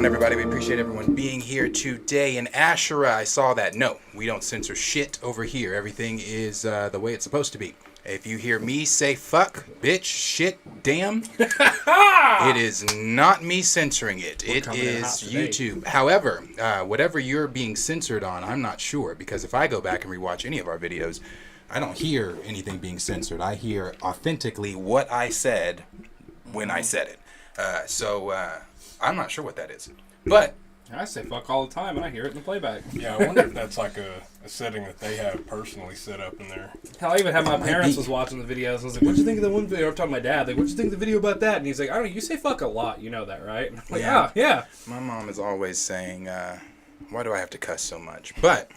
on, everybody? We appreciate everyone being here today. In Asherah, I saw that. No, we don't censor shit over here. Everything is the way it's supposed to be. If you hear me say fuck, bitch, shit, damn, it is not me censoring it. It is YouTube. However, whatever you're being censored on, I'm not sure. Because if I go back and rewatch any of our videos, I don't hear anything being censored. I hear authentically what I said when I said it. So I'm not sure what that is. But I say fuck all the time, and I hear it in the playback. Yeah, I wonder if that's like a setting that they have personally set up in there. Hell, I even had my parents was watching the videos. I was like, what'd you think of the one video? I'm talking to my dad. Like, what'd you think of the video about that? And he's like, I don't know, you say fuck a lot. You know that, right? And I'm like, yeah. My mom is always saying, why do I have to cuss so much? But,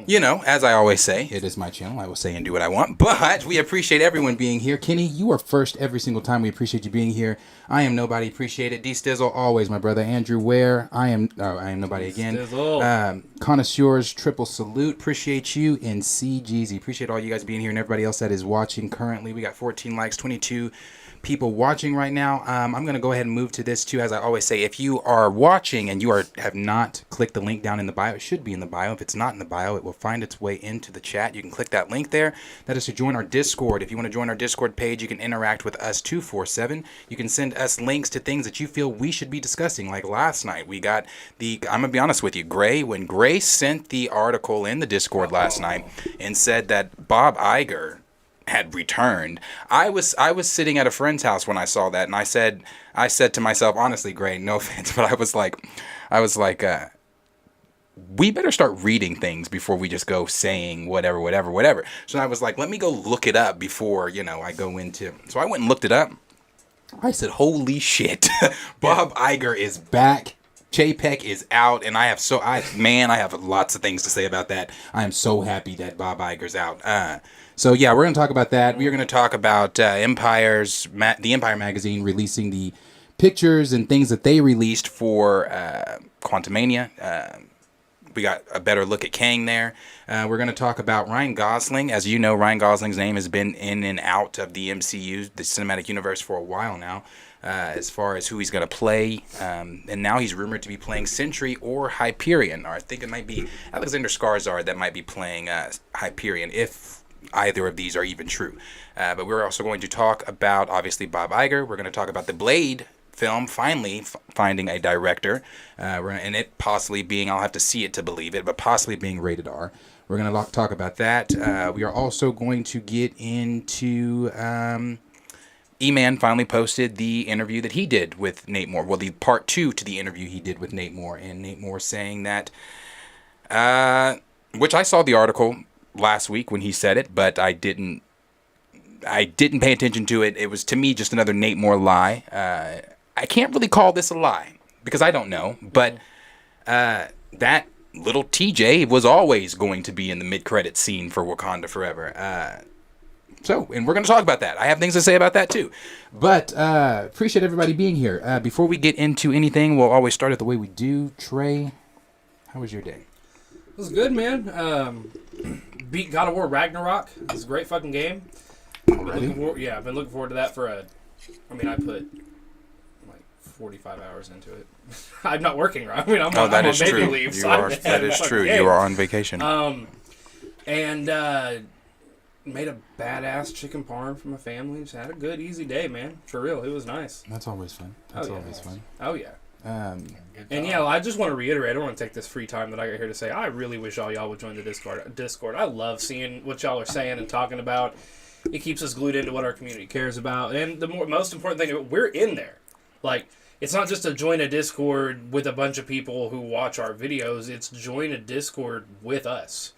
you know, as I always say, it is my channel. I will say and do what I want. But we appreciate everyone being here. Kenny, you are first every single time. We appreciate you being here. I am nobody. Appreciate it. D Stizzle, always my brother. Andrew Ware, I am nobody again. Connoisseurs, triple salute. Appreciate you. And C Jeezy. Appreciate all you guys being here and everybody else that is watching currently. We got 14 likes, 22 people watching right now. I'm going to go ahead and move to this too. As I always say, if you are watching and you have not clicked the link down in the bio, it should be in the bio. If it's not in the bio, it will find its way into the chat. You can click that link there. That is to join our Discord. If you want to join our Discord page, you can interact with us 247. You can send us links to things that you feel we should be discussing. Like last night, we got I'm going to be honest with you, when Gray sent the article in the Discord last night and said that Bob Iger had returned, I was sitting at a friend's house when I saw that, and I said to myself, honestly, Gray, no offense, but I was like, we better start reading things before we just go saying whatever. So I was like, let me go look it up before, I go into. So I went and looked it up. I said, holy shit, Bob Iger is back. Chapek is out, and I have lots of things to say about that. I am so happy that Bob Iger's out. So yeah, we're going to talk about that. We are going to talk about the Empire magazine releasing the pictures and things that they released for Quantumania. We got a better look at Kang there. We're going to talk about Ryan Gosling. As you know, Ryan Gosling's name has been in and out of the MCU, the cinematic universe, for a while now. As far as who he's going to play. And now he's rumored to be playing Sentry or Hyperion. Or I think it might be Alexander Skarsgård that might be playing Hyperion, if either of these are even true. But we're also going to talk about, obviously, Bob Iger. We're going to talk about the Blade film finally finding a director. And it possibly being, I'll have to see it to believe it, but possibly being rated R. We're going to talk about that. We are also going to get into... E-Man finally posted the interview that he did with Nate Moore. Well, the part 2 to the interview he did with Nate Moore. And Nate Moore saying that, which I saw the article last week when he said it, but I didn't pay attention to it. It was, to me, just another Nate Moore lie. I can't really call this a lie because I don't know. But that little TJ was always going to be in the mid-credits scene for Wakanda Forever. And we're going to talk about that. I have things to say about that, too. But appreciate everybody being here. Before we get into anything, we'll always start it the way we do. Trey, how was your day? It was good, man. Beat God of War Ragnarok. It was a great fucking game. Really? I've been looking forward to that I put like 45 hours into it. I'm not working, right? I mean, I'm on baby leave. That is true. You are on vacation. Made a badass chicken parm for my family. Just had a good, easy day, man. For real, it was nice. That's always fun. Oh, yeah. I just want to reiterate, I don't want to take this free time that I got here to say, I really wish all y'all would join the Discord. I love seeing what y'all are saying and talking about. It keeps us glued into what our community cares about. And the most important thing, we're in there. Like, it's not just to join a Discord with a bunch of people who watch our videos. It's join a Discord with us.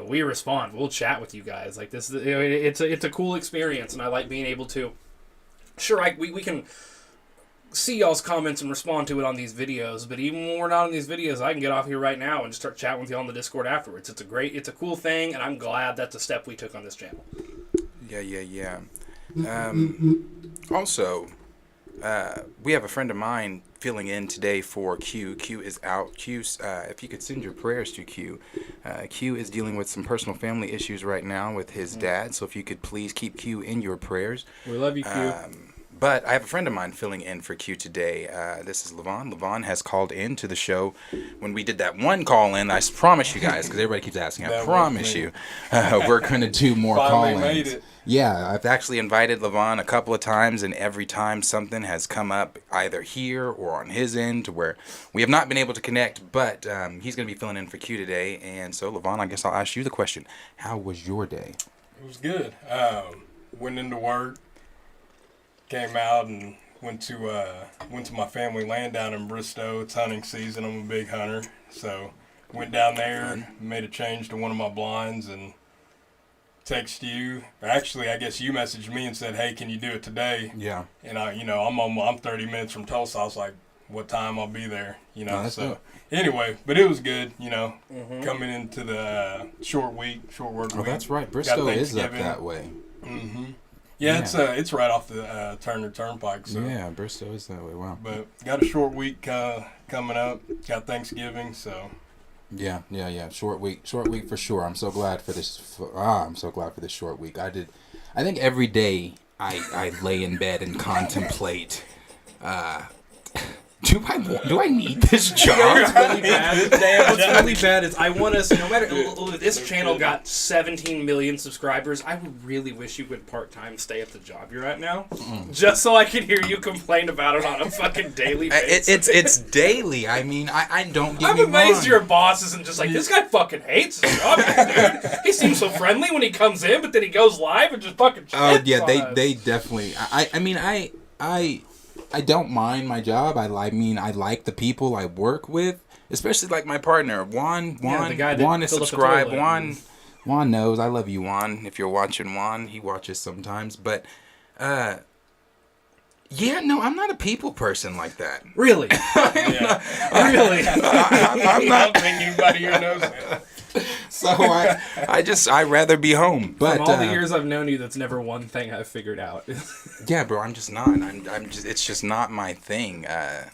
We respond. We'll chat with you guys. Like this, it's a cool experience, and I like being able to. Sure, we can see y'all's comments and respond to it on these videos, but even when we're not on these videos, I can get off here right now and just start chatting with you on the Discord afterwards. It's a cool thing, and I'm glad that's a step we took on this channel. Yeah. Also, we have a friend of mine filling in today for Q. Q is out. Q, if you could send your prayers to Q. Q is dealing with some personal family issues right now with his dad, so if you could please keep Q in your prayers. We love you, Q. But I have a friend of mine filling in for Q today. This is Levon. Levon has called in to the show when we did that one call in. I promise you guys, because everybody keeps asking, I promise you, we're going to do more call-ins. Made it. Yeah, I've actually invited Levon a couple of times, and every time something has come up either here or on his end to where we have not been able to connect, but he's going to be filling in for Q today. And so, Levon, I guess I'll ask you the question. How was your day? It was good. Went into work. Came out and went to my family land down in Bristow. It's hunting season. I'm a big hunter, so went down there, made a change to one of my blinds, and texted you. Actually, I guess you messaged me and said, "Hey, can you do it today?" Yeah. And I'm 30 minutes from Tulsa. I was like, "What time I'll be there?" So anyway, but it was good. Coming into the short work week. Oh, that's right. Bristow is up that way. Mm-hmm. Yeah, it's right off the Turner Turnpike. So. Yeah, Bristow is that way. Wow. But got a short week coming up. Got Thanksgiving, so. Yeah. Short week for sure. I'm so glad for this. I'm so glad for this short week. I think every day I lay in bed and contemplate. Do I need this job? What's really bad? What's really bad is I want us. No matter if this channel got 17 million subscribers, I would really wish you would part time stay at the job you're at now, just so I could hear you complain about it on a fucking daily basis. It's daily. I mean, I don't get me wrong. I'm amazed your boss isn't just like, this guy fucking hates his job, dude. He seems so friendly when he comes in, but then he goes live and just fucking. Oh yeah, they definitely. I don't mind my job. I like the people I work with, especially like my partner Juan. Juan is subscribed. Juan knows I love you, Juan. If you're watching, Juan, he watches sometimes. But I'm not a people person like that. Really? Really? I'm not thinking anybody here knows that. So I rather be home. But from all the years I've known you, that's never one thing I've figured out. Yeah, bro, I'm just not. It's just not my thing. I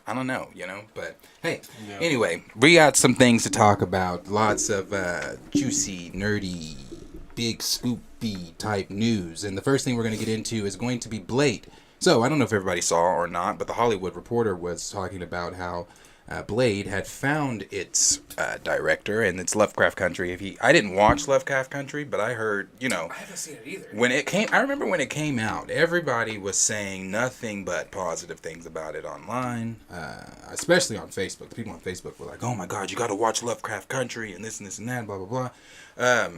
don't know, But hey, Anyway, we got some things to talk about. Lots of juicy, nerdy, big scoopy type news. And the first thing we're going to get into is going to be Blade. So I don't know if everybody saw or not, but the Hollywood Reporter was talking about how Blade had found its director, and it's Lovecraft Country. I didn't watch Lovecraft Country, but I heard, I haven't seen it either. I remember when it came out, everybody was saying nothing but positive things about it online, especially on Facebook. The people on Facebook were like, "Oh my God, you got to watch Lovecraft Country," and this and that, blah blah blah.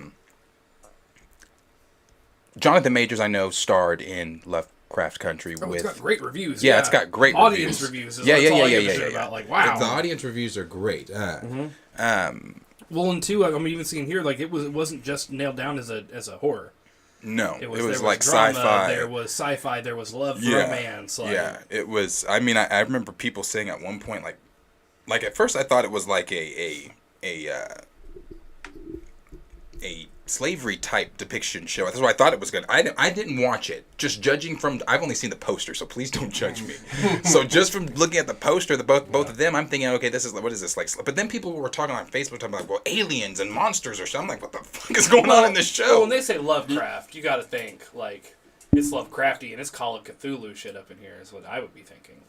Jonathan Majors, I know, starred in Lovecraft Country with. It's got great reviews. Yeah, it's got great audience reviews. Yeah. About. Like, wow, the audience reviews are great. Well, and two, I'm even seeing here, like it wasn't just nailed down as a horror. No, it was there like was drama, sci-fi. There was sci-fi. There was love, romance. It was. I mean, I remember people saying at one point, like at first I thought it was like a slavery type depiction show. That's what I thought it was gonna. I didn't watch it. Just judging from, I've only seen the poster, so please don't judge me. So just from looking at the poster, both of them, I'm thinking, okay, what is this like? But then people were talking on Facebook, talking about, well, aliens and monsters or something. I'm like, what the fuck is going on in this show? Well, when they say Lovecraft, you got to think like it's Lovecrafty and it's Call of Cthulhu shit up in here is what I would be thinking.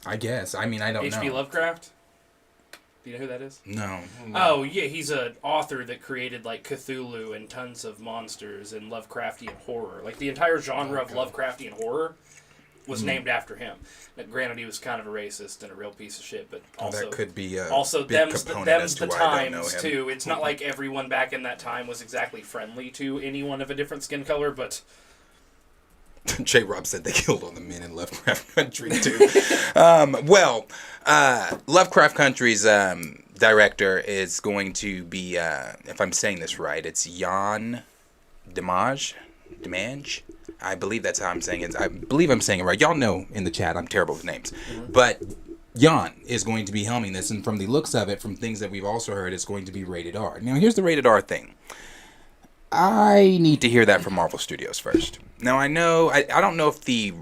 I guess. I mean, I don't know. H.P. Lovecraft. Do you know who that is? No. Oh, yeah, he's an author that created, like, Cthulhu and tons of monsters and Lovecraftian horror. Like, the entire genre of Lovecraftian horror was named after him. Now, granted, he was kind of a racist and a real piece of shit, but also... that could be a also, big them's the times, too. It's not like everyone back in that time was exactly friendly to anyone of a different skin color, but... J. Rob said they killed all the men in Lovecraft Country, too. Lovecraft Country's director is going to be, if I'm saying this right, it's Yann Demange. I believe that's how I'm saying it. I believe I'm saying it right. Y'all know in the chat I'm terrible with names. Mm-hmm. But Yann is going to be helming this, and from the looks of it, from things that we've also heard, it's going to be rated R. Now, here's the rated R thing. I need to hear that from Marvel Studios first. Now I know I don't know if the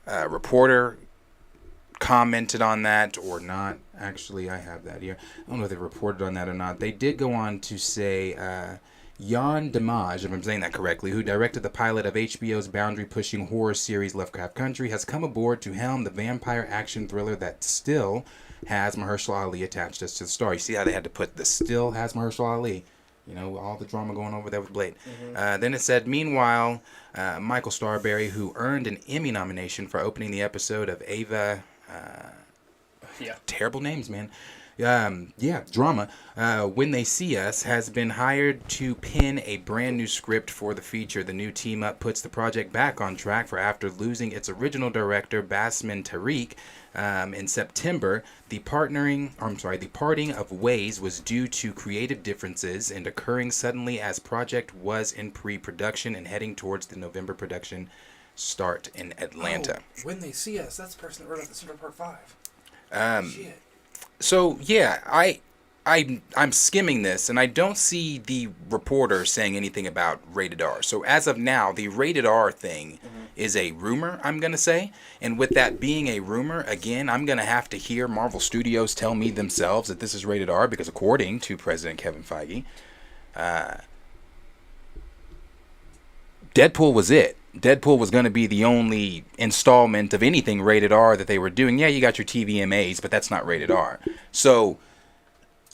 reporter commented on that or not. Actually, I have that here. I don't know if they reported on that or not. They did go on to say, Yann Demange, if I'm saying that correctly, who directed the pilot of HBO's boundary-pushing horror series Lovecraft Country, has come aboard to helm the vampire action thriller that still has Mahershala Ali attached us to the star. You see how they had to put the still has Mahershala Ali. You know, all the drama going over there with Blade. Then it said, meanwhile, Michael Starberry, who earned an Emmy nomination for opening the episode of Ava... Terrible names, man. Drama. When They See Us has been hired to pen a brand new script for the feature. The new team up puts the project back on track for after losing its original director, Basman Tariq, in September. The parting of ways was due to creative differences and occurring suddenly as project was in pre-production and heading towards the November production start in Atlanta. When They See Us, that's the person that wrote out the Central Park 5. Shit. So yeah, I'm skimming this and I don't see the reporter saying anything about rated R. So as of now, the rated R thing is a rumor, I'm gonna say. And with that being a rumor, again, I'm gonna have to hear Marvel Studios tell me themselves that this is rated R because according to President Kevin Feige, Deadpool was it. Deadpool was going to be the only installment of anything rated R that they were doing. Yeah, you got your TVMAs, but that's not rated R. So,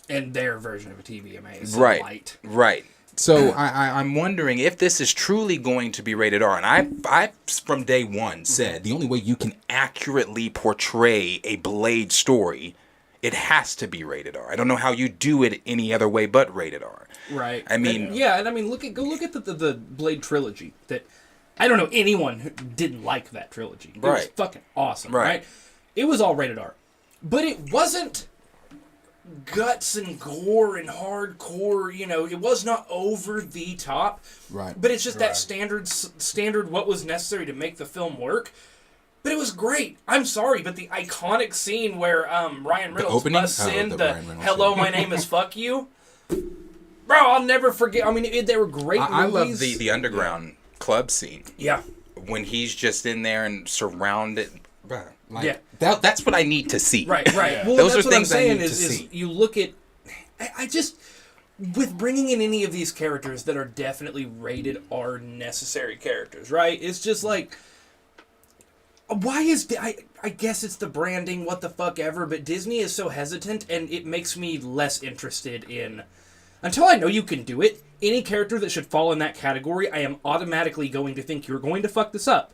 and their version of a TVMA is right, light. Right. So I'm wondering if this is truly going to be rated R. And I from day one said the only way you can accurately portray a Blade story, it has to be rated R. I don't know how you do it any other way but rated R. Right. I mean, go look at the Blade trilogy. That I don't know anyone who didn't like that trilogy. It was fucking awesome. Right. It was all rated R, but it wasn't guts and gore and hardcore. You know, it was not over the top. Right. But it's just that standard what was necessary to make the film work. But it was great. I'm sorry, but the iconic scene where Ryan Reynolds busts in the "Hello, my name is fuck you." Bro, I'll never forget. I mean, they were great movies. I love the underground club scene. Yeah. When he's just in there and surrounded. That's what I need to see. Right. Yeah. Well, those that's are what things I'm saying I need to see. You look at... I just... With bringing in any of these characters that are definitely rated R necessary characters, right? It's just like... Why is... I guess it's the branding, what the fuck ever, but Disney is so hesitant, and it makes me less interested in... Until I know you can do it, any character that should fall in that category, I am automatically going to think you're going to fuck this up.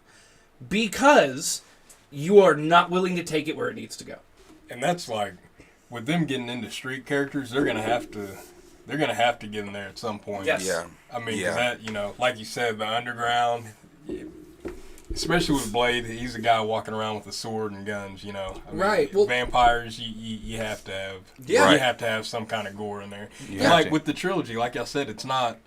Because you are not willing to take it where it needs to go. And that's like, with them getting into street characters, they're gonna have to get in there at some point. Yes. Yeah. I mean, 'cause that, you know, like you said, the underground, especially with Blade, he's a guy walking around with a sword and guns. You know, I mean, right? Well, vampires, you have to have, you have to have some kind of gore in there. Like with the trilogy, like I said, it's not.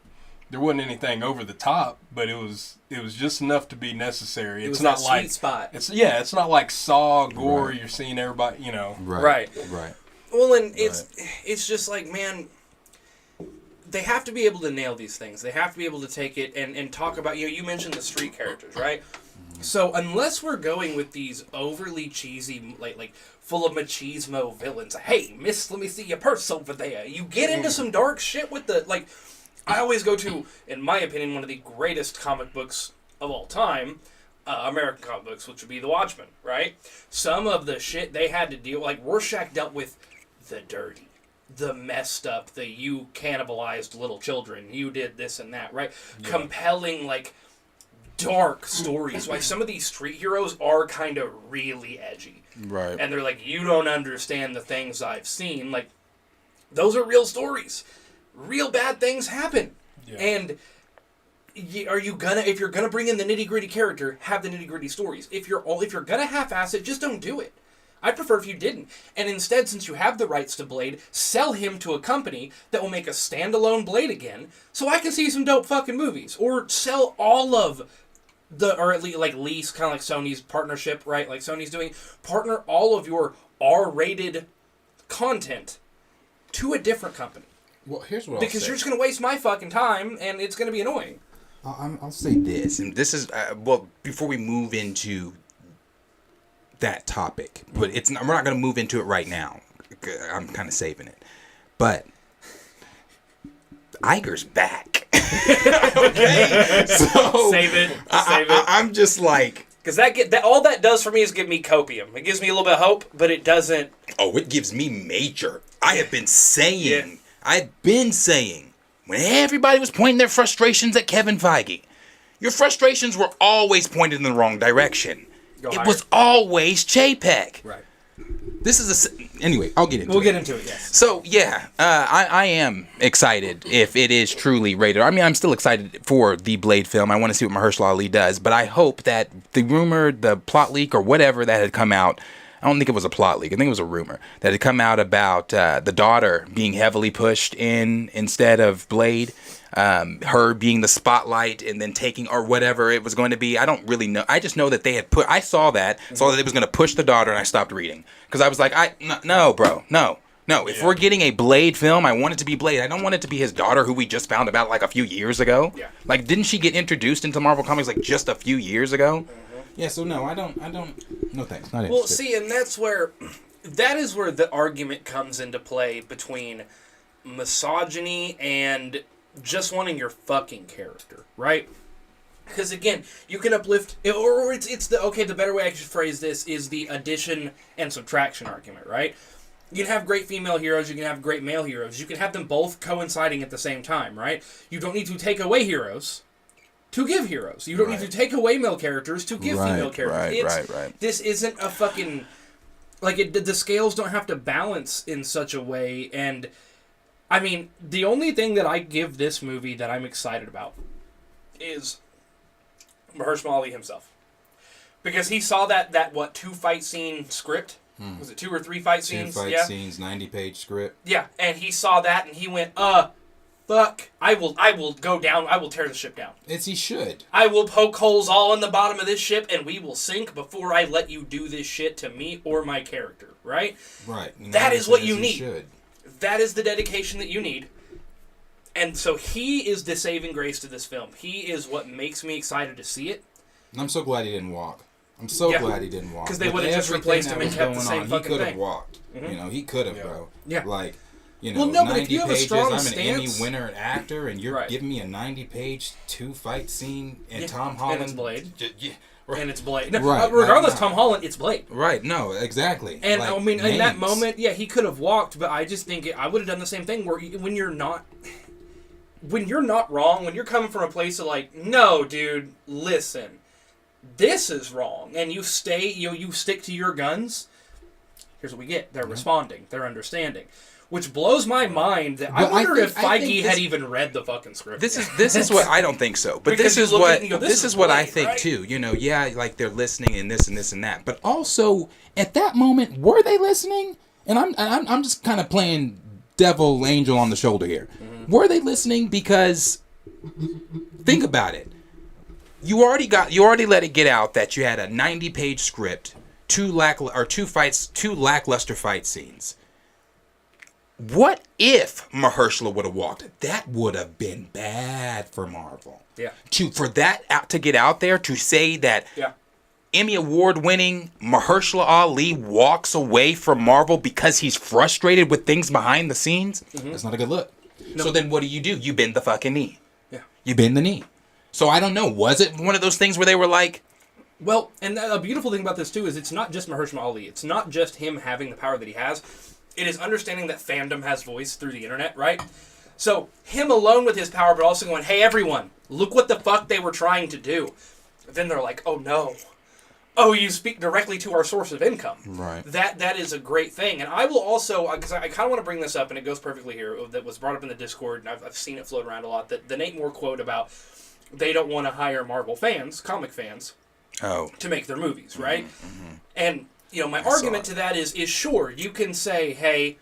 There wasn't anything over the top, but it was just enough to be necessary. It's not like sweet spot. It's not like Saw gore. You're seeing everybody, you know. Right. Well, and it's just like, man, they have to be able to nail these things. They have to be able to take it and talk about. You mentioned the street characters, right? So unless we're going with these overly cheesy, like full of machismo villains, hey, miss, let me see your purse over there. You get into some dark shit with the like. I always go to, in my opinion, one of the greatest comic books of all time, American comic books, which would be The Watchmen, right? Some of the shit they had to deal with, like Rorschach dealt with the dirty, the messed up, the you cannibalized little children, you did this and that, right? Yeah. Compelling, like, dark stories. Why some of these street heroes are kind of really edgy. Right. And they're like, you don't understand the things I've seen. Like, those are real stories. Real bad things happen. Yeah. And if you're gonna bring in the nitty gritty character, have the nitty gritty stories. If you're gonna half-ass it, just don't do it. I'd prefer if you didn't. And instead, since you have the rights to Blade, sell him to a company that will make a standalone Blade again, so I can see some dope fucking movies. Or sell all of or at least like lease, kind of like Sony's partnership, right? Like Sony's doing, partner all of your R-rated content to a different company. Well, here's what because you're just going to waste my fucking time, and it's going to be annoying. I'll say this, and this is before we move into that topic, but we're not going to move into it right now. I'm kind of saving it, but Iger's back. Okay, so Save it. I'm just like, because all that does for me is give me copium. It gives me a little bit of hope, but it doesn't. oh, it gives me major. I have been saying, when everybody was pointing their frustrations at Kevin Feige, your frustrations were always pointed in the wrong direction. It was always JPEG. Right. This is anyway. I'll get into it. We'll get into it. Yes. So yeah, I am excited if it is truly rated. I mean, I'm still excited for the Blade film. I want to see what Mahershala Ali does, but I hope that the rumor, the plot leak, or whatever that had come out. I don't think it was a plot leak. I think it was a rumor that had come out about the daughter being heavily pushed in instead of Blade. Her being the spotlight and then taking or whatever it was going to be. I don't really know. I just know that they had I saw that it was going to push the daughter, and I stopped reading because I was like, no, bro, no. If we're getting a Blade film, I want it to be Blade. I don't want it to be his daughter, who we just found about like a few years ago. Yeah. Like, didn't she get introduced into Marvel Comics like just a few years ago? Mm-hmm. Yeah. So no, I don't. No thanks. Not interested. Well, see, and that is where the argument comes into play between misogyny and just wanting your fucking character, right? Because again, you can uplift, or it's the better way I should phrase this is the addition and subtraction argument, right? You can have great female heroes, you can have great male heroes, you can have them both coinciding at the same time, right? You don't need to take away heroes to give heroes. You don't need to take away male characters to give female characters. Right. This isn't a fucking, the scales don't have to balance in such a way, and I mean, the only thing that I give this movie that I'm excited about is Mahershala Ali himself. Because he saw that 2-fight scene script? Was it 2 or 3 fight scenes? 2 fight scenes, 90-page script. Yeah, and he saw that and he went, fuck, I will go down, I will tear the ship down. He should. I will poke holes all in the bottom of this ship and we will sink before I let you do this shit to me or my character, right? Right. That is what you need. Should. That is the dedication that you need. And so he is the saving grace to this film. He is what makes me excited to see it. And I'm so glad he didn't walk. I'm so glad he didn't walk. Because they would have just replaced him and kept the same fucking thing. He could have walked. Mm-hmm. He could have, bro. Yeah. Like, well, no, but if you have a strong I'm stance, an Emmy winner actor, and you're giving me a 90-page 2-fight scene and Tom Holland. And it's Blade. Yeah. And it's Blade. No, right. Regardless, Tom Holland, it's Blade. Right. No, exactly. And I mean, in that moment, he could have walked, but I just think I would have done the same thing. Where when you're not wrong, when you're coming from a place of like, no, dude, listen, this is wrong, and you stick to your guns. Here's what we get: they're responding, they're understanding. Which blows my mind. That I wonder if Feige had even read the fucking script. This is what I don't think so. But this is what I think right? Too. Like they're listening and this and this and that. But also at that moment, were they listening? And I'm just kind of playing devil angel on the shoulder here. Mm-hmm. Were they listening? Because think about it. You already let it get out that you had a 90-page script, 2 lackluster fight scenes. What if Mahershala would have walked? That would have been bad for Marvel. Yeah. For that to get out there, to say that Emmy Award-winning Mahershala Ali walks away from Marvel because he's frustrated with things behind the scenes, that's not a good look. No. So then what do? You bend the fucking knee. Yeah. You bend the knee. So I don't know. Was it one of those things where they were like... Well, and a beautiful thing about this, too, is it's not just Mahershala Ali. It's not just him having the power that he has. It is understanding that fandom has voice through the internet, right? So, him alone with his power, but also going, hey, everyone, look what the fuck they were trying to do. Then they're like, oh, no. Oh, you speak directly to our source of income. Right. That is a great thing. And I will also, because I kind of want to bring this up, and it goes perfectly here, that was brought up in the Discord, and I've seen it float around a lot, the Nate Moore quote about they don't want to hire Marvel fans, comic fans, to make their movies, right? Mm-hmm. And... my argument to that is sure, you can say, hey,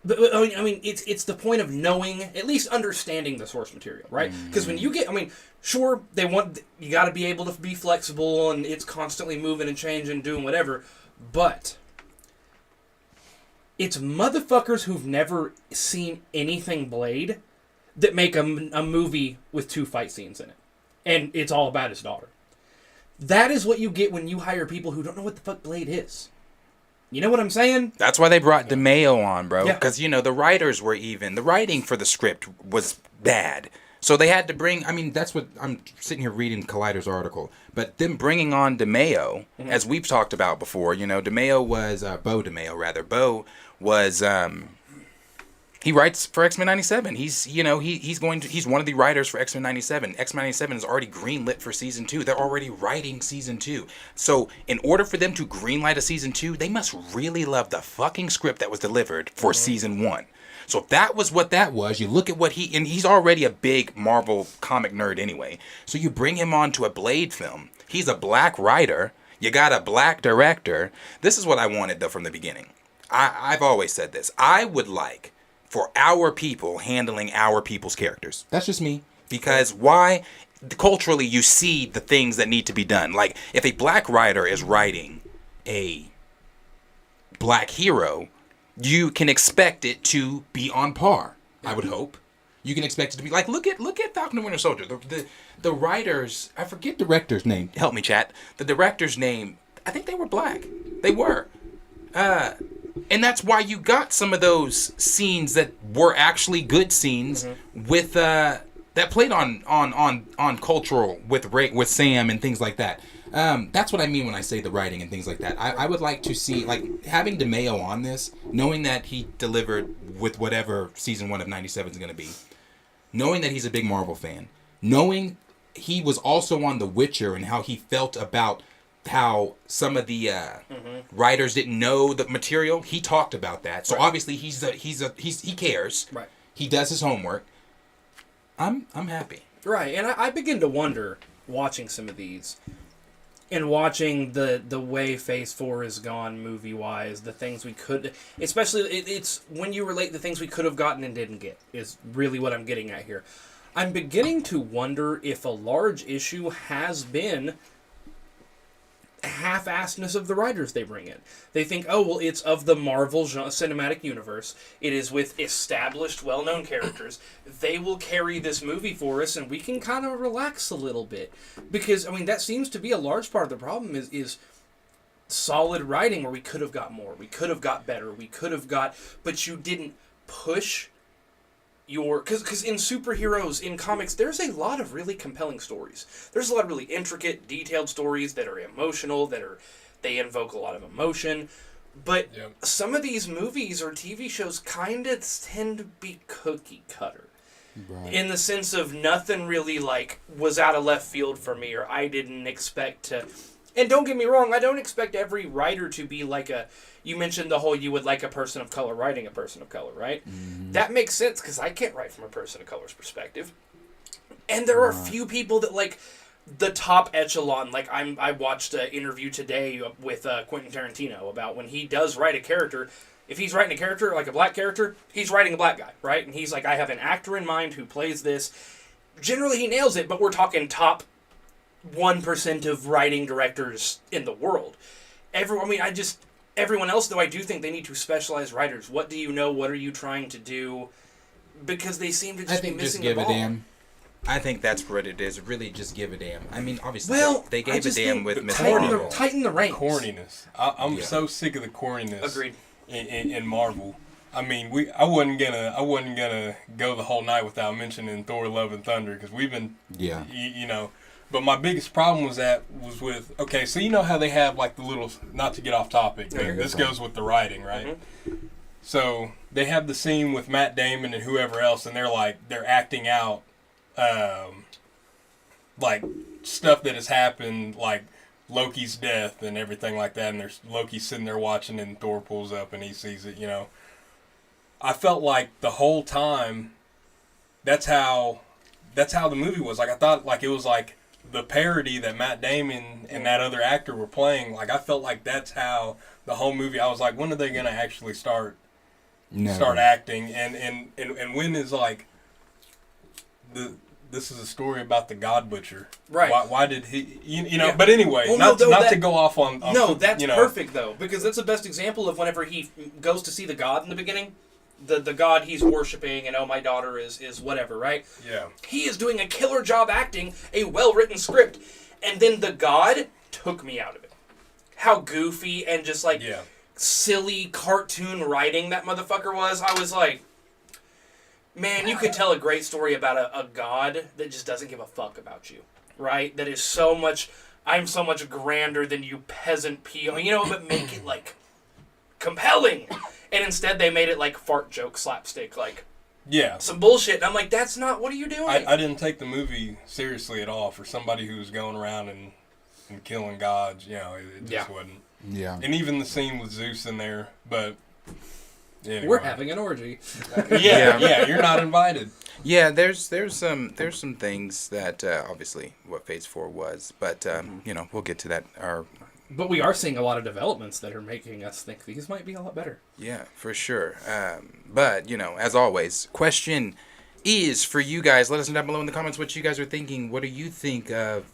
but I mean, it's the point of knowing, at least understanding the source material, right? Because when you get, sure, you got to be able to be flexible, and it's constantly moving and changing and doing whatever, but it's motherfuckers who've never seen anything Blade that make a movie with 2 fight scenes in it, and it's all about his daughter. That is what you get when you hire people who don't know what the fuck Blade is. You know what I'm saying? That's why they brought DeMayo on, bro. Because, the writers were even. The writing for the script was bad. So they had to bring. I mean, that's what I'm sitting here reading Collider's article. But them bringing on DeMayo, as we've talked about before, DeMayo was Bo DeMayo rather. Bo was he writes for X-Men 97. He's he's one of the writers for X-Men 97. X-Men 97 is already greenlit for season 2. They're already writing season 2. So in order for them to greenlight a season 2, they must really love the fucking script that was delivered for season 1. So if that was what that was, you look at what and he's already a big Marvel comic nerd anyway. So you bring him on to a Blade film. He's a black writer. You got a black director. This is what I wanted though from the beginning. I've always said this. I would like for our people handling our people's characters. That's just me. Because why? Culturally, you see the things that need to be done. Like if a black writer is writing a black hero, you can expect it to be on par. I would hope. You can expect it to be like look at Falcon and Winter Soldier. The writers, I forget director's name. Help me, chat. The director's name. I think they were black. They were. And that's why you got some of those scenes that were actually good scenes with that played on cultural with Sam and things like that. That's what I mean when I say the writing and things like that. I would like to see, like, having DeMayo on this, knowing that he delivered with whatever season 1 of 97 is going to be, knowing that he's a big Marvel fan, knowing he was also on The Witcher and how he felt about how some of the writers didn't know the material. He talked about that. So obviously he cares. Right. He does his homework. I'm happy. Right, and I begin to wonder, watching some of these, and watching the way Phase 4 has gone movie-wise, the things we could... Especially, it's when you relate the things we could have gotten and didn't get, is really what I'm getting at here. I'm beginning to wonder if a large issue has been half-assedness of the writers they bring in. They think, oh, well, it's of the Marvel cinematic universe. It is with established, well-known characters. They will carry this movie for us, and we can kind of relax a little bit. Because, I mean, that seems to be a large part of the problem is solid writing where we could have got more. We could have got better. We could have got... But you didn't push your... Because in superheroes, in comics, there's a lot of really compelling stories. There's a lot of really intricate, detailed stories that are emotional, they invoke a lot of emotion. But some of these movies or TV shows kind of tend to be cookie cutter. Right. In the sense of nothing really, like, was out of left field for me, or I didn't expect to... And don't get me wrong, I don't expect every writer to be like a... You mentioned the whole you would like a person of color writing a person of color, right? Mm-hmm. That makes sense, because I can't write from a person of color's perspective. And there are a few people that, like, the top echelon, like, I watched an interview today with Quentin Tarantino about when he does write a character, if he's writing a character, like a black character, he's writing a black guy, right? And he's like, I have an actor in mind who plays this. Generally, he nails it, but we're talking top 1% of writing directors in the world. Everyone else, though, I do think they need to specialize writers. What do you know? What are you trying to do? Because they seem to just be missing the ball. Just give a damn. I think that's what it is. Really, just give a damn. I mean, obviously, they gave a damn with Miss Marvel. Tighten the reins. Corniness. I'm so sick of the corniness. Agreed. In Marvel. I mean, I wasn't gonna go the whole night without mentioning Thor: Love and Thunder, because we've been, you know. But my biggest problem was with, okay, so you know how they have, like, the little, not to get off topic, but this goes with the writing, right? Mm-hmm. So they have the scene with Matt Damon and whoever else, and they're acting out, like, stuff that has happened, like Loki's death and everything like that, and there's Loki sitting there watching, and Thor pulls up and he sees it, you know. I felt like the whole time, that's how the movie was. Like, I thought, like, it was like the parody that Matt Damon and that other actor were playing. Like, I felt like that's how the whole movie, I was like, when are they going to actually start acting? And when is, like, this is a story about the God Butcher. Right. Why did he, you know, but anyway, well, not to go off on that's perfect, though, because that's the best example of whenever he goes to see the God in the beginning. The God he's worshiping, and my daughter is whatever, right? Yeah. He is doing a killer job acting a well-written script, and then the God took me out of it. How goofy and just, like, silly cartoon writing that motherfucker was. I was like, Man, you could tell a great story about a god that just doesn't give a fuck about you, right? That is so much, I'm so much grander than you peasant people, but make it, like, compelling. And instead they made it, like, fart joke slapstick, like, some bullshit. And I'm like, that's not, what are you doing? I didn't take the movie seriously at all for somebody who was going around and killing gods, it just wasn't. Yeah. And even the scene with Zeus in there, but... Anyway. We're having an orgy. Yeah, you're not invited. Yeah, there's some things that obviously what Phase 4 was, but we'll get to that. But we are seeing a lot of developments that are making us think these might be a lot better. Yeah, for sure. But as always, question is for you guys. Let us know down below in the comments what you guys are thinking. What do you think of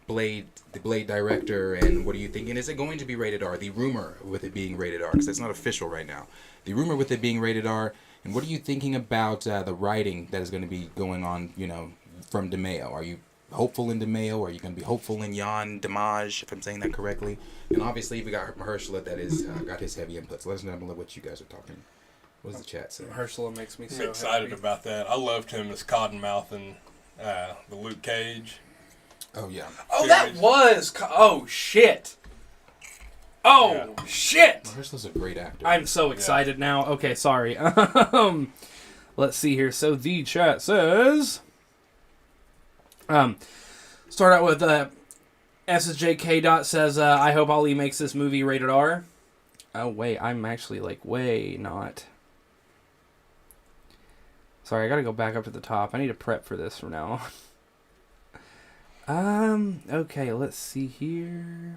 Blade, the Blade director, and what are you thinking? Is it going to be rated R? The rumor with it being rated R, because it's not official right now. The rumor with it being rated R, and what are you thinking about the writing that is going to be going on, from DeMeo? Are you hopeful in DeMeo? Are you going to be hopeful in Yann, Demange, if I'm saying that correctly? And obviously, we got Mahershala that is got his heavy inputs. Let us know what you guys are talking. What does the chat say? Mahershala makes me so excited happy. about that. I loved him as Cottonmouth in the Luke Cage. Oh, yeah. Oh, that was... Oh, shit. Oh, shit. Mahershala's a great actor. I'm so excited now. Okay, sorry. Let's see here. So the chat says... Start out with SSJK Dot says, I hope Ali makes this movie rated R. Oh, wait. I'm actually, way not. Sorry, I gotta go back up to the top. I need to prep for this from now on. Okay, let's see here.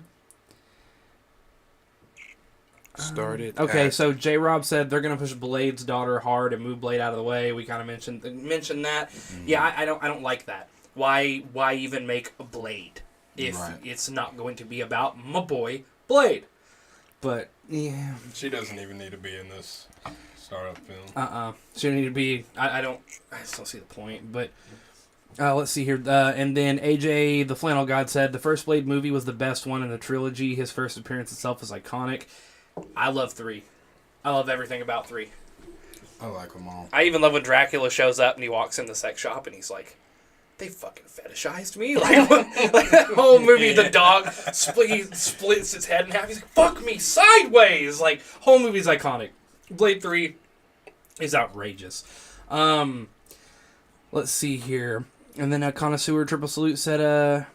Started. Okay, so J Rob said they're gonna push Blade's daughter hard and move Blade out of the way. We kind of mentioned that. Mm-hmm. Yeah, I don't like that. Why even make a Blade if it's not going to be about my boy Blade? But yeah, she doesn't even need to be in this startup film. She don't need to be. I just don't see the point. But let's see here. And then AJ the Flannel God said the first Blade movie was the best one in the trilogy. His first appearance itself is iconic. I love 3. I love everything about 3. I like them all. I even love when Dracula shows up and he walks in the sex shop and he's like, they fucking fetishized me. Like that whole movie, the dog splits its head in half. He's like, fuck me sideways. Like, whole movie's iconic. Blade 3 is outrageous. Let's see here. And then Connoisseur Triple Salute said,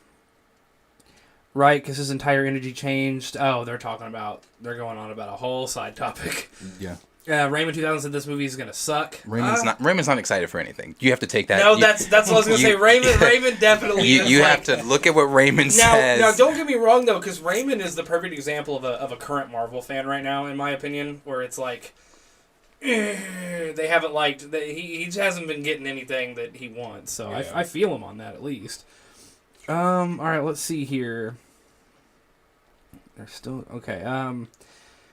right, because his entire energy changed. Oh, they're going on about a whole side topic. Yeah. Raymond 2000 said this movie is gonna suck. Raymond's not excited for anything. You have to take that. No, that's what I was gonna say. Raymond definitely. You have to look at what Raymond says. Now, don't get me wrong though, because Raymond is the perfect example of a current Marvel fan right now, in my opinion, where it's like they haven't liked. He just hasn't been getting anything that he wants. So yeah. I feel him on that at least. All right, let's see here. They're still okay.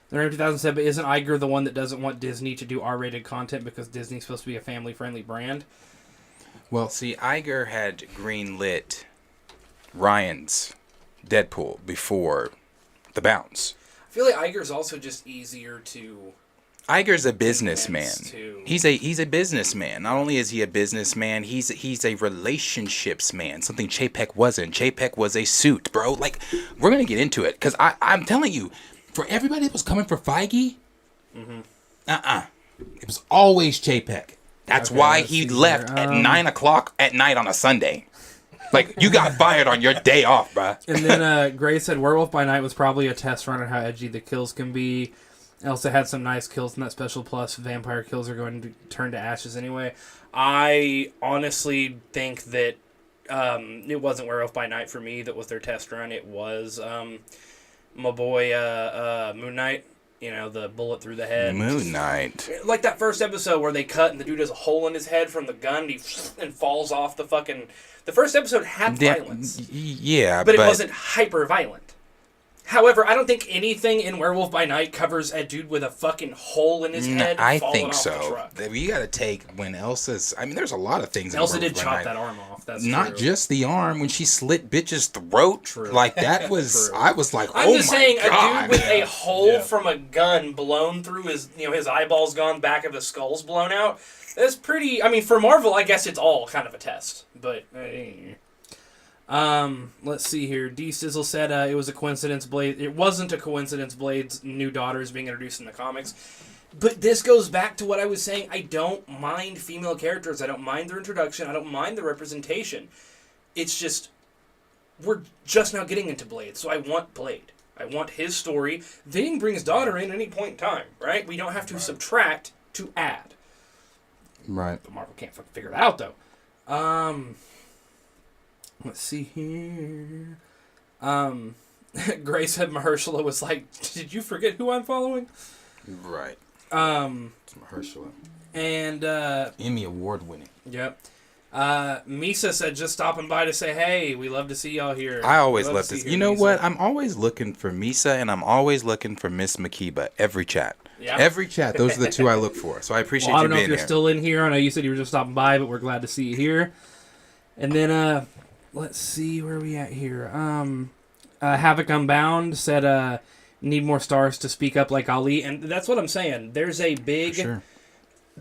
The Raymond 2000 said, but isn't Iger the one that doesn't want Disney to do R-rated content because Disney's supposed to be a family-friendly brand? Well, see, Iger had greenlit Ryan's Deadpool before The Bounce. I feel like Iger's also just easier to... Iger's a businessman. He's a businessman. Not only is he a businessman, he's a relationships man. Something Chapek wasn't. Chapek was a suit, bro. Like, we're gonna get into it because I'm telling you, for everybody that was coming for Feige, it was always Chapek. That's why he left at 9:00 at night on a Sunday. Like, you got fired on your day off, bruh. And then Gray said Werewolf by Night was probably a test run on how edgy the kills can be. Elsa had some nice kills in that special, plus vampire kills are going to turn to ashes anyway. I honestly think that it wasn't Werewolf by Night for me that was their test run. It was my boy Moon Knight. You know, the bullet through the head. Moon Knight. Like that first episode where they cut and the dude has a hole in his head from the gun and falls off the fucking... The first episode had violence. Yeah, but it wasn't hyper-violent. However, I don't think anything in Werewolf by Night covers a dude with a fucking hole in his head. I falling think off the so. truck. We got to take when Elsa's. I mean, there's a lot of things. Elsa in did Werewolf by chop Night. that arm off. That's Not true. just the arm when she slit bitch's throat. True. Like that was. True. I was like, I'm oh just my saying, god. a dude with a hole Yeah. from a gun blown through his, his eyeballs gone, back of his skull's blown out. That's pretty. I mean, for Marvel, I guess it's all kind of a test. But let's see here. D Sizzle said it was a coincidence. Blade. It wasn't a coincidence. Blade's new daughter is being introduced in the comics. But this goes back to what I was saying. I don't mind female characters. I don't mind their introduction. I don't mind the representation. It's just we're just now getting into Blade, so I want Blade. I want his story. They can bring his daughter in at any point in time, right? We don't have to subtract to add. Right. But Marvel can't fucking figure that out, though. Let's see here. Gray said Mahershala was like, did you forget who I'm following? Right. It's Mahershala. And, Emmy award winning. yep. Misa said just stopping by to say, hey, we love to see y'all here. I always We love to this. see You know Misa. what? I'm always looking for Misa and I'm always looking for Miss Makiba. Every chat. Yeah. Every chat. Those are the two I look for. So I appreciate Well, I you don't know if being you're here. still in here. I know you said you were just stopping by, but we're glad to see you here. And then, let's see where are we at here. Havoc Unbound said, need more stars to speak up like Ali. And that's what I'm saying. There's a big... Sure.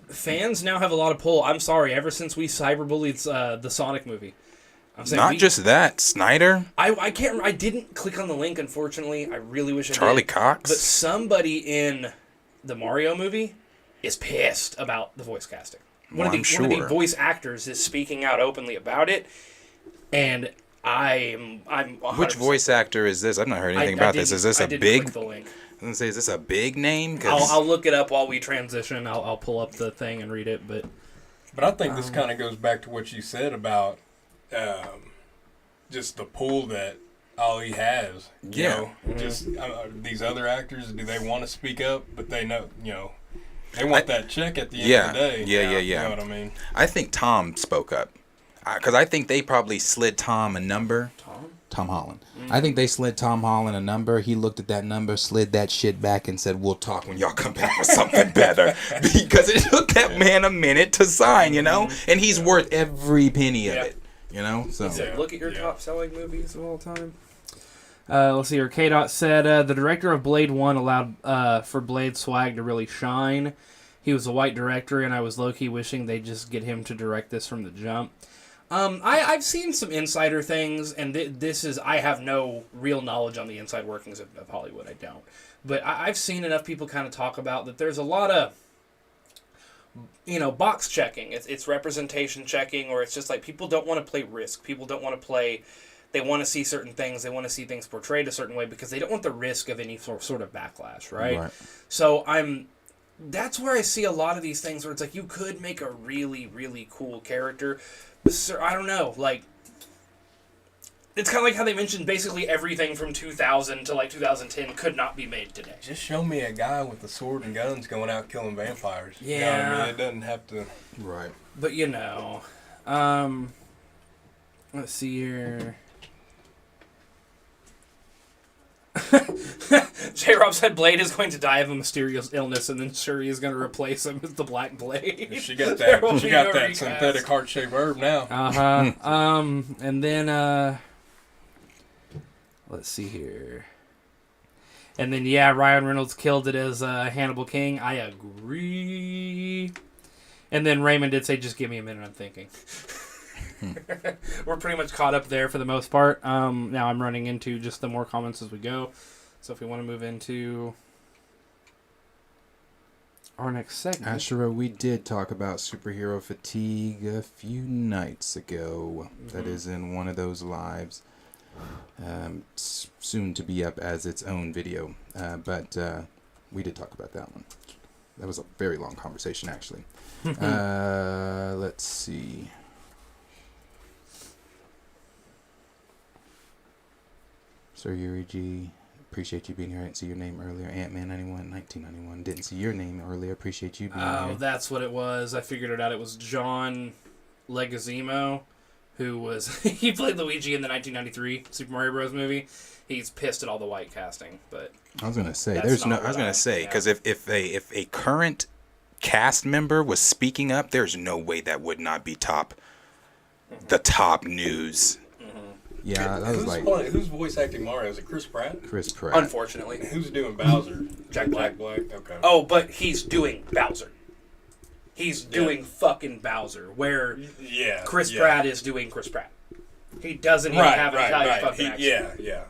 Fans now have a lot of pull. I'm sorry, ever since we cyberbullied the Sonic movie. I'm saying Not just that. Snyder. I can't... I didn't click on the link, unfortunately. I really wish I Charlie did. Cox. But somebody in the Mario movie is pissed about the voice casting. One of the voice actors is speaking out openly about it, and I'm 100%. Which voice actor is this? I've not heard anything about this. Is this I a didn't big? click the link. I was gonna say, is this a big name? 'Cause I'll look it up while we transition. I'll pull up the thing and read it. But I think this kind of goes back to what you said about just the pull that Ali has. You Yeah. know, just these other actors, do they want to speak up? But they know, they want that check at the end of the day. Yeah. You know what I mean? I think Tom spoke up because I think they probably slid Tom a number. Tom Holland. I think they slid Tom Holland a number. He looked at that number, slid that shit back, and said, "We'll talk when y'all come back with something better." Because it took that man a minute to sign, and he's worth every penny of it, So he said, "Look at your top-selling movies of all time." Let's see here. K-Dot said the director of Blade 1 allowed for Blade swag to really shine. He was a white director, and I was low-key wishing they'd just get him to direct this from the jump. I've seen some insider things, and this is... I have no real knowledge on the inside workings of Hollywood. I don't. But I've seen enough people kind of talk about that there's a lot of, box checking. It's representation checking, or it's just like people don't want to play Risk. People don't want to play... They want to see certain things. They want to see things portrayed a certain way because they don't want the risk of any sort of backlash, right? So that's where I see a lot of these things where it's like you could make a really, really cool character. But I don't know, like... It's kind of like how they mentioned basically everything from 2000 to 2010 could not be made today. Just show me a guy with a sword and guns going out killing vampires. Yeah. You know what I mean? It doesn't have to... Right. But let's see here. J-Rob said Blade is going to die of a mysterious illness, and then Shuri is going to replace him as the Black Blade. She got There will that. She be got no that recast. synthetic heart-shaped herb now. And then let's see here. And then Ryan Reynolds killed it as Hannibal King. I agree. And then Raymond did say, "Just give me a minute. I'm thinking." We're pretty much caught up there for the most part. Now I'm running into just the more comments as we go. So if we want to move into our next segment. Ashura, we did talk about superhero fatigue a few nights ago. That is in one of those lives. Soon to be up as its own video. But we did talk about that one. That was a very long conversation, actually. Let's see. Sir Yuri G, appreciate you being here. I didn't see your name earlier. Ant-Man 91, 1991. Didn't see your name earlier. Appreciate you being here. Oh, that's what it was. I figured it out. It was John Leguizamo, who was he played Luigi in the 1993 Super Mario Bros. Movie. He's pissed at all the white casting, but I was gonna say that's not because if a current cast member was speaking up, there's no way that would not be the top news. Yeah, that was who's voice acting Mario? Is it Chris Pratt? Chris Pratt. Unfortunately, Who's doing Bowser? Jack Black. Okay. Oh, but he's doing Bowser. He's doing fucking Bowser, where Chris Pratt is doing Chris Pratt. He doesn't even have an Italian fucking accent. Yeah.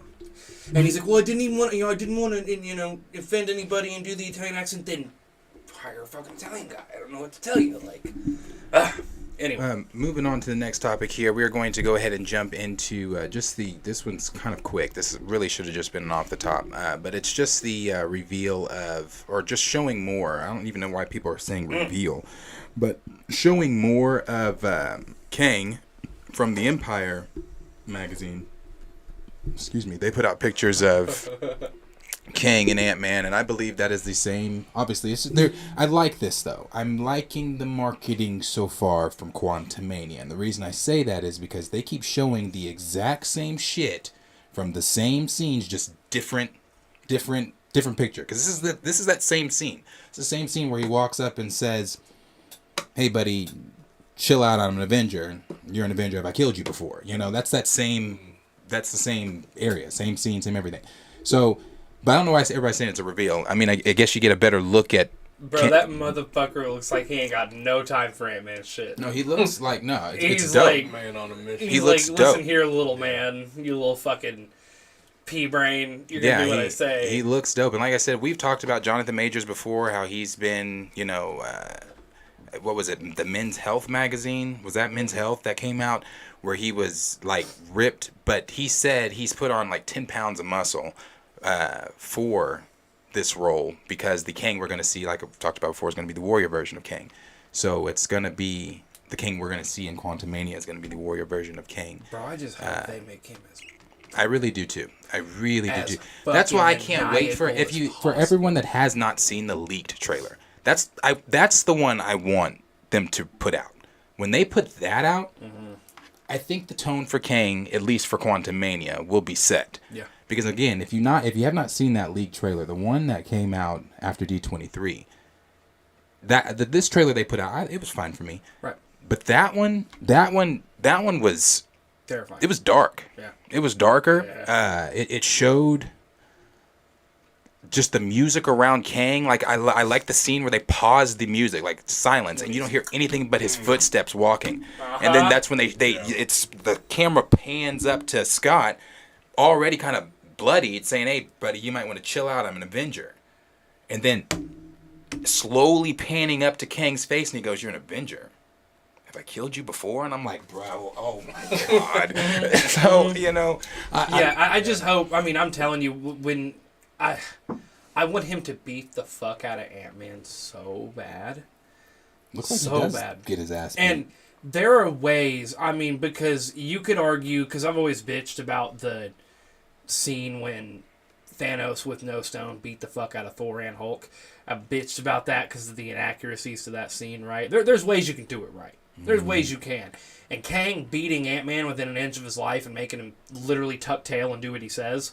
And he's like, well, I didn't want to, offend anybody and do the Italian accent. Then hire a fucking Italian guy. I don't know what to tell you. Anyway. Moving on to the next topic here, we are going to go ahead and jump into this one's kind of quick. This really should have just been off the top, but it's just the reveal of, or just showing more. I don't even know why people are saying reveal, but showing more of Kang from the Empire magazine. Excuse me. They put out pictures of Kang and Ant-Man, and I believe that is the same. Obviously, I like this though. I'm liking the marketing so far from Quantumania, and the reason I say that is because they keep showing the exact same shit from the same scenes, just different picture. Because this is that same scene. It's the same scene where he walks up and says, "Hey, buddy, chill out. I'm an Avenger. You're an Avenger. Have I killed you before?" That's the same area, same scene, same everything. So. But I don't know why everybody's saying it's a reveal. I mean, I guess you get a better look at... Bro, that motherfucker looks like he ain't got no time for Ant-Man shit. No, he looks like... No, it's dope. Like, man on a mission. He looks dope. Listen here, little man. You little fucking pea-brain. You're going to do what I say. He looks dope. And like I said, we've talked about Jonathan Majors before, how he's been, what was it? The Men's Health magazine? Was that Men's Health that came out? Where he was, ripped. But he said he's put on, 10 pounds of muscle. For this role, because the Kang we're going to see, like I've talked about before, is going to be the warrior version of Kang. So it's going to be the Kang we're going to see in Quantumania is going to be the warrior version of Kang. Bro, I just hope they make him as... I really do too. I really do too. That's why I can't wait for everyone that has not seen the leaked trailer. That's the one I want them to put out. When they put that out, I think the tone for Kang, at least for Quantumania, will be set. Yeah. Because again, if you have not seen that leaked trailer, the one that came out after D23, this trailer they put out, it was fine for me. Right. But that one was terrifying. It was dark. Yeah. It was darker. Yeah. It showed just the music around Kang. I like the scene where they pause the music, silence, and you don't hear anything but his footsteps walking. And then that's when it's the camera pans up to Scott, already kind of bloodied, saying, "Hey, buddy, you might want to chill out. I'm an Avenger." And then slowly panning up to Kang's face, and he goes, "You're an Avenger. Have I killed you before?" And I'm like, bro, oh my God. So, I just hope, I'm telling you, when I want him to beat the fuck out of Ant-Man so bad. Looks like so he does bad. Get his ass beat. And there are ways, because you could argue, because I've always bitched about the scene when Thanos with no stone beat the fuck out of Thor and Hulk. I've bitched about that because of the inaccuracies to that scene, right? There's ways you can do it right. There's ways you can. And Kang beating Ant-Man within an inch of his life and making him literally tuck tail and do what he says,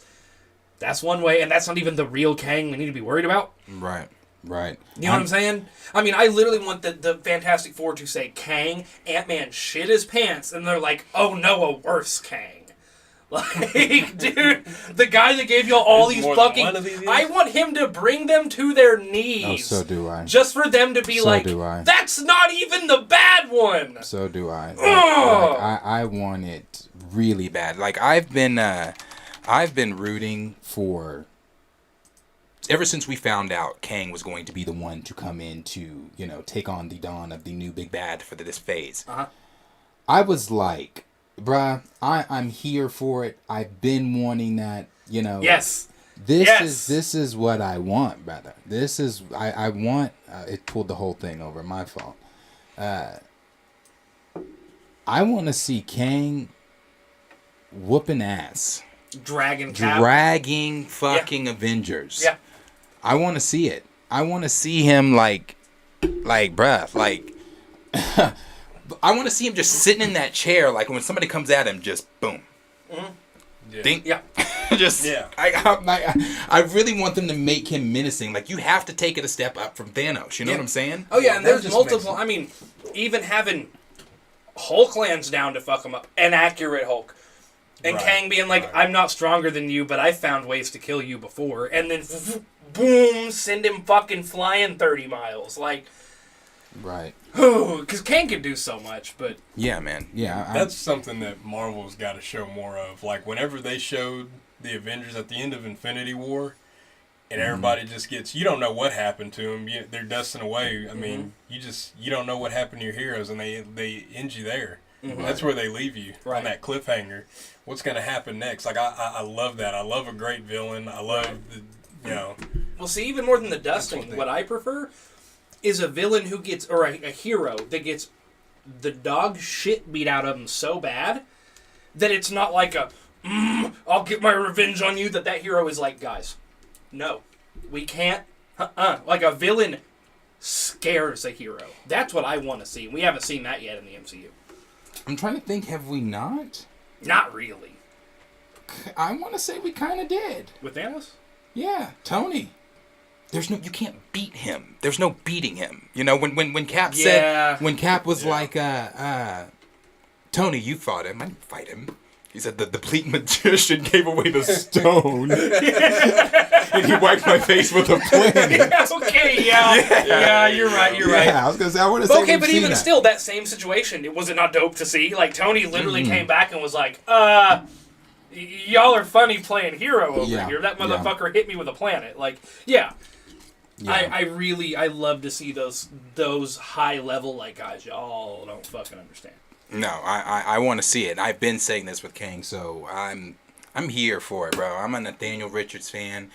that's one way, and that's not even the real Kang we need to be worried about. Right. You know what I'm saying? I literally want the Fantastic Four to say, Kang, Ant-Man shit his pants, and they're like, oh no, a worse Kang. Dude, the guy that gave y'all all these fucking... I want him to bring them to their knees. Oh, so do I. Just for them to be that's not even the bad one. So do I. I want it really bad. I've been rooting for... Ever since we found out Kang was going to be the one to come in to, take on the dawn of the new big bad for this phase, I was like, bruh, I'm here for it. I've been wanting that, Yes. This is what I want, brother. This is, I want, it pulled the whole thing over, my fault. I want to see Kang whooping ass. Dragging fucking Avengers. Yeah. I want to see it. I want to see him bruh, I want to see him just sitting in that chair, like when somebody comes at him, just boom. Yeah. Dink. Yeah. Just, Yeah. I really want them to make him menacing. Like, you have to take it a step up from Thanos. You know what I'm saying? Oh, yeah, and That there's just multiple. makes it- I mean, even having Hulkland's down to fuck him up. An accurate Hulk. And Right, Kang being like, right. I'm not stronger than you, but I found ways to kill you before. And then, boom, send him fucking flying 30 miles. Like, Right. because Kang can do so much, but... Yeah, man. Yeah. That's something that Marvel's got to show more of. Like, whenever they showed the Avengers at the end of Infinity War, and everybody just gets, you don't know what happened to them. They're dusting away. I mean, you don't know what happened to your heroes, and they end you there. That's where they leave you, on that cliffhanger. What's going to happen next? Like, I love that. I love a great villain. I love, Well, see, even more than the dusting, what I prefer is a villain who gets, or a hero that gets the dog shit beat out of him so bad that it's not like a, I'll get my revenge on you, that hero is like, guys, no, we can't, Like a villain scares a hero. That's what I want to see. We haven't seen that yet in the MCU. I'm trying to think, have we not? Not really. I want to say we kind of did. With Thanos? Yeah, Tony. You can't beat him. There's no beating him. You know, when Cap said, when Cap was like, Tony, you fought him. I didn't fight him. He said the bleak magician gave away the stone. And he wiped my face with a planet. Okay, yeah, you're right. Yeah, I was going to say, I want to say okay, but even still, that same situation, was it not dope to see? Like, Tony literally came back and was like, y'all are funny playing hero over here. That motherfucker hit me with a planet. Like, I love to see those high level, like, guys, y'all don't fucking understand. No, I want to see it. I've been saying this with Kang, so I'm here for it, bro. I'm a Nathaniel Richards fan.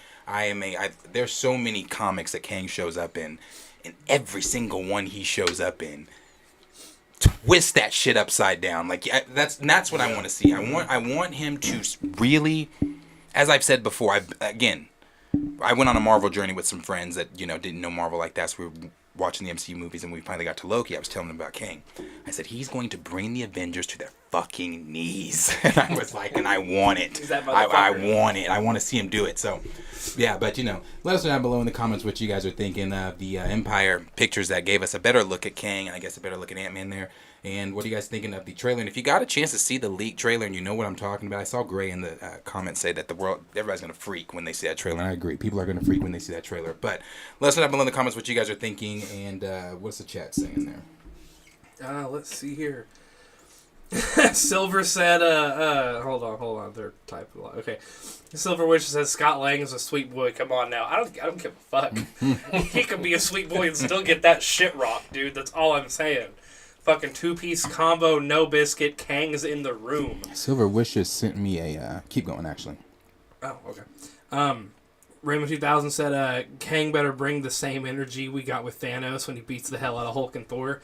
There's so many comics that Kang shows up in, and every single one he shows up in, twist that shit upside down. Like, that's what I want to see. I want him to really, as I've said before. I went on a Marvel journey with some friends that didn't know Marvel like that. So we were watching the MCU movies, and we finally got to Loki. I was telling them about Kang. I said, he's going to bring the Avengers to their fucking knees. And I was like, and I want it. I want it. I want to see him do it. So, yeah, but, let us know down below in the comments what you guys are thinking of the Empire pictures that gave us a better look at Kang, and I guess a better look at Ant-Man there. And what are you guys thinking of the trailer? And if you got a chance to see the leaked trailer and you know what I'm talking about, I saw Gray in the comments say that everybody's going to freak when they see that trailer. And I agree. People are going to freak when they see that trailer. But let us know down below in the comments what you guys are thinking. And what's the chat saying there? Let's see here. Silver said, hold on, they're typing a lot. Okay. Silver Wish says Scott Lang is a sweet boy. Come on now. I don't give a fuck. He could be a sweet boy and still get that shit rocked, dude. That's all I'm saying. Fucking 2-piece combo, no biscuit, Kang's in the room. Silver Wishes sent me a... keep going, actually. Oh, okay. Raymond 2000 said, Kang better bring the same energy we got with Thanos when he beats the hell out of Hulk and Thor.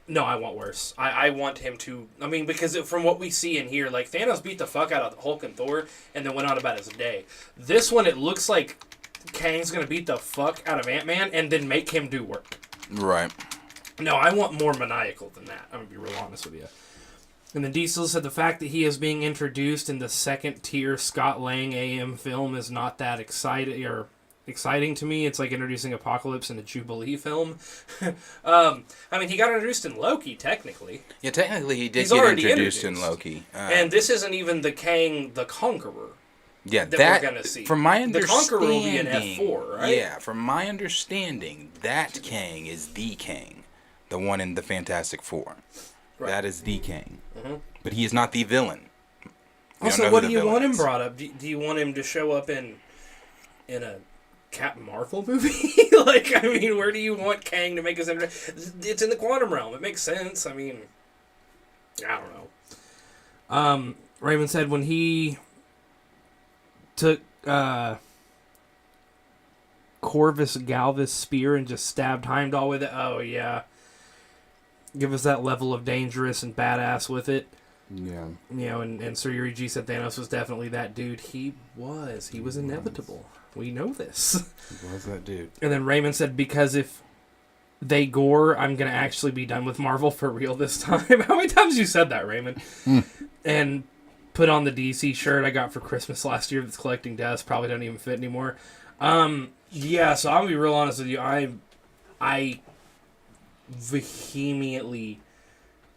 No, I want worse. I want him to... I mean, because from what we see in here, like, Thanos beat the fuck out of Hulk and Thor and then went on about his day. This one, it looks like Kang's going to beat the fuck out of Ant-Man and then make him do work. Right. No, I want more maniacal than that. I'm going to be real honest with you. And then Diesel said the fact that he is being introduced in the second-tier Scott Lang AM film is not that exciting to me. It's like introducing Apocalypse in a Jubilee film. I mean, he got introduced in Loki, technically. Yeah, technically he did get introduced in Loki. And this isn't even the Kang the Conqueror. Yeah, that we're gonna see. From my understanding, the Conqueror will be in F4, right? Yeah, from my understanding, that Kang is the Kang. The one in the Fantastic Four. Right. That is the Kang. Mm-hmm. But he is not the villain. Also, what do you want him brought up? Do you want him to show up in a Captain Marvel movie? Like, I mean, where do you want Kang to make his entrance? It's in the quantum realm. It makes sense. I mean, I don't know. Raymond said when he took Corvus Galvus spear and just stabbed Heimdall with it. Oh, yeah. Give us that level of dangerous and badass with it. Yeah. And Sir Yuri G said Thanos was definitely that dude. He was inevitable. We know this. He was that dude. And then Raymond said because if they gore, I'm going to actually be done with Marvel for real this time. How many times you said that, Raymond? And put on the DC shirt I got for Christmas last year that's collecting dust. Probably don't even fit anymore. Yeah, so I'm going to be real honest with you. I vehemently...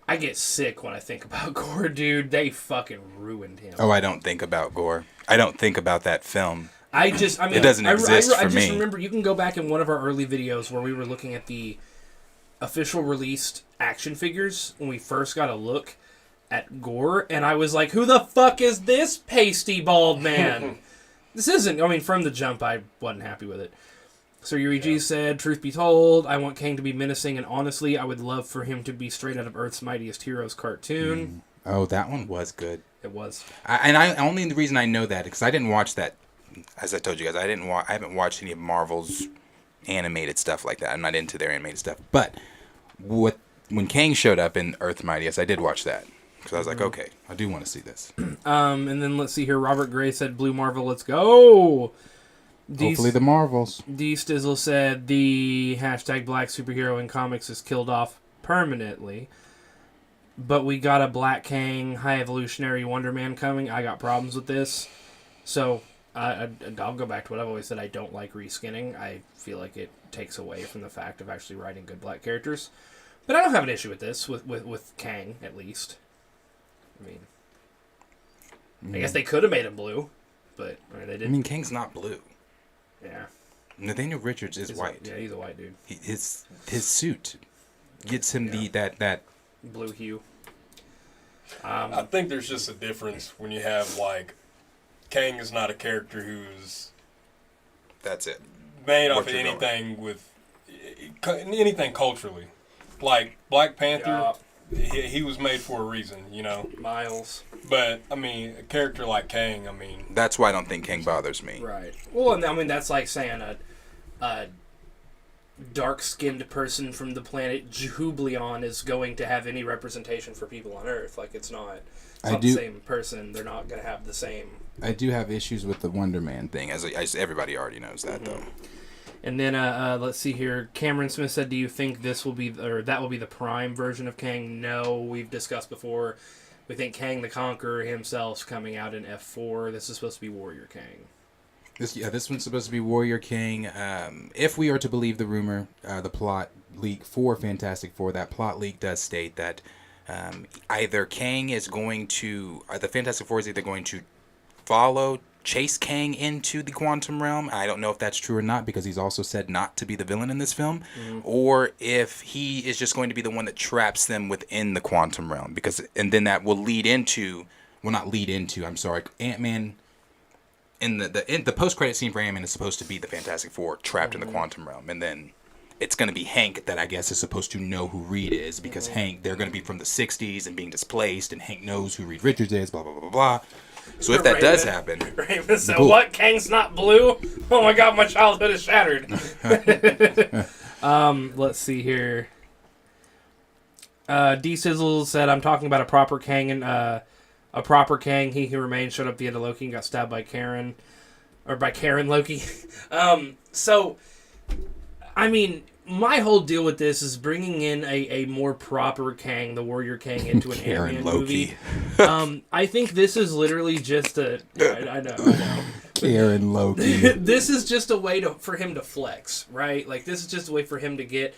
I get sick when I think about Gore, dude. They fucking ruined him. Oh, I don't think about Gore. I don't think about that film. I mean, it doesn't exist for me. I just remember, you can go back in one of our early videos where we were looking at the official released action figures when we first got a look at Gore, and I was like, who the fuck is this pasty bald man? This isn't, I mean, from the jump, I wasn't happy with it. So Yuri G said, truth be told, I want Kang to be menacing, and honestly, I would love for him to be straight out of Earth's Mightiest Heroes cartoon. Oh, that one was good. It was. Only the reason I know that, because I didn't watch that, as I told you guys, I haven't watched any of Marvel's animated stuff like that. I'm not into their animated stuff. But when Kang showed up in Earth's Mightiest, I did watch that. Because I was like, okay, I do want to see this. And then let's see here. Robert Gray said, Blue Marvel, let's go. Hopefully the Marvels. D. Stizzle said the hashtag black superhero in comics is killed off permanently. But we got a Black Kang, High Evolutionary Wonder Man coming. I got problems with this. So I'll go back to what I've always said. I don't like reskinning. I feel like it takes away from the fact of actually writing good black characters. But I don't have an issue with this, with Kang, at least. I mean, I guess they could have made him blue, but they didn't. I mean, Kang's not blue. Yeah. Nathaniel Richards is white. Yeah, he's a white dude. His suit gets him that blue hue. I think there's just a difference when you have, like, Kang is not a character who's... That's it. Made off of anything anything culturally. Like, Black Panther, he was made for a reason, you know? Miles. But, I mean, a character like Kang, I mean... That's why I don't think Kang bothers me. Right. Well, and I mean, that's like saying a dark-skinned person from the planet Jublion is going to have any representation for people on Earth. Like, it's not the same person. They're not going to have the same... I do have issues with the Wonder Man thing, as everybody already knows that, though. And then, let's see here. Cameron Smith said, do you think that will be the Prime version of Kang? No, we've discussed before. We think Kang the Conqueror himself's coming out in F4. This is supposed to be Warrior Kang. This one's supposed to be Warrior King. If we are to believe the rumor, the plot leak for Fantastic Four, that plot leak does state that either Kang is going to... the Fantastic Four is either going to chase Kang into the quantum realm. I don't know if that's true or not, because he's also said not to be the villain in this film, or if he is just going to be the one that traps them within the quantum realm, and then that will lead into, Ant-Man. In the post-credit scene for Ant-Man is supposed to be the Fantastic Four trapped in the quantum realm, and then it's going to be Hank that I guess is supposed to know who Reed is, because Hank, they're going to be from the 60s and being displaced, and Hank knows who Reed Richards is, blah, blah, blah, blah, blah. So if that does happen... Raven said, what? Kang's not blue? Oh my god, my childhood is shattered. Let's see here. D-Sizzle said, I'm talking about a proper Kang, and a proper Kang, he who remains, showed up at the end of Loki and got stabbed by Karen Loki. So, I mean... My whole deal with this is bringing in a more proper Kang, the Warrior Kang, into an Ant-Man movie. I think this is literally just I know. Karen Loki. This is just a way for him to flex, right? Like, this is just a way for him to get...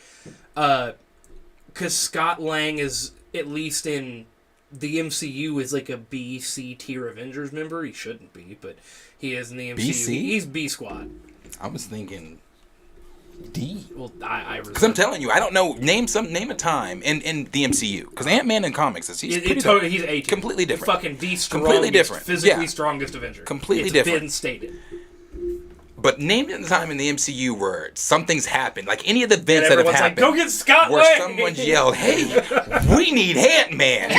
Because Scott Lang is, at least in the MCU, is like a B, C tier Avengers member. He shouldn't be, but he is in the MCU. BC? He's B Squad. I was thinking... D. Well, I because I'm telling you, I don't know. Name a time in the MCU, because Ant-Man in comics he's he's A-tier. Completely different. Fucking the strongest, completely different. Physically strongest Avenger. Completely different. It's been stated. But name the time in the MCU where something's happened, like any of the events that have happened. Like, go get Scott where Lang! Someone yelled, "Hey, we need Ant-Man!"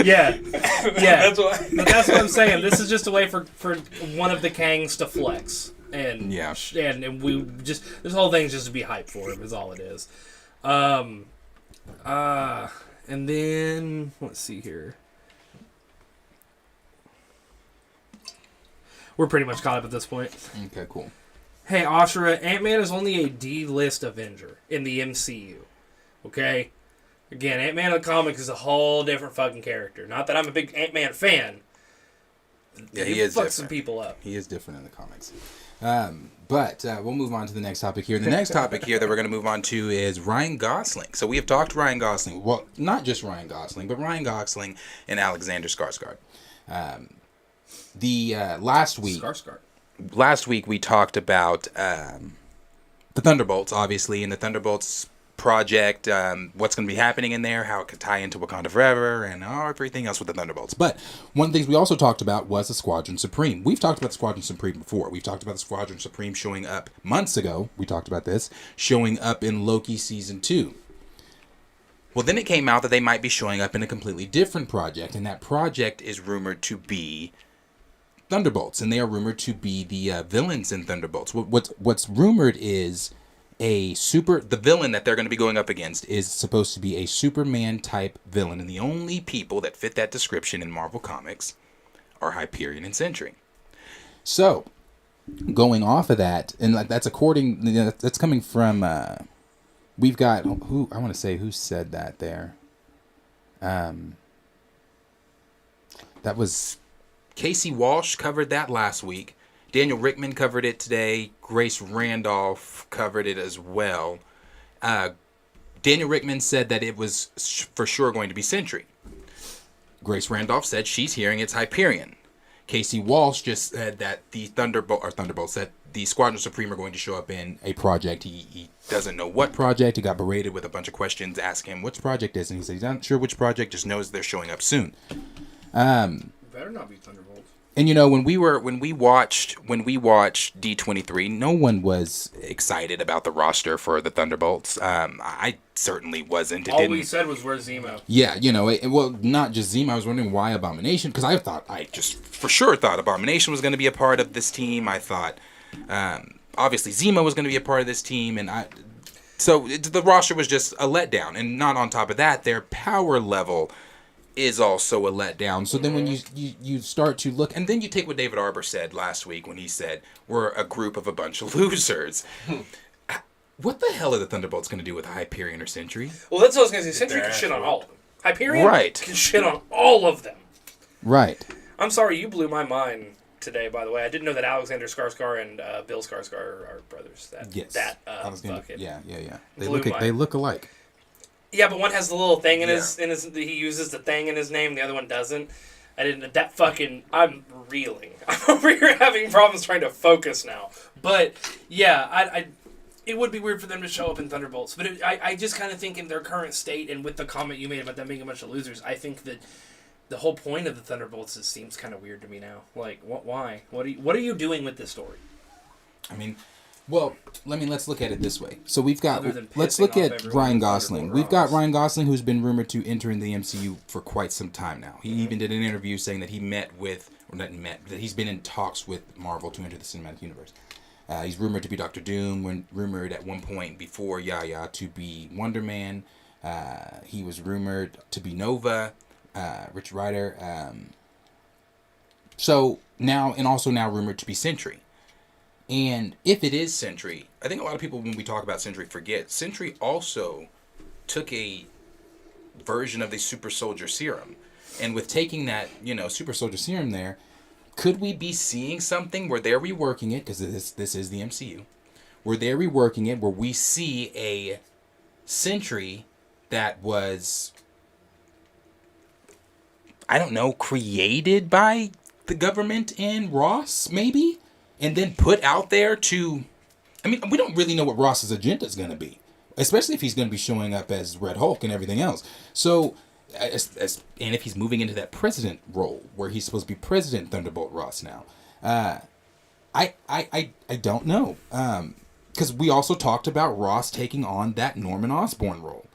Yeah. That's what I'm saying. This is just a way for one of the Kangs to flex, and we just this whole thing's just to be hyped for him is all it is. And then let's see here. We're pretty much caught up at this point. Okay, cool. Hey, Ashura, Ant-Man is only a D-list Avenger in the MCU. Okay? Again, Ant-Man in the comics is a whole different fucking character. Not that I'm a big Ant-Man fan. Yeah, he is different. Fucks some people up. He is different in the comics. But we'll move on to the next topic here. The next topic here that we're going to move on to is Ryan Gosling. So we have talked Ryan Gosling. Well, not just Ryan Gosling, but Ryan Gosling and Alexander Skarsgård. Last week we talked about the Thunderbolts, obviously, and the Thunderbolts project, what's going to be happening in there, how it could tie into Wakanda Forever, and everything else with the Thunderbolts. But one of the things we also talked about was the Squadron Supreme. We've talked about the Squadron Supreme before. We've talked about the Squadron Supreme showing up months ago. We talked about this, showing up in Loki Season 2. Well, then it came out that they might be showing up in a completely different project, and that project is rumored to be Thunderbolts, and they are rumored to be the villains in Thunderbolts. What's rumored is the villain that they're going to be going up against is supposed to be a Superman-type villain, and the only people that fit that description in Marvel Comics are Hyperion and Sentry. So, going off of that, and that's that's coming from, we've got, who said that there? That was, Casey Walsh covered that last week. Daniel Rickman covered it today. Grace Randolph covered it as well. Daniel Rickman said that it was for sure going to be Sentry. Grace Randolph said she's hearing it's Hyperion. Casey Walsh just said that the Thunderbolts, that the Squadron Supreme are going to show up in a project. He doesn't know what project. He got berated with a bunch of questions, asking him which project is, and he said he's not sure which project, just knows they're showing up soon. Better not be Thunderbolts. And when we watched D23, no one was excited about the roster for the Thunderbolts. I certainly wasn't. We said was where's Zemo. Yeah, well, not just Zemo. I was wondering why Abomination, because I just for sure thought Abomination was going to be a part of this team. I thought obviously Zemo was going to be a part of this team, and the roster was just a letdown. And not on top of that, their power level is also a letdown. So then when you start to look, and then you take what David Arbor said last week when he said, we're a group of a bunch of losers. What the hell are the Thunderbolts going to do with Hyperion or Sentry? Well, that's what I was going to say. Sentry can shit on all of them. Hyperion can shit on all of them. Right. I'm sorry, you blew my mind today, by the way. I didn't know that Alexander Skarsgård and Bill Skarsgård are brothers. They look alike. Yeah, but one has the little thing in his he uses the thing in his name, the other one doesn't. I'm reeling. I'm over here having problems trying to focus now. But yeah, it would be weird for them to show up in Thunderbolts. But I just kind of think in their current state, and with the comment you made about them being a bunch of losers, I think that the whole point of the Thunderbolts seems kind of weird to me now. Like, why? What are you doing with this story? I mean, well, let's look at it this way. So let's look at Ryan Gosling. We've got Ryan Gosling, who's been rumored to enter in the MCU for quite some time now. He even did an interview saying that that he's been in talks with Marvel to enter the cinematic universe. He's rumored to be Doctor Doom, rumored at one point before Yaya to be Wonder Man. He was rumored to be Nova, Rich Rider. So now rumored to be Sentry. And if it is Sentry, I think a lot of people, when we talk about Sentry, forget Sentry also took a version of the Super Soldier Serum. And with taking that, Super Soldier Serum there, could we be seeing something where they're reworking it, because this is the MCU, where they're reworking it, where we see a Sentry that was, I don't know, created by the government in Ross, maybe? And then put out there we don't really know what Ross's agenda is going to be, especially if he's going to be showing up as Red Hulk and everything else. So, and if he's moving into that president role where he's supposed to be President Thunderbolt Ross now, I don't know, because we also talked about Ross taking on that Norman Osborn role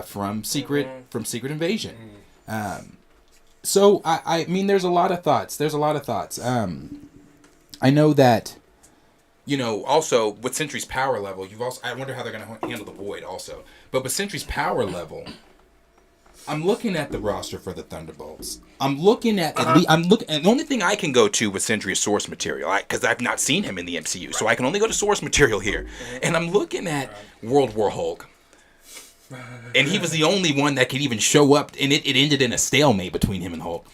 from Secret Invasion. So I mean, there's a lot of thoughts. I know that, also with Sentry's power level, I wonder how they're going to handle the Void also. But with Sentry's power level, I'm looking at the roster for the Thunderbolts. I'm looking at and the only thing I can go to with Sentry is source material, because I've not seen him in the MCU, so I can only go to source material here. And I'm looking at World War Hulk, and he was the only one that could even show up, and it ended in a stalemate between him and Hulk.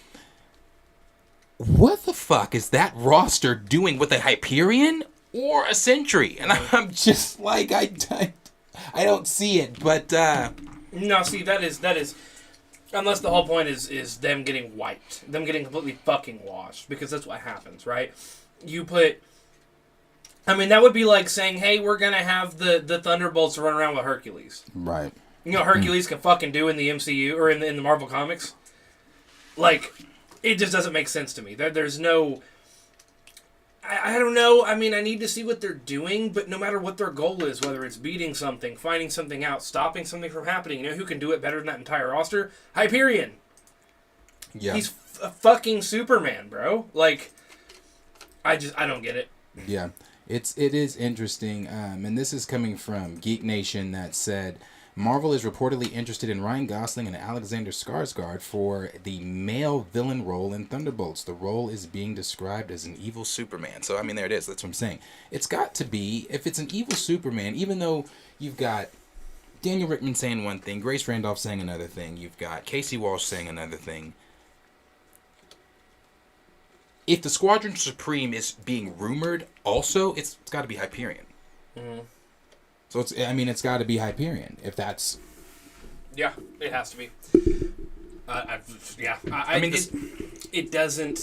What the fuck is that roster doing with a Hyperion or a Sentry? And I'm just like, I don't see it, but No, see, that is unless the whole point is them getting wiped, them getting completely fucking washed, because that's what happens, right? That would be like saying, hey, we're gonna have the Thunderbolts run around with Hercules. Right. You know what Hercules can fucking do in the MCU or in the Marvel comics? Like, it just doesn't make sense to me. There's no... I don't know. I need to see what they're doing, but no matter what their goal is, whether it's beating something, finding something out, stopping something from happening, you know who can do it better than that entire roster? Hyperion. Yeah. He's a fucking Superman, bro. Like, I don't get it. Yeah. It is interesting, and this is coming from Geek Nation that said... Marvel is reportedly interested in Ryan Gosling and Alexander Skarsgård for the male villain role in Thunderbolts. The role is being described as an evil Superman. So, there it is. That's what I'm saying. It's got to be, if it's an evil Superman, even though you've got Daniel Rickman saying one thing, Grace Randolph saying another thing, you've got Casey Walsh saying another thing. If the Squadron Supreme is being rumored, also, it's got to be Hyperion. Mm-hmm. So it's got to be Hyperion if that's. Yeah, it has to be. It doesn't.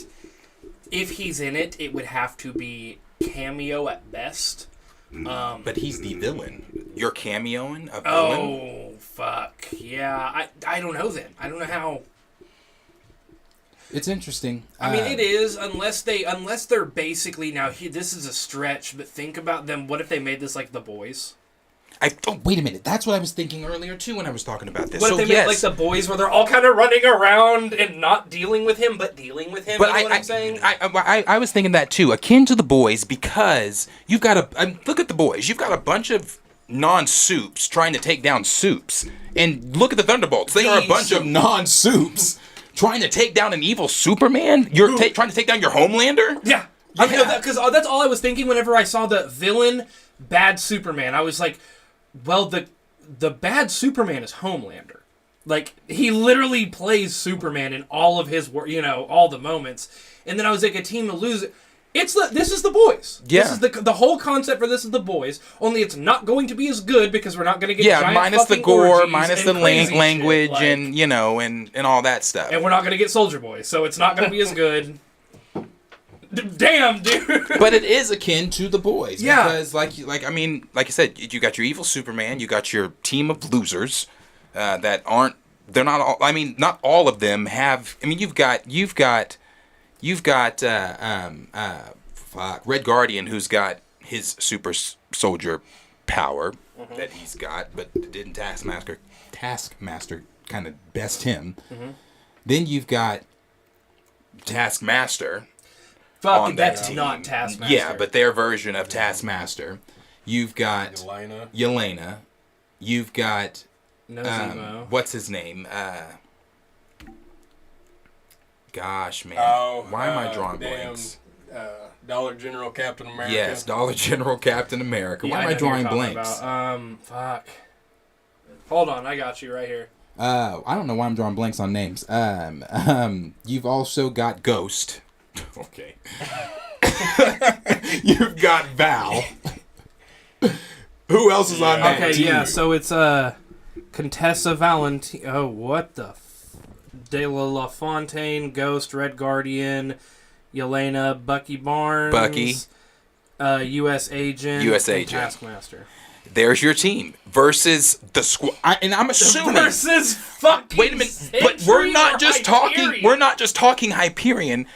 If he's in it, it would have to be cameo at best. But he's the villain. You're cameoing a villain. Oh fuck yeah! I don't know then. I don't know how. It's interesting. It is unless they're basically this is a stretch, but think about them. What if they made this like The Boys? Wait a minute. That's what I was thinking earlier, too, when I was talking about this. What if they made like The Boys, where they're all kind of running around and not dealing with him, but dealing with him? But you know what I'm saying? I was thinking that, too. Akin to The Boys, because you've got look at The Boys. You've got a bunch of non-soups trying to take down soups. And look at the Thunderbolts. They are a bunch of non-soups trying to take down an evil Superman? You're trying to take down your Homelander? Yeah. Because that's all I was thinking whenever I saw the villain, bad Superman. I was like... Well, the bad Superman is Homelander. Like, he literally plays Superman in all of his, all the moments. And then I was like, a team to lose it. This is The Boys. Yeah. This is the whole concept for this is The Boys. Only it's not going to be as good because we're not going to get giant minus the gore, minus the language, shit, and all that stuff. And we're not going to get Soldier Boy, so it's not going to be as good. Damn, dude. But it is akin to The Boys. Yeah. Because, like you said, you got your evil Superman, you got your team of losers that aren't. They're not all. Not all of them have. You've got Red Guardian, who's got his super soldier power that he's got, but didn't Taskmaster kind of best him. Mm-hmm. Then you've got Taskmaster. Fuck, that's not Taskmaster. Yeah, but their version of Taskmaster. You've got Yelena. You've got what's his name? Gosh, man. Why am I drawing blanks? Dollar General Captain America. Yes, Dollar General Captain America. Why am I drawing blanks? Fuck. Hold on, I got you right here. I don't know why I'm drawing blanks on names. You've also got Ghost. Okay. You've got Val. Who else is on that team? Okay, yeah, so it's Contessa Valentine. Oh, what the De La Fontaine, Ghost, Red Guardian, Yelena, Bucky Barnes, U.S. Agent, and Taskmaster. There's your team versus the squad. And I'm assuming versus fucking. Wait a minute, but we're not just talking. We're not just talking Hyperion.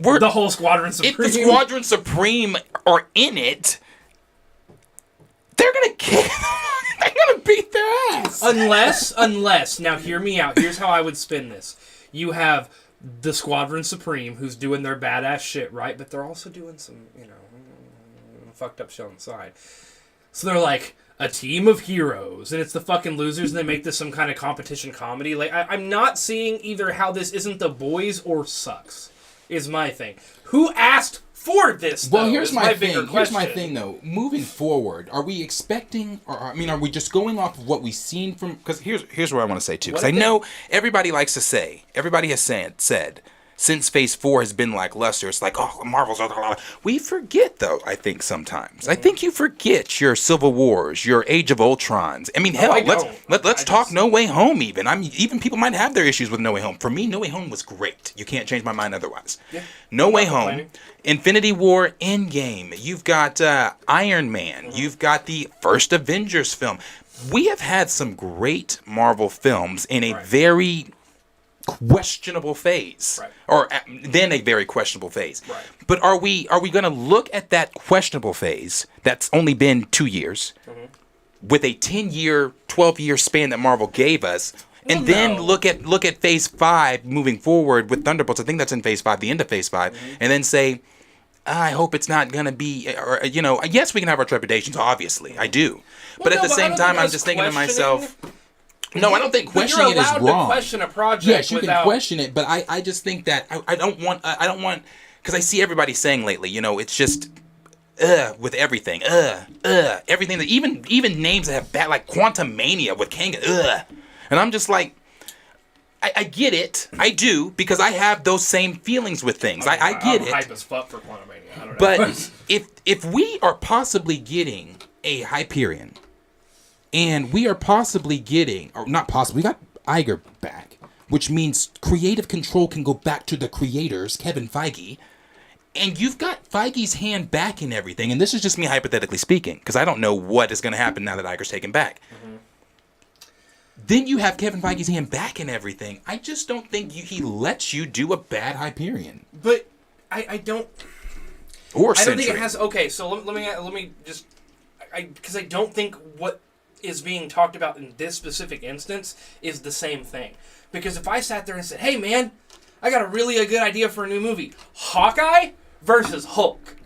The whole Squadron Supreme. If the Squadron Supreme are in it, they're gonna kick. They're gonna beat their ass. Unless, now hear me out. Here's how I would spin this. You have the Squadron Supreme, who's doing their badass shit, right? But they're also doing some, fucked up shit on the side. So they're like, a team of heroes, and it's the fucking losers, and they make this some kind of competition comedy. Like, I'm not seeing either how this isn't The Boys or sucks, is my thing. Who asked for this, though? Well, here's my thing. Bigger Here's my question. thing, though. Moving forward, are we expecting, or I mean, are we just going off of what we've seen from? Because here's what I want to say too. Because I know everybody likes to say, everybody has said. Since Phase 4 has been lackluster, it's like, oh, Marvel's... We forget, though, I think, sometimes. I think you forget your Civil Wars, your Age of Ultrons. I mean, hell, let's talk No Way Home, even. Even people might have their issues with No Way Home. For me, No Way Home was great. You can't change my mind otherwise. Yeah. No Way Home, Infinity War, Endgame. You've got Iron Man. You've got the first Avengers film. We have had some great Marvel films in a very... questionable phase, or then a very questionable phase. But are we going to look at that questionable phase that's only been 2 years with a 10-year, 12-year span that Marvel gave us, and then look at Phase 5 moving forward with Thunderbolts? I think that's in Phase 5, the end of Phase 5, and then say, I hope it's not going to be, or yes, we can have our trepidations, obviously, I do, but at the same time, I'm just thinking to myself. No, I don't think questioning it is wrong. You're allowed to question a project. Yes, you can question it, but I just think that I don't want because I see everybody saying lately, it's just with everything, everything that even names that have bad, like Quantum Mania with Kang, and I'm just like, I get it, I do, because I have those same feelings with things. I get it. I'm hype as fuck for Quantum Mania. I don't know. But if we are possibly getting a Hyperion. And we are possibly getting, or not possibly, we got Iger back, which means creative control can go back to the creators, Kevin Feige. And you've got Feige's hand back in everything. And this is just me hypothetically speaking, because I don't know what is going to happen now that Iger's taken back. Then you have Kevin Feige's hand back in everything. I just don't think he lets you do a bad Hyperion. But I don't... Or I don't Sentry. think it has... Okay, so let me just... Because I don't think what is being talked about in this specific instance is the same thing. Because if I sat there and said, hey man, I got a good idea for a new movie. Hawkeye versus Hulk.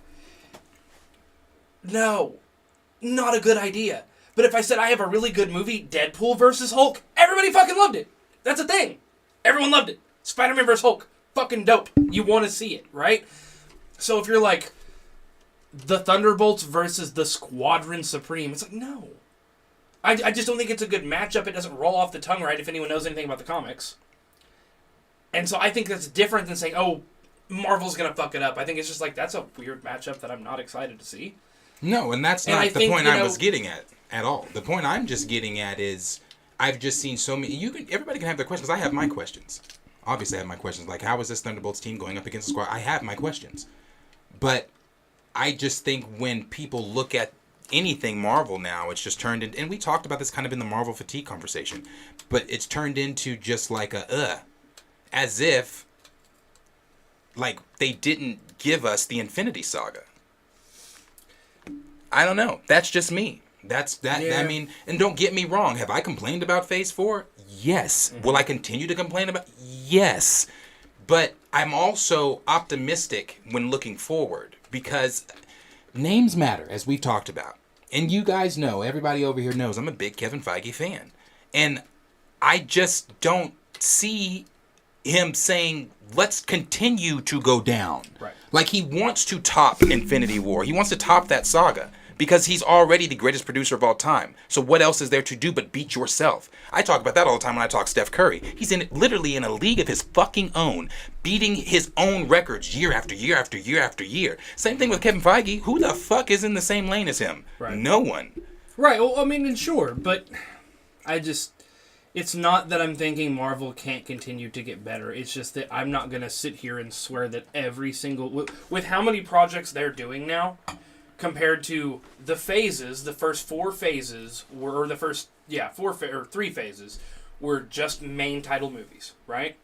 No, not a good idea. But if I said I have a really good movie, Deadpool versus Hulk, everybody fucking loved it. That's a thing. Everyone loved it. Spider-Man versus Hulk, fucking dope. You want to see it, right? So if you're like, the Thunderbolts versus the Squadron Supreme, it's like, no. I just don't think it's a good matchup. It doesn't roll off the tongue right if anyone knows anything about the comics. And so I think that's different than saying, oh, Marvel's going to fuck it up. I think it's just like, that's a weird matchup that I'm not excited to see. No, and that's not the point I was getting at all. The point I'm just getting at is I've just seen so many... Everybody can have their questions. I have my questions. Obviously, I have my questions. Like, how is this Thunderbolts team going up against the Squad? I have my questions. But I just think when people look at anything Marvel now, it's just turned into, and we talked about this kind of in the Marvel fatigue conversation, but it's turned into just like as if like they didn't give us the Infinity Saga. I don't know. That's just me. That's that. Yeah. I mean, and don't get me wrong. Have I complained about Phase 4? Yes. Mm-hmm. Will I continue to complain about? Yes. But I'm also optimistic when looking forward because names matter, as we've talked about. And you guys know, everybody over here knows, I'm a big Kevin Feige fan. And I just don't see him saying, let's continue to go down. Right. Like, he wants to top Infinity War. He wants to top that saga. Because he's already the greatest producer of all time. So what else is there to do but beat yourself? I talk about that all the time when I talk Steph Curry. He's literally in a league of his fucking own, beating his own records year after year after year after year. Same thing with Kevin Feige. Who the fuck is in the same lane as him? Right. No one. Right. Well, I mean, sure, but it's not that I'm thinking Marvel can't continue to get better. It's just that I'm not going to sit here and swear that every single... With how many projects they're doing now... Compared to the phases, the first 4 phases were the first, 3 phases were just main title movies, right?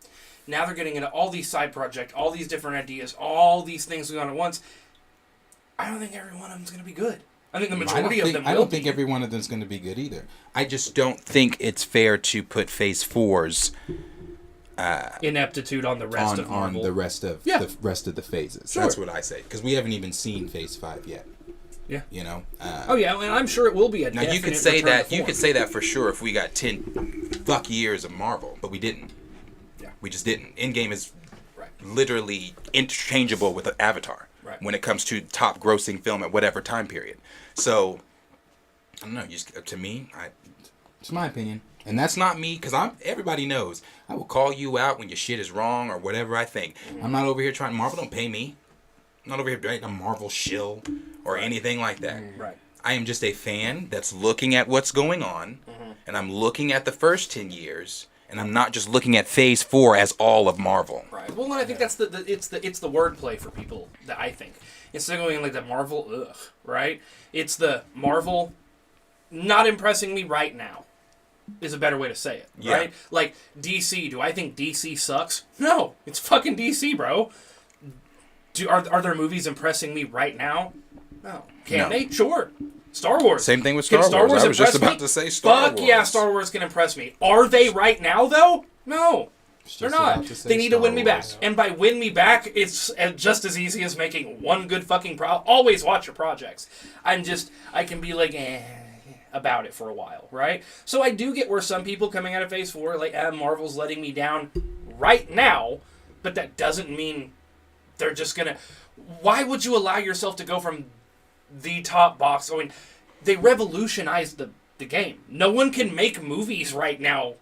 Now they're getting into all these side projects, all these different ideas, all these things going on at once. I don't think every one of them's going to be good. I think the majority of them will I don't think every one of them's going to be good either. I just don't think it's fair to put Phase 4's ineptitude on the rest of Marvel. On the rest of the rest of the phases. Sure. That's what I say, because we haven't even seen Phase 5 yet. Yeah. You know. Oh yeah, and I'm sure it will be a. Now you could say that for sure if we got 10 years of Marvel, but we didn't. Yeah. We just didn't. Endgame is right. literally interchangeable with Avatar when it comes to top grossing film at whatever time period. So I don't know. To me, it's my opinion, and that's not me because everybody knows I will call you out when your shit is wrong or whatever I think. Mm-hmm. I'm not over here trying. Marvel don't pay me. I'm not over here being a Marvel shill or anything like that. Right. I am just a fan that's looking at what's going on, and I'm looking at the first 10 years, and I'm not just looking at Phase 4 as all of Marvel. Right. Well, I think that's the wordplay for people that I think instead of going like the Marvel, right? It's the Marvel not impressing me right now is a better way to say it, right? Like DC. Do I think DC sucks? No, it's fucking DC, bro. Are there movies impressing me right now? No. Can they? Sure. Star Wars. Same thing with Star Wars. I was just about to say Star Wars. Fuck yeah, Star Wars can impress me. Are they right now, though? No. They're not. They need to win me back. And by win me back, it's just as easy as making one good fucking always watch your projects. I can be like, about it for a while, right? So I do get where some people coming out of Phase 4, like, Marvel's letting me down right now, but that doesn't mean they're just gonna... Why would you allow yourself to go from the top box? I mean, they revolutionized the game. No one can make movies right now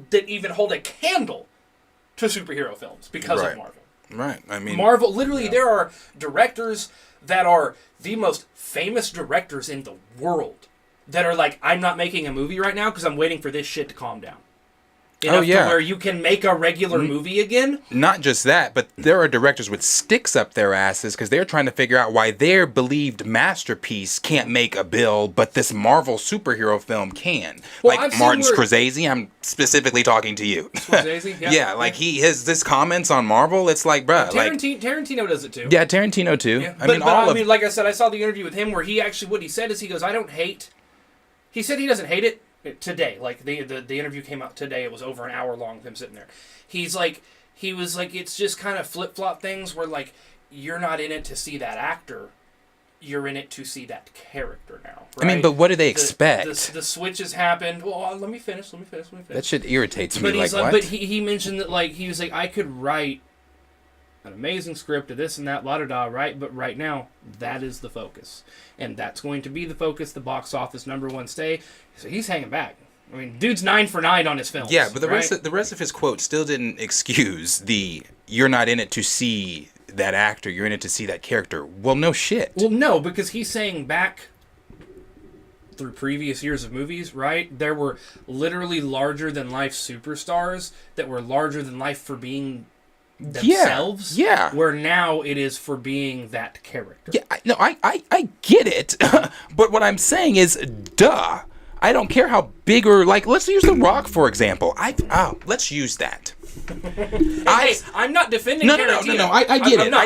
that even hold a candle to superhero films because of Marvel. Right. I mean... Marvel, literally, there are directors that are the most famous directors in the world that are like, I'm not making a movie right now because I'm waiting for this shit to calm down. Enough to where you can make a regular movie again. Not just that, but there are directors with sticks up their asses because they're trying to figure out why their believed masterpiece can't make a bill, but this Marvel superhero film can. Well, like Martin Scorsese, I'm specifically talking to you. Scorsese? Yeah. Like his comments on Marvel, it's like, bruh. Tarantino does it too. Yeah, Tarantino too. Yeah. I mean, like I said, I saw the interview with him where he actually, what he said is, he goes, I don't hate. He said he doesn't hate it. Today, like the interview came out today. It was over an hour long of him sitting there. He was like, it's just kind of flip-flop things where, like, you're not in it to see that actor. You're in it to see that character now. Right? I mean, but what do they expect? The switch has happened. Well, let me finish. That shit irritates me. But he mentioned that, like, he was like, I could write an amazing script of this and that, la-da-da, right? But right now, that is the focus. And that's going to be the focus, the box office #1 stay. So he's hanging back. I mean, dude's 9 for 9 on his films. Yeah, but the rest of his quote still didn't excuse you're not in it to see that actor, you're in it to see that character. Well, no shit. Well, no, because he's saying back through previous years of movies, right? There were literally larger-than-life superstars that were larger-than-life for being themselves. Yeah. Where now it is for being that character. Yeah, I get it. But what I'm saying is, duh. I don't care how big or, like, let's use The Rock, for example. Let's use that. I'm not defending Tarantino. No, I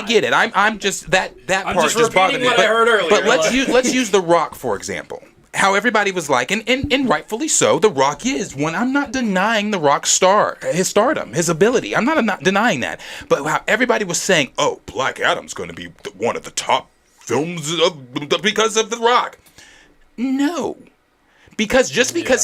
get it. I'm just, that part just bothered me. What I heard earlier. But let's use The Rock, for example. How everybody was like, and rightfully so, The Rock is one. I'm not denying The Rock's his stardom, his ability. I'm not denying that. But how everybody was saying, oh, Black Adam's going to be one of the top films because of The Rock. No. Because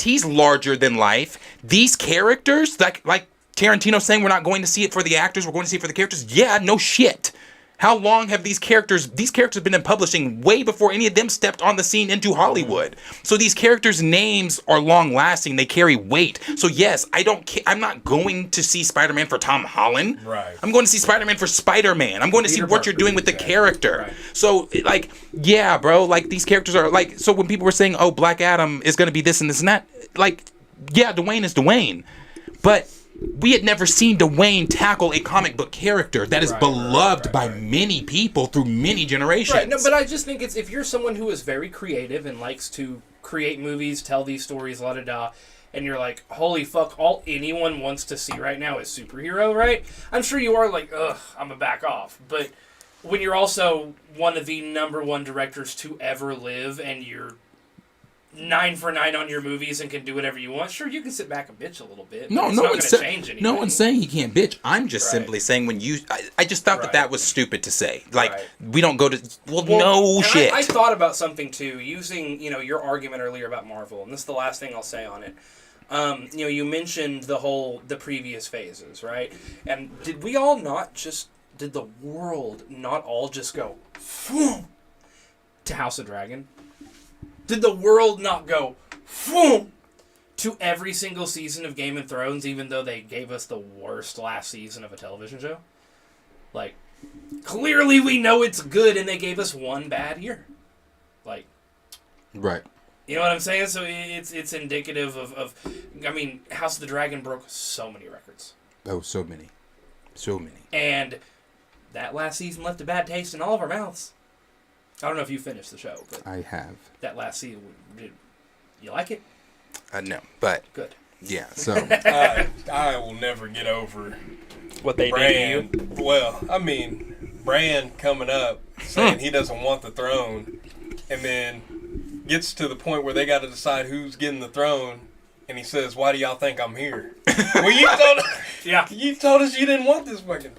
he's larger than life, these characters, like Tarantino saying we're not going to see it for the actors, we're going to see it for the characters. Yeah, no shit. How long have these characters been in publishing way before any of them stepped on the scene into Hollywood? So these characters' names are long lasting. They carry weight. So yes, I'm not going to see Spider-Man for Tom Holland. Right. I'm going to see Spider-Man for Spider-Man. I'm going to see what you're doing with the character. Right. So, like, yeah, bro, like, these characters are, like, so when people were saying, oh, Black Adam is going to be this and this and that, like, yeah, Dwayne is Dwayne. But we had never seen Dwayne tackle a comic book character that is beloved by many people through many generations. Right, no, but I just think it's, if you're someone who is very creative and likes to create movies, tell these stories, la-da-da, and you're like, holy fuck, all anyone wants to see right now is superhero, right? I'm sure you are like, ugh, I'm gonna back off. But when you're also one of the #1 directors to ever live and you're 9 for 9 on your movies and can do whatever you want, sure, you can sit back and bitch a little bit. No one's saying he can't bitch. I'm just simply saying when you... I just thought Right. that was stupid to say. Like, Right. we don't go to... Well, no and shit. I thought about something, too, using, your argument earlier about Marvel, and this is the last thing I'll say on it. You mentioned the previous phases, right? And did we all not just... Did the world not all just go... Phoom, to House of Dragon? Did the world not go... Phoom, to every single season of Game of Thrones, even though they gave us the worst last season of a television show? Like, clearly we know it's good, and they gave us one bad year. Like, Right. you know what I'm saying? So it's indicative of House of the Dragon broke so many records. Oh, so many. So many. And that last season left a bad taste in all of our mouths. I don't know if you finished the show, but I have. that last season, did you like it? No, but... Good. Yeah, so... I will never get over What they Bran. Well, Bran coming up saying he doesn't want the throne, and then gets to the point where they got to decide who's getting the throne, and he says, "Why do y'all think I'm here?" Well, you told us you didn't want this fucking.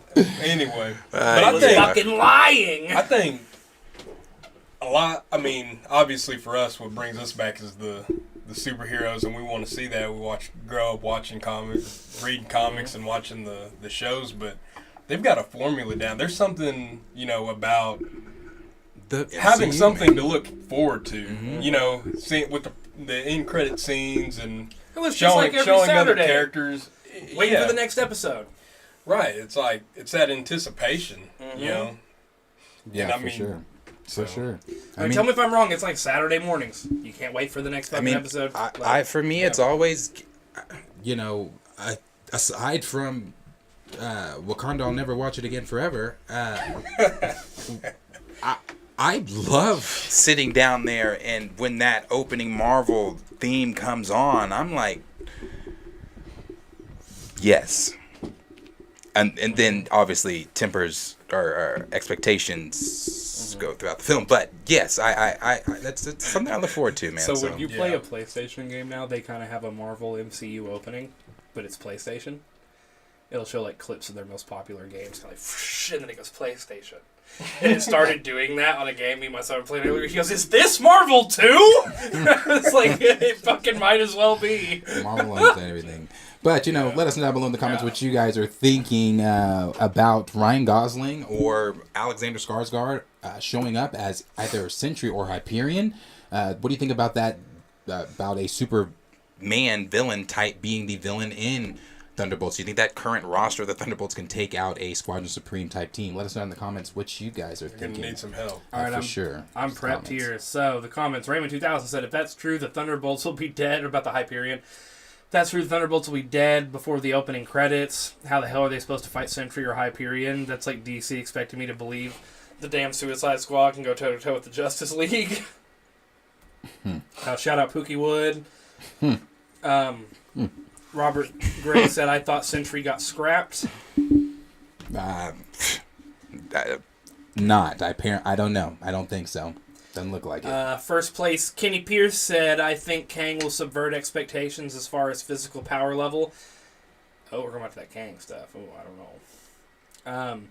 Anyway, but I think fucking lying. I think a lot. Obviously for us, what brings us back is the superheroes, and we want to see that. We grow up watching comics, reading comics, and watching the shows. But they've got a formula down. There's something about having MCU, something man. to look forward to. Mm-hmm. Seeing with the end credit scenes and It was just like every showing other Saturday. characters. Waiting for the next episode. Right. It's like it's that anticipation. Yeah, And for sure. For sure. Tell me if I'm wrong. It's like Saturday mornings. You can't wait for the next fucking episode. For me, it's always, aside from Wakanda, I'll never watch it again forever. I love sitting down there, and when that opening Marvel theme comes on, I'm like, yes. And then obviously tempers our expectations go throughout the film, but yes, I that's something I look forward to, man. So when you play a PlayStation game now, they kind of have a Marvel MCU opening, but it's PlayStation. It'll show like clips of their most popular games, kind of like, and then it goes PlayStation. And it started doing that on a game me and my son were playing earlier. He goes, "Is this Marvel too?" It's like it fucking might as well be. Marvel owns everything. But, let us know down below in the comments what you guys are thinking about Ryan Gosling or Alexander Skarsgård showing up as either Sentry or Hyperion. What do you think about that, about a Superman villain type being the villain in Thunderbolts? Do you think that current roster of the Thunderbolts can take out a Squadron Supreme type team? Let us know in the comments what you guys are thinking. Gonna need some help. All right, for sure. I'm prepped here. So the comments. Raymond 2000 said, "If that's true, the Thunderbolts will be dead." Or about the Hyperion. If that's true, the Thunderbolts will be dead before the opening credits. How the hell are they supposed to fight Sentry or Hyperion? That's like DC expecting me to believe the damn Suicide Squad can go toe to toe with the Justice League. Shout out Pookie Wood. Robert Gray said, "I thought Sentry got scrapped." I don't know. I don't think so. Doesn't look like it. First place, Kenny Pierce said, "I think Kang will subvert expectations as far as physical power level." Oh, we're going back to that Kang stuff. Oh, I don't know.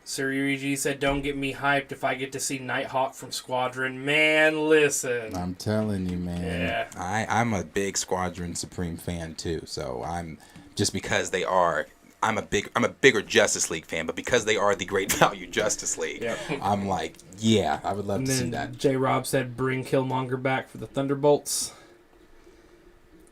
Surigi said, "Don't get me hyped if I get to see Nighthawk from Squadron." Man, listen. I'm telling you, man. Yeah. I'm a big Squadron Supreme fan too. So I'm just because they are. I'm a bigger Justice League fan, but because they are the great value Justice League, Yep. I'm like, yeah, I would love And to see then that. J. Rob said, "Bring Killmonger back for the Thunderbolts."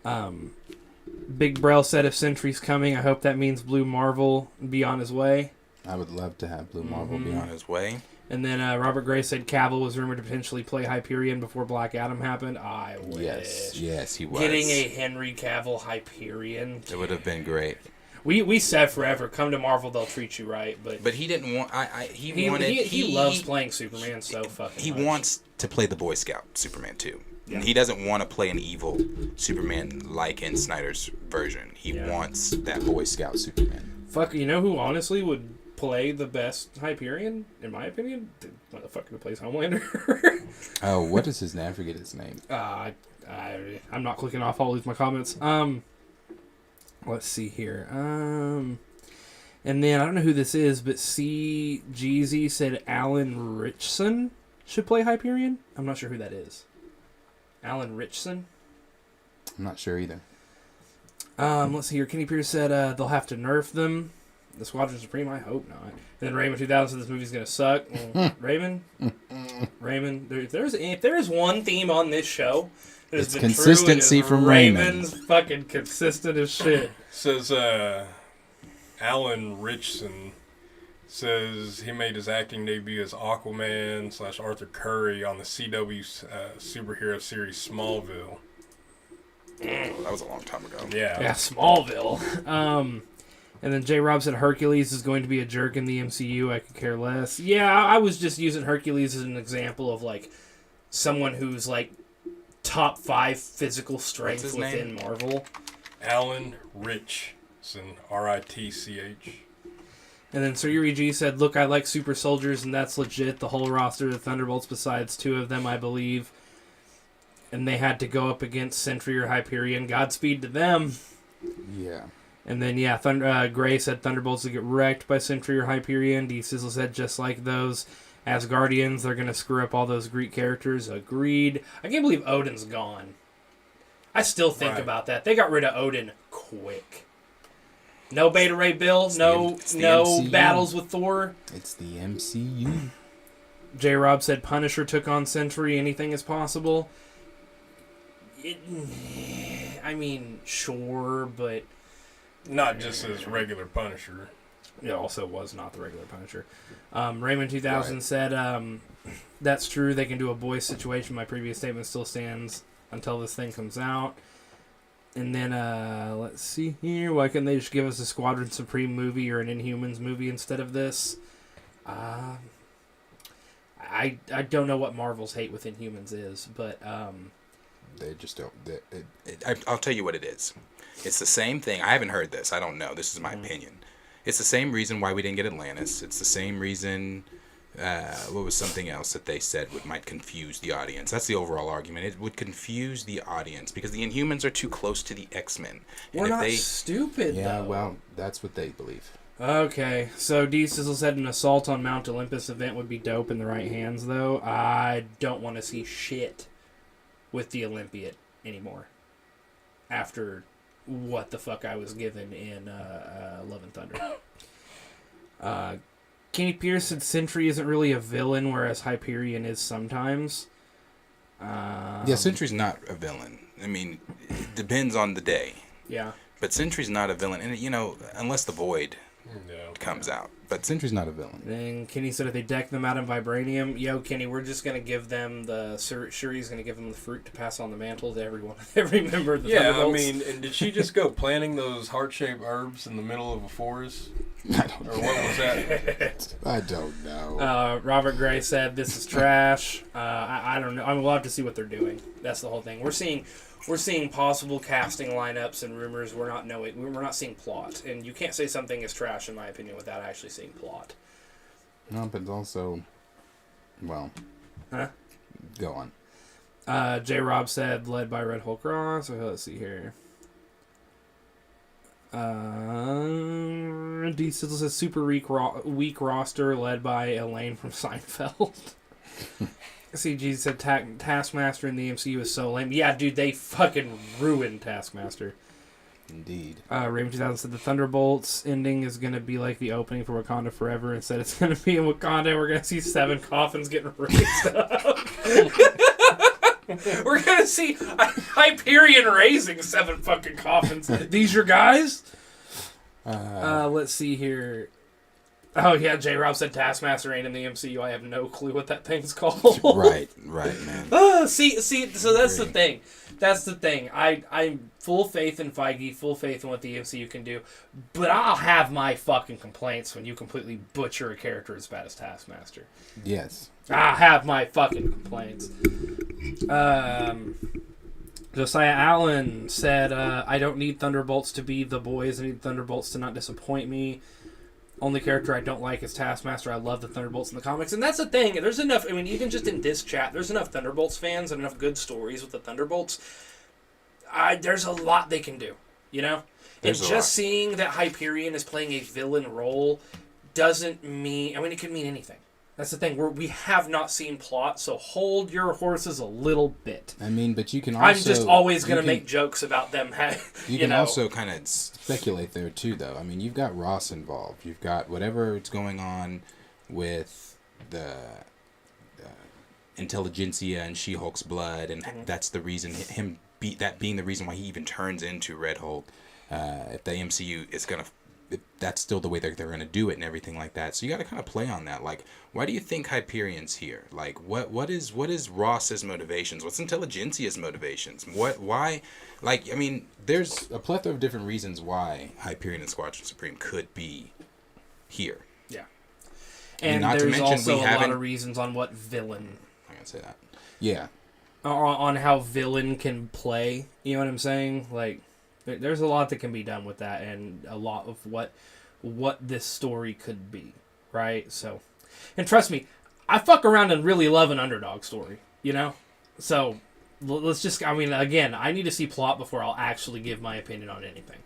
Big Brell said, "If Sentry's coming, I hope that means Blue Marvel be on his way." I would love to have Blue Marvel be on his way. And then Robert Gray said Cavill was rumored to potentially play Hyperion before Black Adam happened. I wish. Yes, he was. Getting a Henry Cavill Hyperion. It would have been great. We said forever, come to Marvel, they'll treat you right. But he didn't want. He loves playing Superman so fucking He much. wants to play the Boy Scout Superman too. Yeah. He doesn't want to play an evil Superman like in Snyder's version. He wants that Boy Scout Superman. Fuck, you know who honestly would play the best Hyperion, in my opinion? The motherfucker who plays Homelander. Oh, what is his name? I forget his name. I'm not clicking off. I'll lose my comments. Let's see here. And then, I don't know who this is, but C. Jeezy said Alan Richson should play Hyperion. I'm not sure who that is. Alan Richson? I'm not sure either. Let's see here. Kenny Pierce said they'll have to nerf them. The Squadron Supreme, I hope not. And then Raymond 2000 said this movie's going to suck. Well, Raymond, if there's one theme on this show that has It's been consistency true, from Raymond's fucking consistent as shit. Says Alan Richson says he made his acting debut as Aquaman / Arthur Curry on the CW superhero series Smallville. That was a long time ago. Yeah, Smallville. And then J. Rob said Hercules is going to be a jerk in the MCU. I could care less. Yeah, I was just using Hercules as an example of like someone who's like top 5 physical strength within Marvel. Alan Richson, RITCH. And then Sir Yuri G said, "Look, I like super soldiers, and that's legit. The whole roster of the Thunderbolts, besides 2 of them, I believe, and they had to go up against Sentry or Hyperion. Godspeed to them." Yeah. And then, Gray said Thunderbolts will get wrecked by Sentry or Hyperion. D. Sizzle said just like those Asgardians, they're going to screw up all those Greek characters. Agreed. I can't believe Odin's gone. I still think about that. They got rid of Odin quick. No Beta Ray Bill, no battles with Thor. It's the MCU. J. Rob said Punisher took on Sentry. Anything is possible. I mean, sure, but... Not just as regular Punisher. It also was not the regular Punisher. Raymond 2000 said, that's true. They can do a boys situation. My previous statement still stands until this thing comes out. And then, let's see here. Why couldn't they just give us a Squadron Supreme movie or an Inhumans movie instead of this? I don't know what Marvel's hate with Inhumans is, but... They just don't... I'll tell you what it is. It's the same thing. I haven't heard this. I don't know. This is my opinion. It's the same reason why we didn't get Atlantis. It's the same reason... what was something else that they said might confuse the audience? That's the overall argument. It would confuse the audience because the Inhumans are too close to the X-Men. We're not stupid, Yeah, though. well, that's what they believe. Okay, so D. Sizzle said an Assault on Mount Olympus event would be dope in the right hands, though. I don't want to see shit with the Olympiad anymore. After what the fuck I was given in Love and Thunder. Kenny Pierce said Sentry isn't really a villain, whereas Hyperion is sometimes. Yeah, Sentry's not a villain. I mean, it depends on the day. Yeah. But Sentry's not a villain. And, unless the Void comes out. But Sentry's not a villain. And Kenny said if they deck them out in vibranium, Kenny, we're just going to give them Shuri's going to give them the fruit to pass on the mantle to every member of the Thunderbolts. I mean, and did she just go planting those heart-shaped herbs in the middle of a forest? I don't know. Or what was that? I don't know. Robert Gray said this is trash. I don't know. We'll have to see what they're doing. That's the whole thing. We're seeing possible casting lineups and rumors. We're not seeing plot, and you can't say something is trash, in my opinion, without actually seeing plot. No, but also, well, go on. J. Rob said led by Red Hulk Ross. So let's see here. D. Sizzle says super weak roster led by Elaine from Seinfeld. CG said Taskmaster in the MCU is so lame. Yeah, dude, they fucking ruined Taskmaster. Indeed. Raymond 2000 said the Thunderbolts ending is going to be like the opening for Wakanda Forever. Instead, it's going to be in Wakanda. We're going to see 7 coffins getting raised up. We're going to see Hyperion raising 7 fucking coffins. These your guys? Let's see here. Oh, yeah, J. Rob said Taskmaster ain't in the MCU. I have no clue what that thing's called. Right, man. See, so that's the thing. That's the thing. I'm full faith in Feige, full faith in what the MCU can do, but I'll have my fucking complaints when you completely butcher a character as bad as Taskmaster. Yes. I'll have my fucking complaints. Josiah Allen said, I don't need Thunderbolts to be the boys. I need Thunderbolts to not disappoint me. Only character I don't like is Taskmaster. I love the Thunderbolts in the comics. And that's the thing. There's enough, even just in this chat, there's enough Thunderbolts fans and enough good stories with the Thunderbolts. There's a lot they can do, There's and a just lot. seeing that Hyperion is playing a villain role doesn't mean... I mean, it could mean anything. That's the thing. We have not seen plot, so hold your horses a little bit. I mean, but you can also... I'm just always going to make jokes about them. You can also kind of speculate there, too, though. I mean, you've got Ross involved. You've got whatever's going on with the intelligentsia and She-Hulk's blood, and that's the reason, that being the reason why he even turns into Red Hulk. If the MCU is going to... That's still the way they're going to do it and everything like that. So you got to kind of play on that. Like, why do you think Hyperion's here? Like, what is Ross's motivations? What's Intelligentsia's motivations? Why? Like, I mean, there's a plethora of different reasons why Hyperion and Squadron Supreme could be here. Yeah. And And not to there's mention also we a lot haven't- of reasons on what villain... I'm going to say that. Yeah. On how villain can play. You know what I'm saying? Like... There's a lot that can be done with that, and a lot of what this story could be, right? So, and trust me, I fuck around and really love an underdog story, you know? So, let's just, I mean, again, I need to see plot before I'll actually give my opinion on anything.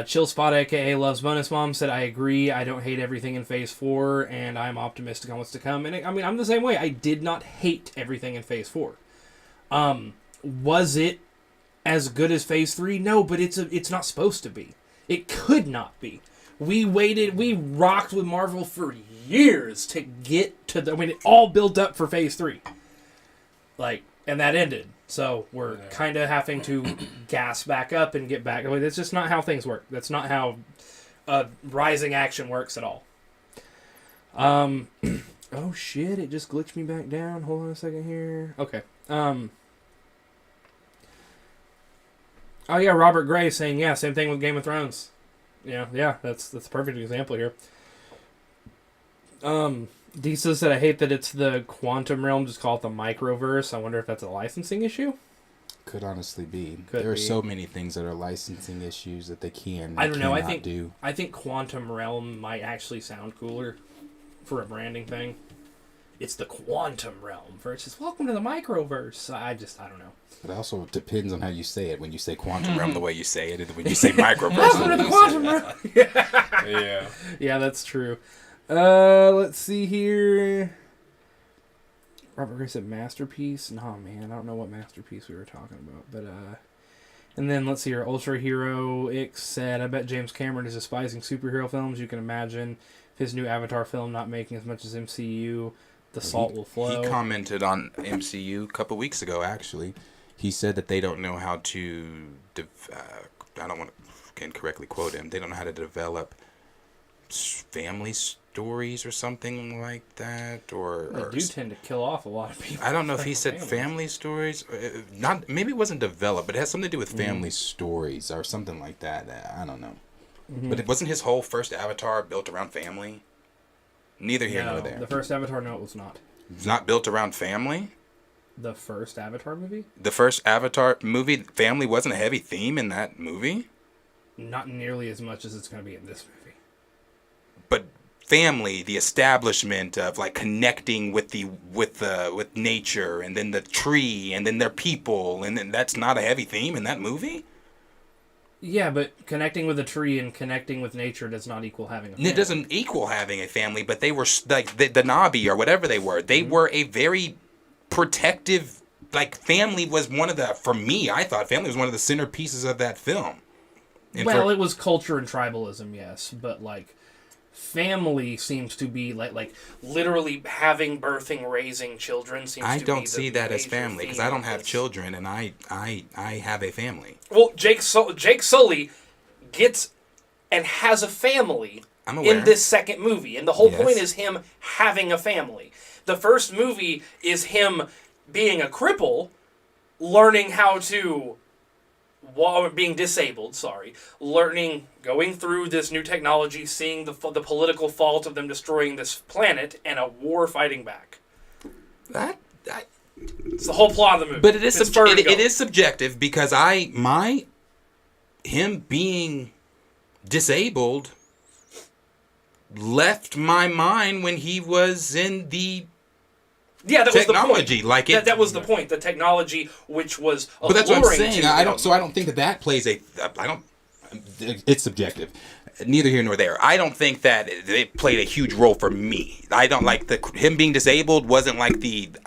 Chill Spot, aka Loves Bonus Mom, said, I agree, I don't hate everything in Phase 4, and I'm optimistic on what's to come. And I mean, I'm the same way. I did not hate everything in Phase 4. Was it as good as Phase 3? No, but it's not supposed to be. It could not be. We rocked with Marvel for years to get to I mean, it all built up for Phase 3. Like, and that ended. So we're kind of having to gas back up and get back. I mean, that's just not how things work. That's not how rising action works at all. Oh shit, it just glitched me back down. Hold on a second here. Okay. Oh yeah, Robert Gray saying, yeah, same thing with Game of Thrones. Yeah, that's a perfect example here. Disa said, I hate that it's the quantum realm, just call it the microverse. I wonder if that's a licensing issue? Could honestly be. Could there are be. so many things that are licensing issues that they can. I don't know. Do. I think quantum realm might actually sound cooler for a branding thing. It's the quantum realm versus welcome to the microverse. I don't know. It also depends on how you say it. When you say quantum realm, the way you say it, and when you say microverse, Welcome to the quantum realm. Yeah. Yeah, that's true. Let's see here. Robert Gray said masterpiece. No, man, I don't know what masterpiece we were talking about. But and then let's see here. Ultra Hero X said, I bet James Cameron is despising superhero films. You can imagine if his new Avatar film not making as much as MCU, the salt will flow. He commented on MCU a couple weeks ago, actually. He said that they don't know how to... I don't want to can correctly quote him. They don't know how to develop family stories or something like that. They do tend to kill off a lot of people. I don't know if he said family stories. Not maybe it wasn't developed, but it has something to do with family stories or something like that. I don't know. Mm-hmm. But it wasn't his whole first Avatar built around family? Neither here nor there. The first Avatar, no, it was not. It's not built around family? The first Avatar movie? The first Avatar movie, family wasn't a heavy theme in that movie? Not nearly as much as it's going to be in this movie. But family, the establishment of like connecting with nature, and then the tree, and then their people, and then that's not a heavy theme in that movie? Yeah, but connecting with a tree and connecting with nature does not equal having a family. It doesn't equal having a family, but they were like the Nabi or whatever they were. They were a very protective, like family was one of the, for me, I thought family was one of the centerpieces of that film. And it was culture and tribalism, yes, but like family seems to be like literally having, birthing, raising children seems I to don't be see the that as major family because theme I don't of have this. children and I have a family. Well, Jake Sully gets and has a family I'm aware. in this second movie, and the whole Yes. point is him having a family. The first movie is him being a cripple, learning how to, being disabled, going through this new technology, seeing the political fault of them destroying this planet, and a war fighting back. It's the whole plot of the movie. But it is It's Vertigo. it is subjective because him being disabled left my mind when he was in the that technology. was the point. That was the point. The technology, which was alluring. But that's what I'm saying. to I him. don't think that plays a. I don't. it's subjective. Neither here nor there. I don't think that it played a huge role for me. I don't like him being disabled wasn't like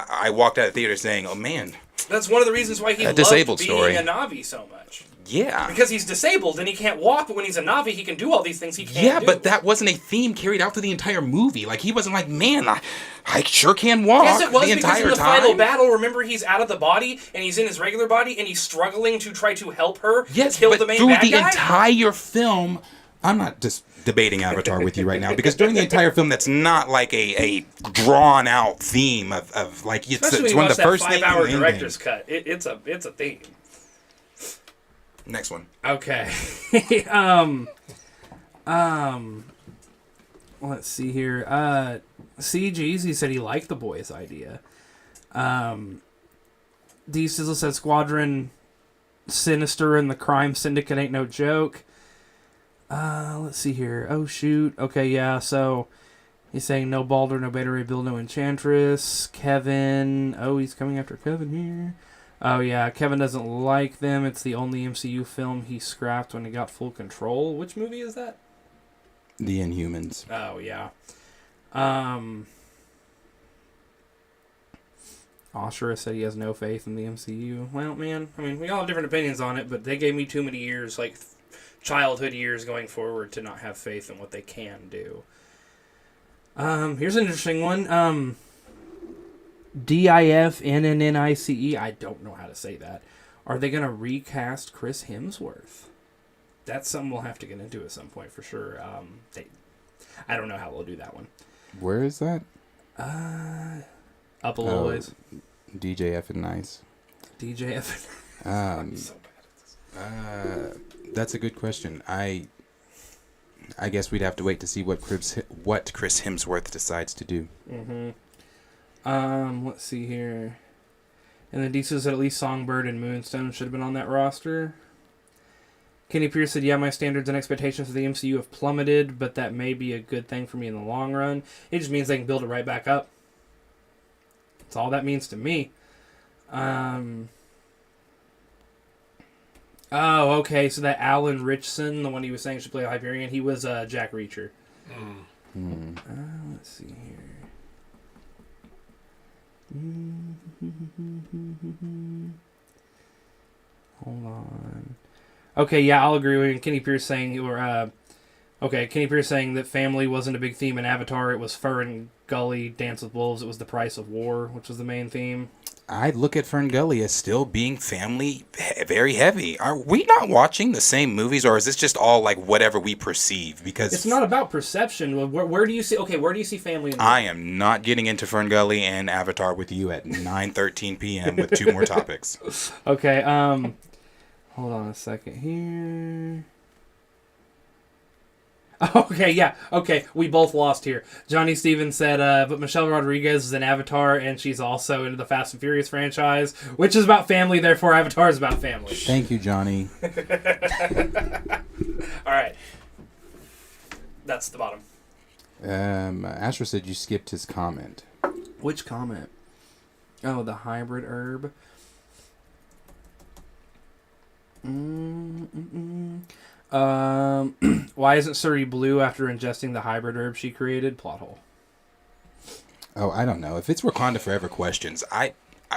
I walked out of the theater saying, oh man. That's one of the reasons why he loved disabled being story. a Navi so much. Yeah. Because he's disabled and he can't walk, but when he's a Navi, he can do all these things he can't do. Yeah, but that wasn't a theme carried out through the entire movie. Like, he wasn't like, man, I sure can walk Yes, it was the because entire in the time. final battle, remember, he's out of the body and he's in his regular body and he's struggling to try to help her kill the main through bad the guy? entire film, I'm not just debating Avatar with you right now, because during the entire film, that's not like a drawn out theme of like, Especially it's when one you of the watch first that things. 5-hour director's cut. It's a theme. Next one. Okay. Let's see here. CG's, he said he liked the boys' idea. D Sizzle said Squadron Sinister and the Crime Syndicate ain't no joke. Let's see here. Oh, shoot. Okay, yeah, so he's saying no Baldur, no Beta Ray Bill, no Enchantress. Kevin. Oh, he's coming after Kevin here. Oh, yeah, Kevin doesn't like them. It's the only MCU film he scrapped when he got full control. Which movie is that? The Inhumans. Oh, yeah. Oshura said he has no faith in the MCU. Well, man, I mean, we all have different opinions on it, but they gave me too many years, like childhood years going forward, to not have faith in what they can do. Here's an interesting one. DIFNNNICE. I don't know how to say that. Are they going to recast Chris Hemsworth? That's something we'll have to get into at some point for sure. I don't know how they'll do that one. Where is that? Up a little ways. DJ F and Nice. DJ F. I'm so bad at this. That's a good question. I guess we'd have to wait to see what Chris Hemsworth decides to do. Mm-hmm. Let's see here. And then D says that at least Songbird and Moonstone should have been on that roster. Kenny Pierce said, yeah, my standards and expectations for the MCU have plummeted, but that may be a good thing for me in the long run. It just means they can build it right back up. That's all that means to me. Oh, okay, so that Alan Richson, the one he was saying should play a Hyperion, he was Jack Reacher. Let's see here. Hold on. Okay, yeah, I'll agree with you. Kenny Pierce saying, Kenny Pierce saying that family wasn't a big theme in Avatar. It was Fur and Gully, Dance with Wolves. It was the price of war, which was the main theme. I look at Fern Gully as still being family very heavy. Are we not watching the same movies, or is this just all like whatever we perceive? Because it's not about perception. Where do you see? Okay, where do you see family? In I am not getting into Fern Gully and Avatar with you at 9:13 p.m. with 2 more topics. Okay. Hold on a second here. Okay, yeah. Okay, we both lost here. Johnny Stevens said, but Michelle Rodriguez is an Avatar, and she's also into the Fast and Furious franchise, which is about family, therefore Avatar is about family. Thank you, Johnny. All right. That's the bottom. Asher said you skipped his comment. Which comment? Oh, the hybrid herb. Why isn't Suri blue after ingesting the hybrid herb she created? Plot hole. Oh, I don't know. If it's Wakanda Forever questions,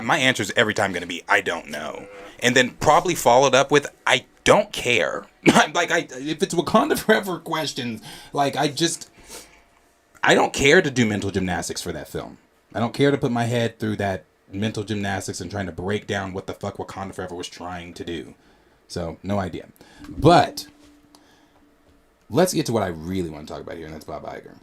my answer is every time going to be I don't know, and then probably followed up with I don't care. If it's Wakanda Forever questions, I don't care to do mental gymnastics for that film. I don't care to put my head through that mental gymnastics and trying to break down what the fuck Wakanda Forever was trying to do. So, no idea. But let's get to what I really want to talk about here, and that's Bob Iger.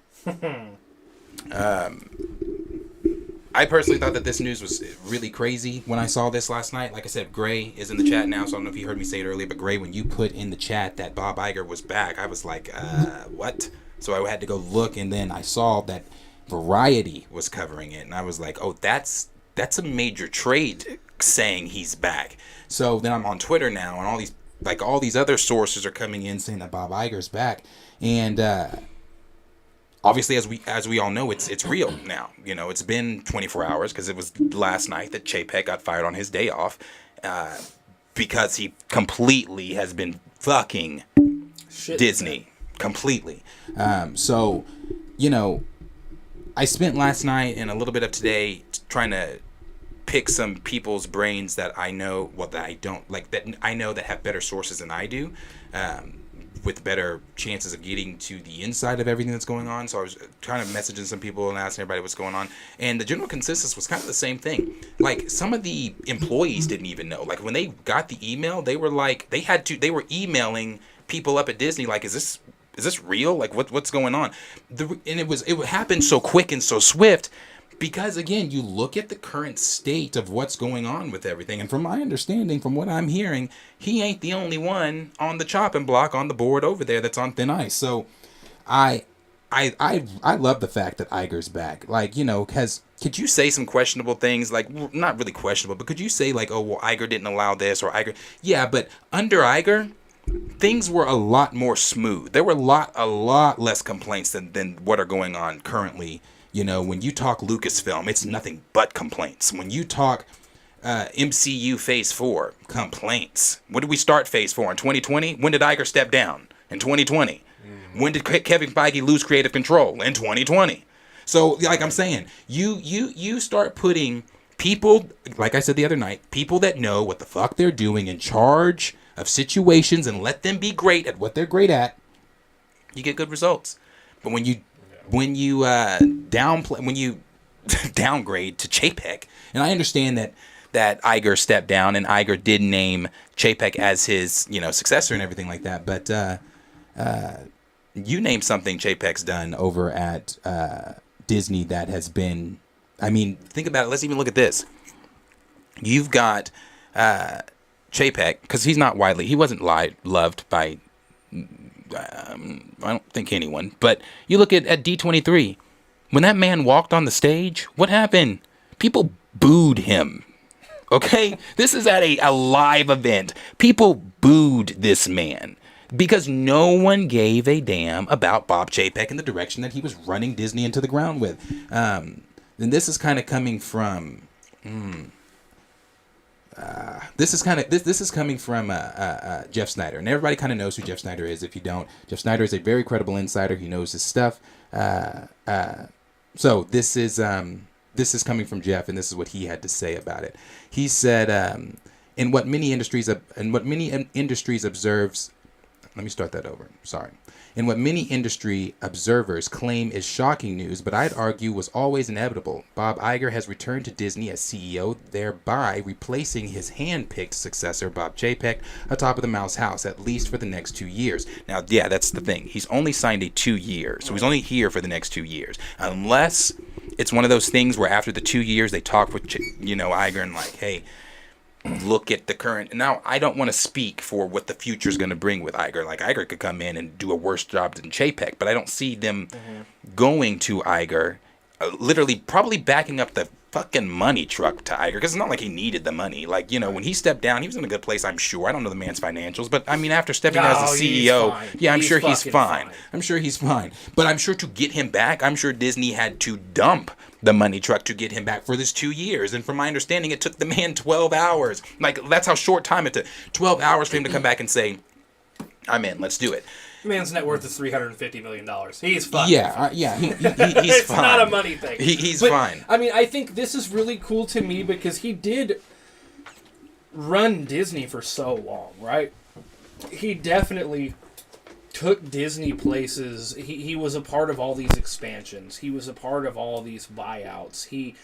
I personally thought that this news was really crazy when I saw this last night. Like I said, Gray is in the chat now, so I don't know if you heard me say it earlier, but Gray, when you put in the chat that Bob Iger was back, I was like, what? So I had to go look, and then I saw that Variety was covering it, and I was like, oh, that's a major trade saying he's back. So then I'm on Twitter now, and all these other sources are coming in saying that Bob Iger's back, and obviously, as we all know, it's real now. You know, it's been 24 hours because it was last night that Chapek got fired on his day off because he completely has been fucking Disney completely. So, I spent last night and a little bit of today trying to pick some people's brains that I know, that I don't like, that I know that have better sources than I do, with better chances of getting to the inside of everything that's going on. So I was kind of messaging some people and asking everybody what's going on, and the general consensus was kind of the same thing. Like, some of the employees didn't even know. Like, when they got the email, they were like, they were emailing people up at Disney like, is this real? Like, what's going on? And it happened so quick and so swift. Because, again, you look at the current state of what's going on with everything. And from my understanding, from what I'm hearing, he ain't the only one on the chopping block on the board over there that's on thin ice. So I love the fact that Iger's back. Like, could you say some questionable things? Like, not really questionable, but could you say, like, oh, well, Iger didn't allow this, or Iger. Yeah, but under Iger, things were a lot more smooth. There were a lot less complaints than what are going on currently. When you talk Lucasfilm, it's nothing but complaints. When you talk MCU Phase 4, complaints. When did we start Phase 4? In 2020? When did Iger step down? In 2020. When did Kevin Feige lose creative control? In 2020. So, like I'm saying, you start putting people, like I said the other night, people that know what the fuck they're doing in charge of situations and let them be great at what they're great at, you get good results. But when you downgrade to Chapek, and I understand that Iger stepped down and Iger did name Chapek as his successor and everything like that, but you name something Chapek's done over at Disney that has been, I mean, think about it. Let's even look at this. You've got Chapek, because he wasn't loved by I don't think anyone, but you look at D23. When that man walked on the stage, what happened? People booed him. Okay? This is at a live event. People booed this man because no one gave a damn about Bob Chapek and the direction that he was running Disney into the ground with. And this is kind of coming from... This is coming from Jeff Snyder, and everybody kind of knows who Jeff Snyder is. If you don't, Jeff Snyder is a very credible insider. He knows his stuff. So this is coming from Jeff, and this is what he had to say about it. He said, in what many industries observes. Let me start that over. Sorry. In what many industry observers claim is shocking news, but I'd argue was always inevitable. Bob Iger has returned to Disney as CEO, thereby replacing his hand-picked successor, Bob Chapek, atop of the Mouse House, at least for the next 2 years. Now, yeah, that's the thing. He's only signed a 2 year, so he's only here for the next 2 years. Unless it's one of those things where after the 2 years, they talk with, Iger and like, hey, look at the current. Now, I don't want to speak for what the future is going to bring with Iger. Like, Iger could come in and do a worse job than Chapek, but I don't see them going to Iger, literally probably backing up the fucking money truck to Iger, because it's not like he needed the money. Like, when he stepped down, he was in a good place, I'm sure. I don't know the man's financials, but I mean, after stepping down as the CEO, I'm sure he's fine. I'm sure he's fine. But I'm sure to get him back, I'm sure Disney had to dump the money truck to get him back for this 2 years. And from my understanding, it took the man 12 hours. Like, that's how short time it took. 12 hours for him to come back and say, I'm in, let's do it. The man's net worth is $350 million. He's fine. He's it's fine. Not a money thing. He's but, fine. I mean, I think this is really cool to me because he did run Disney for so long, right? He definitely took Disney places. He was a part of all these expansions. He was a part of all these buyouts. He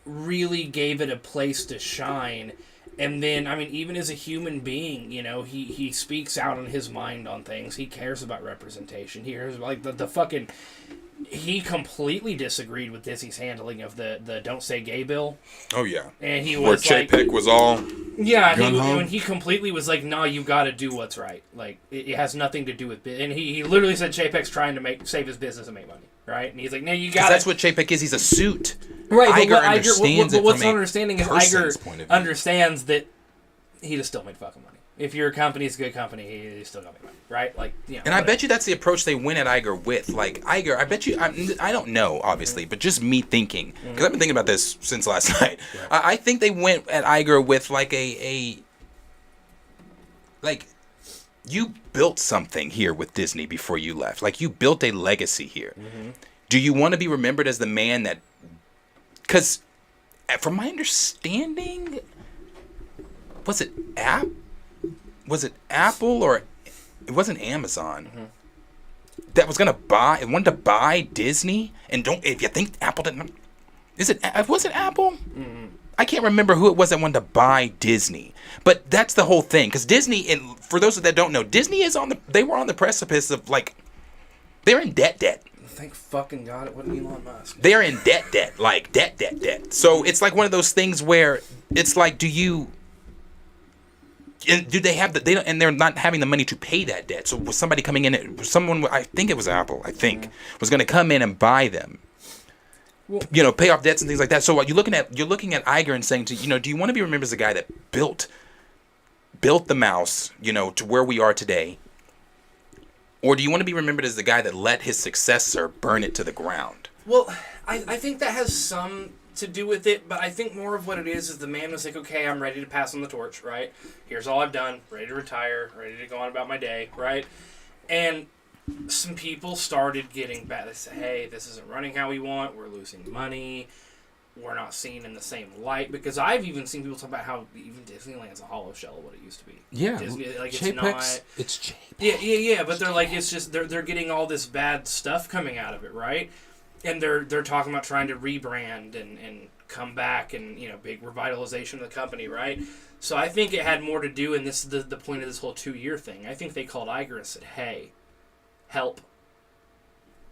really gave it a place to shine. And then, I mean, even as a human being, he speaks out on his mind on things. He cares about representation. He cares about, like, the fucking... He completely disagreed with Disney's handling of the Don't Say Gay bill. Oh, yeah. And he was where Chapek was all... Yeah, he completely was like, no, you got to do what's right. Like, it has nothing to do with... And he literally said Chapek's trying to save his business and make money, right? And he's like, no, you got to... That's what Chapek is. He's a suit. Right, Iger understands it. What's not understanding is Iger understands that he just still made fucking money. If your company's a good company, he's still gonna make money, right? Like, And I bet you that's the approach they went at Iger with. Like, Iger, I bet you, I don't know, obviously, but just me thinking, because I've been thinking about this since last night. Right. I think they went at Iger with like you built something here with Disney before you left. Like, you built a legacy here. Mm-hmm. Do you want to be remembered as the man that... Because, from my understanding, was it Apple or... It wasn't Amazon. Mm-hmm. That was wanted to buy Disney, and if you think Apple didn't, was it Apple? Mm-hmm. I can't remember who it was that wanted to buy Disney, but that's the whole thing. Because Disney, and for those that don't know, Disney they were on the precipice of they're in debt. Thank fucking God it wasn't Elon Musk. They're in debt, like debt. So it's like one of those things where it's like, do they have and they're not having the money to pay that debt. So was somebody coming in, I think it was Apple, was going to come in and buy them. Well, pay off debts and things like that. So you're looking at Iger and saying, do you want to be remembered as the guy that built the mouse, to where we are today? Or do you want to be remembered as the guy that let his successor burn it to the ground? Well, I think that has some to do with it, but I think more of what it is the man was like, okay, I'm ready to pass on the torch, right? Here's all I've done, ready to retire, ready to go on about my day, right? And some people started getting bad. They said, hey, this isn't running how we want, we're losing money, we're not seen in the same light, because I've even seen people talk about how even Disneyland's a hollow shell of what it used to be. Yeah, Disney, it's J-Pex, not. it's J-Pex. Yeah, but they're like, it's just they're getting all this bad stuff coming out of it, right? And they're talking about trying to rebrand and come back and big revitalization of the company, right? So I think it had more to do, and this is the point of this whole 2-year thing. I think they called Iger and said, hey, help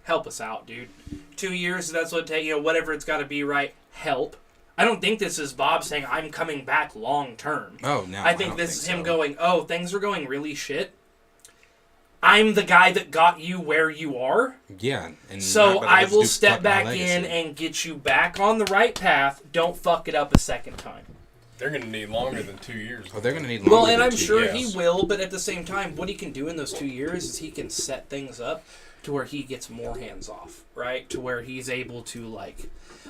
us out, dude. 2 years, that's what it takes, whatever it's got to be, right? Help. I don't think this is Bob saying, I'm coming back long term. Oh, no. I think this is him going, oh, things are going really shit. I'm the guy that got you where you are. Yeah. So I will step back in and get you back on the right path. Don't fuck it up a second time. They're going to need longer than 2 years. Oh, they're going to need longer and than I'm 2 sure years. he will, but at the same time, what he can do in those 2 years is he can set things up to where he gets more hands off, right? To where he's able to,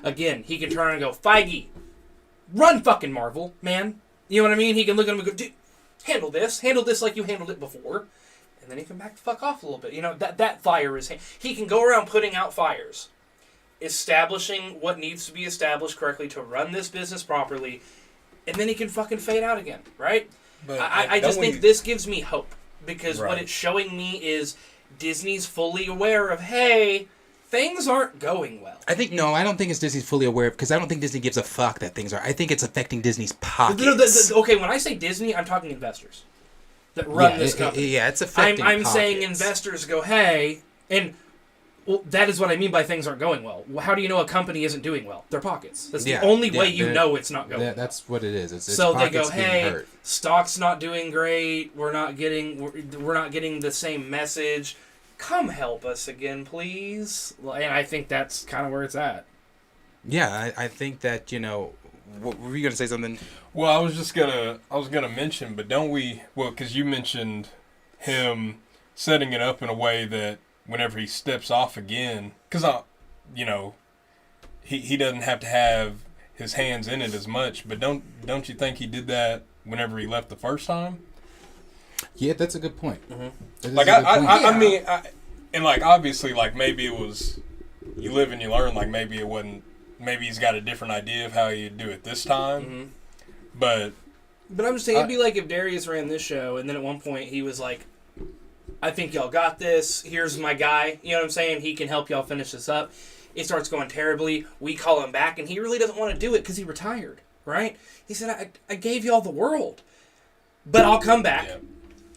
again, he can turn and go, Feige, run fucking Marvel, man. You know what I mean? He can look at him and go, dude, handle this like you handled it before. And then he can back the fuck off a little bit. That fire is... He can go around putting out fires, establishing what needs to be established correctly to run this business properly, and then he can fucking fade out again, right? But I just think this gives me hope, because what it's showing me is Disney's fully aware of, hey, things aren't going well. I don't think it's Disney's fully aware, because I don't think Disney gives a fuck that things are... I think it's affecting Disney's pockets. Okay, when I say Disney, I'm talking investors that run this company. Yeah, it's affecting I'm pockets. saying investors go, hey, and that is what I mean by things aren't going well. How do you know a company isn't doing well? Their pockets. That's the only way you know it's not going well. That's what it is. It's so they go, being hey, hurt. Stock's not doing great. We're not getting the same message. Come help us again, please. And I think that's kind of where it's at. Yeah, I think that, what, were you going to say something? Well, I was gonna mention, but don't we? Well, because you mentioned him setting it up in a way that whenever he steps off again, because he doesn't have to have his hands in it as much. But don't you think he did that whenever he left the first time? Yeah, that's a good point. Mm-hmm. I mean, obviously, maybe it was you live and you learn. Maybe it wasn't. Maybe he's got a different idea of how you do it this time. Mm-hmm. But I'm just saying, it'd be like if Darius ran this show, and then at one point he was like, I think y'all got this. Here's my guy. You know what I'm saying? He can help y'all finish this up. It starts going terribly. We call him back, and he really doesn't want to do it because he retired, right? He said, I gave y'all the world. But I'll come back. Yeah.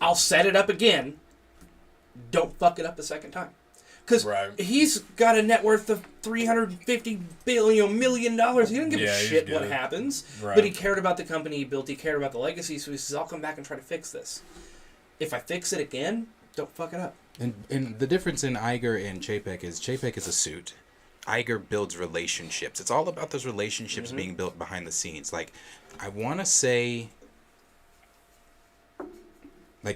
I'll set it up again. Don't fuck it up a second time. Because he's got a net worth of $350 million. He doesn't give a shit what happens. Right. But he cared about the company he built. He cared about the legacy. So he says, I'll come back and try to fix this. If I fix it again, don't fuck it up. And the difference in Iger and J-Pex is a suit. Iger builds relationships. It's all about those relationships being built behind the scenes. I want to say...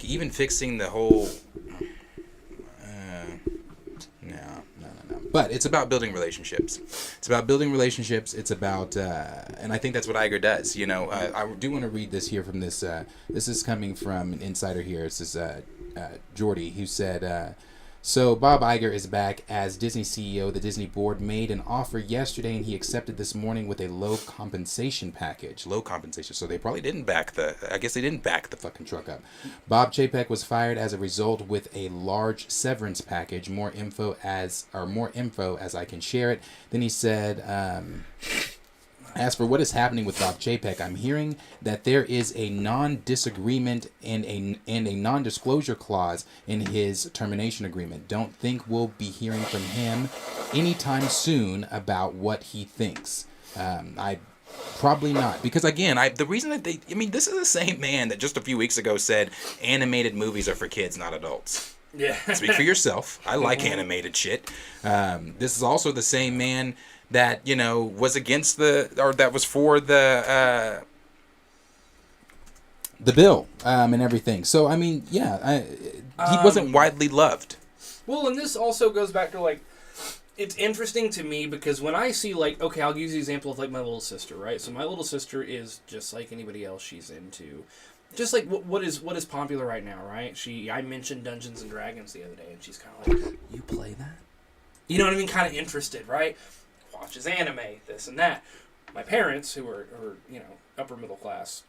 even fixing the whole... No. But it's about building relationships. It's about, and I think that's what Iger does. I do want to read this here from this. This is coming from an insider here. It says, Jordy, who said, so Bob Iger is back as Disney CEO. The Disney board made an offer yesterday, and he accepted this morning with a low compensation package. Low compensation, so they probably didn't back I guess they didn't back the fucking truck up. Bob Chapek was fired as a result with a large severance package. More info as I can share it. Then he said, as for what is happening with Bob Chapek, I'm hearing that there is a non-disagreement and a non-disclosure clause in his termination agreement. Don't think we'll be hearing from him anytime soon about what he thinks. I probably not, because again, the reason that this is the same man that just a few weeks ago said animated movies are for kids, not adults. Yeah. Speak for yourself. I like animated shit. This is also the same man that, was against that was for the bill and everything. So, he wasn't widely loved. Well, and this also goes back to, it's interesting to me because when I see, okay, I'll use the example of, my little sister, right? So my little sister is just like anybody else. She's into just, what is popular right now, right? I mentioned Dungeons and Dragons the other day, and she's kind of like, you play that? You know what I mean? Kind of interested, right? Watches anime, this and that. My parents, who are upper middle class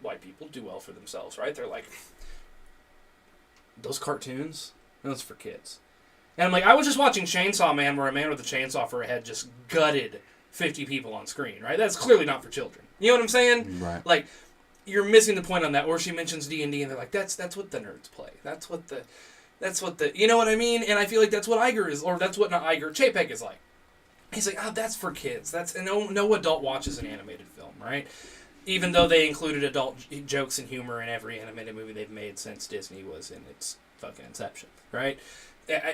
white people, do well for themselves, right? They're like, those cartoons, those for kids. And I'm like, I was just watching Chainsaw Man, where a man with a chainsaw for a head just gutted 50 people on screen, right? That's clearly not for children. You know what I'm saying? Right. You're missing the point on that. Or she mentions D&D, and they're like, that's what the nerds play. That's what the, you know what I mean? And I feel like that's what Iger is, or that's what not Iger, Chapek is like. He's like, that's for kids. And no adult watches an animated film, right? Even though they included adult jokes and humor in every animated movie they've made since Disney was in its fucking inception, right?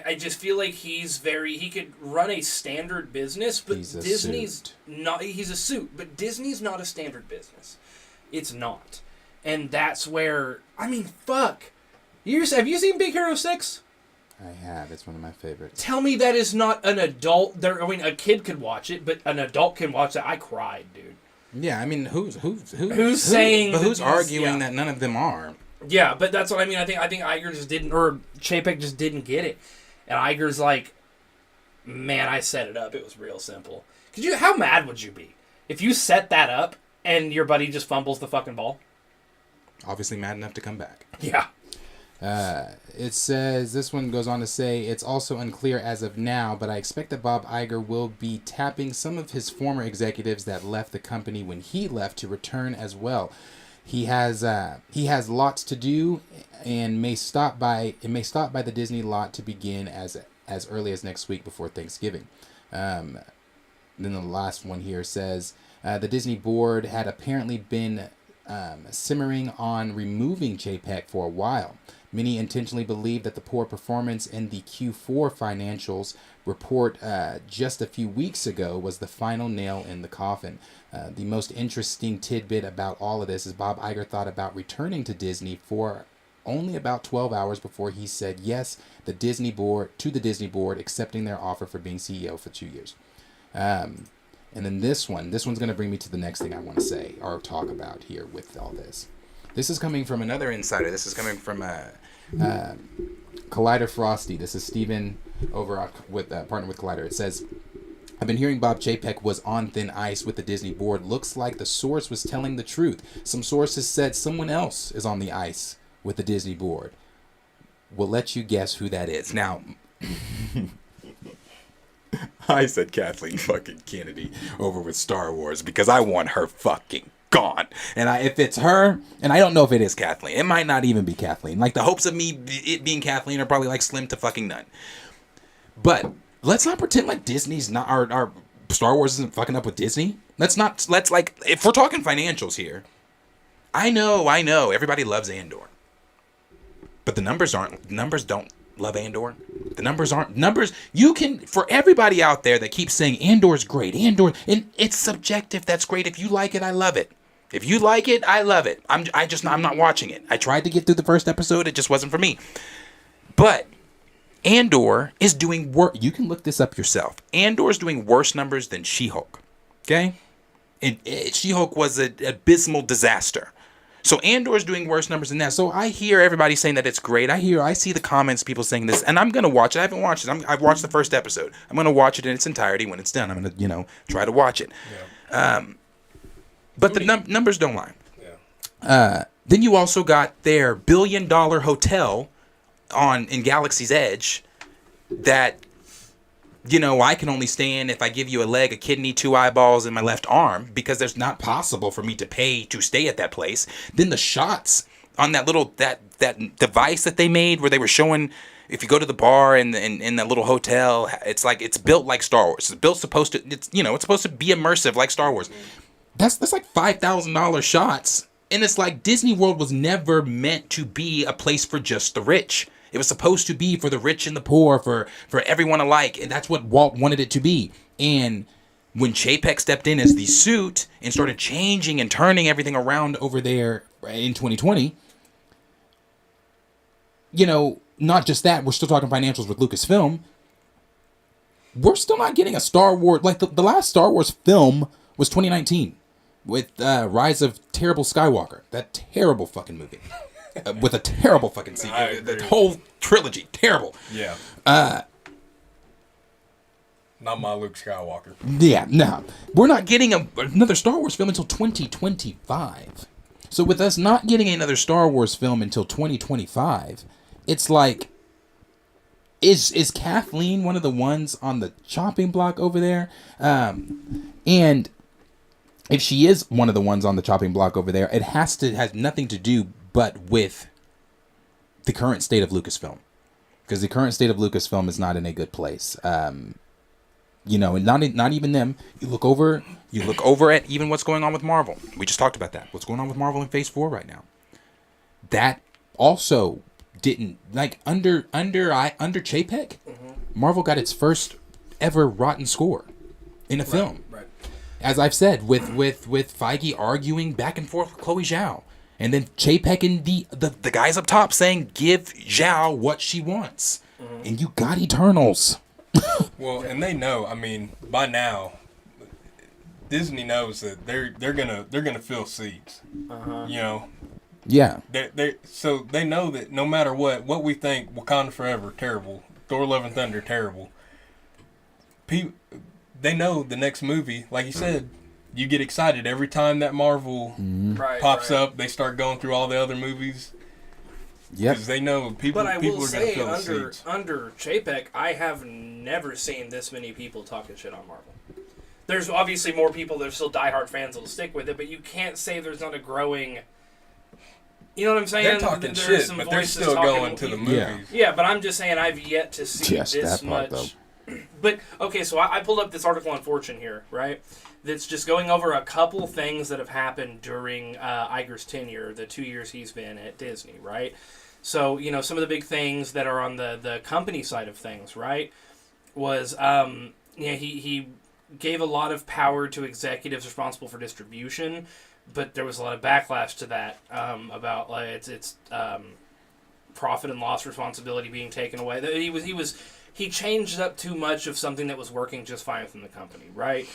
I just feel like he could run a standard business, but Disney's not. He's a suit, but Disney's not a standard business. It's not, and that's where fuck. Have you seen Big Hero 6? I have. It's one of my favorites. Tell me that is not an adult. A kid could watch it, but an adult can watch it. I cried, dude. Yeah, who's saying? But who's arguing that none of them are? Yeah, but that's what I mean. I think Iger just didn't, or Chapek just didn't get it, and Iger's like, man, I set it up. It was real simple. How mad would you be if you set that up and your buddy just fumbles the fucking ball? Obviously, mad enough to come back. Yeah. It says, this one goes on to say, it's also unclear as of now, but I expect that Bob Iger will be tapping some of his former executives that left the company when he left to return as well. He has lots to do and may stop by the Disney lot to begin as early as next week before Thanksgiving. Then the last one here says, the Disney board had apparently been simmering on removing Chapek for a while. Many intentionally believe that the poor performance in the Q4 financials report just a few weeks ago was the final nail in the coffin. The most interesting tidbit about all of this is Bob Iger thought about returning to Disney for only about 12 hours before he said yes to the Disney board, accepting their offer for being CEO for 2 years. And then this one's going to bring me to the next thing I want to say or talk about here with all this. This is coming from another insider. This is coming from Collider Frosty. This is Steven over with partner with Collider. It says, I've been hearing Bob Chapek was on thin ice with the Disney board. Looks like the source was telling the truth. Some sources said someone else is on the ice with the Disney board. We'll let you guess who that is. Now, I said Kathleen fucking Kennedy over with Star Wars because I want her fucking gone. And if it's her, and I don't know if it is Kathleen, it might not even be Kathleen. Like, the hopes of it being Kathleen are probably like slim to fucking none. But let's not pretend like Disney's not, our Star Wars isn't fucking up with Disney. Let's like, if we're talking financials here, I know everybody loves Andor, but the numbers don't love Andor. The numbers. You can, for everybody out there that keeps saying Andor's great, and it's subjective. That's great. If you like it, I love it. If you like it, I love it. I'm not watching it. I tried to get through the first episode. It just wasn't for me. But Andor is doing work. You can look this up yourself. Andor's doing worse numbers than She-Hulk. Okay? She-Hulk was an abysmal disaster. So Andor's doing worse numbers than that. So I hear everybody saying that it's great. I see the comments, people saying this, and I'm gonna watch it. I haven't watched it. I've watched the first episode. I'm gonna watch it in its entirety when it's done. I'm gonna, try to watch it. Yeah. But the numbers don't lie. Yeah. Then you also got their $1 billion hotel in Galaxy's Edge that, I can only stay in if I give you a leg, a kidney, 2 eyeballs, and my left arm, because there's not possible for me to pay to stay at that place. Then the shots on that little that device that they made where they were showing, if you go to the bar in that little hotel, it's built like Star Wars. It's supposed to be immersive like Star Wars. That's like $5,000 shots. And it's like Disney World was never meant to be a place for just the rich. It was supposed to be for the rich and the poor, for everyone alike. And that's what Walt wanted it to be. And when Chapek stepped in as the suit and started changing and turning everything around over there in 2020, not just that, we're still talking financials with Lucasfilm. We're still not getting a Star Wars, like the last Star Wars film was 2019 with Rise of Terrible Skywalker. That terrible fucking movie. With a terrible fucking sequel. The whole trilogy, terrible. Yeah. Not my Luke Skywalker. Yeah, no. We're not getting another Star Wars film until 2025. So with us not getting another Star Wars film until 2025, it's like, is Kathleen one of the ones on the chopping block over there? And if she is one of the ones on the chopping block over there, it has nothing to do but with the current state of Lucasfilm. Because the current state of Lucasfilm is not in a good place. And not even them. You look over at even what's going on with Marvel. We just talked about that. What's going on with Marvel in Phase 4 right now. That also didn't, like, under Chapek, Marvel got its first ever rotten score in a film. Right. As I've said, with Feige arguing back and forth with Chloe Zhao. And then Chapek and the guys up top saying, give Zhao what she wants. And you got Eternals. Well, and they know, by now, Disney knows that they're gonna fill seats. Yeah. So they know that no matter what we think, Wakanda Forever, terrible. Thor: Love and Thunder, terrible. They know the next movie, like you said, you get excited every time that Marvel pops up. They start going through all the other movies. Yeah, because they know people are going to fill the seats. Under Chapek, I have never seen this many people talking shit on Marvel. There's obviously more people that are still diehard fans that will stick with it, but you can't say there's not a growing. You know what I'm saying? They're talking shit, but they're still going to the movies. Yeah, but I'm just saying I've yet to see this much. But okay, so I pulled up this article on Fortune here, right? That's just going over a couple things that have happened during Iger's tenure, the 2 years he's been at Disney, right? So, some of the big things that are on the company side of things, right, was he gave a lot of power to executives responsible for distribution, but there was a lot of backlash to that about its profit and loss responsibility being taken away. He changed up too much of something that was working just fine within the company, right?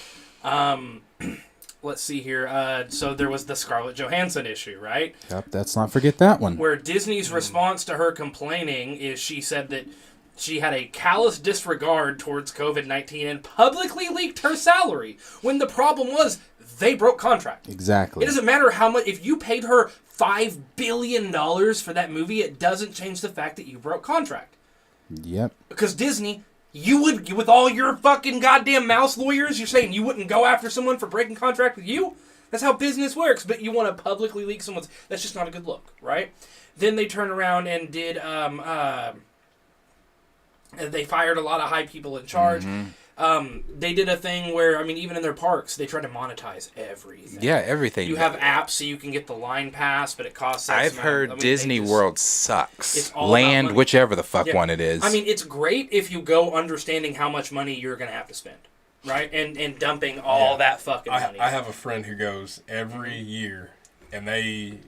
Let's see here. So there was the Scarlett Johansson issue, right? Yep, let's not forget that one. Where Disney's response to her complaining is she said that she had a callous disregard towards COVID-19 and publicly leaked her salary, when the problem was they broke contract. Exactly. It doesn't matter how much. If you paid her $5 billion for that movie, it doesn't change the fact that you broke contract. Yep. Because Disney, you would, with all your fucking goddamn mouse lawyers, you're saying you wouldn't go after someone for breaking contract with you? That's how business works, but you want to publicly leak someone's... That's just not a good look, right? Then they turned around and did... they fired a lot of high people in charge. They did a thing where, even in their parks, they tried to monetize everything. Yeah, everything. You have apps so you can get the line pass, but it costs... I've heard Disney World sucks. Land, whichever the fuck one it is. It's great if you go understanding how much money you're going to have to spend, right? And dumping all that fucking money. I have a friend who goes every year, and they...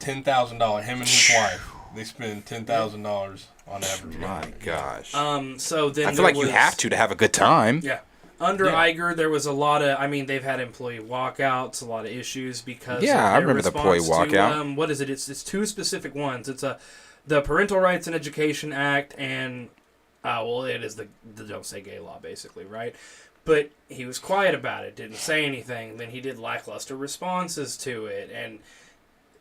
$10,000, him and his wife, they spend $10,000 on average. My gosh. So then I feel like you have to have a good time. Yeah. Under Iger, there was a lot of. I mean, they've had employee walkouts, a lot of issues because. Yeah, of I remember the employee walkout. To, what is it? It's two specific ones. It's the Parental Rights and Education Act, and it is the Don't Say Gay law, basically, right? But he was quiet about it, didn't say anything. Then he did lackluster responses to it, and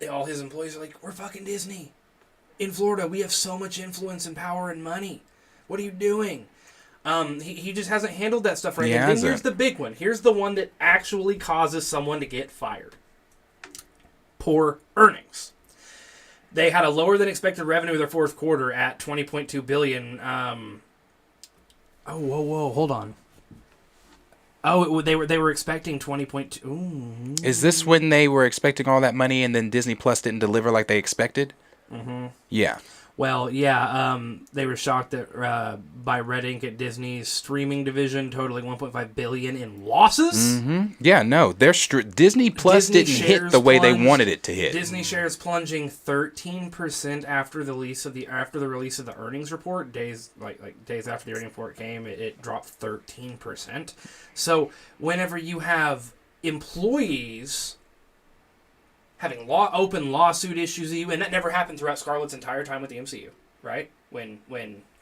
all his employees are like, "We're fucking Disney. In Florida, we have so much influence and power and money. What are you doing?" He just hasn't handled that stuff right. And then here's the big one. Here's the one that actually causes someone to get fired. Poor earnings. They had a lower than expected revenue their fourth quarter at $20.2 billion. Hold on. They were expecting 20.2. Is this when they were expecting all that money and then Disney Plus didn't deliver like they expected? Mm-hmm. Yeah. Well, yeah, they were shocked that by Red Ink at Disney's streaming division totaling $1.5 billion in losses. Mm-hmm. Yeah, no, Disney Plus didn't hit the way they wanted it to hit. Disney shares plunging 13% after the release of the earnings report. Days after the earnings report came, it dropped 13%. So whenever you have employees having open lawsuit issues, and that never happened throughout Scarlett's entire time with the MCU, right? When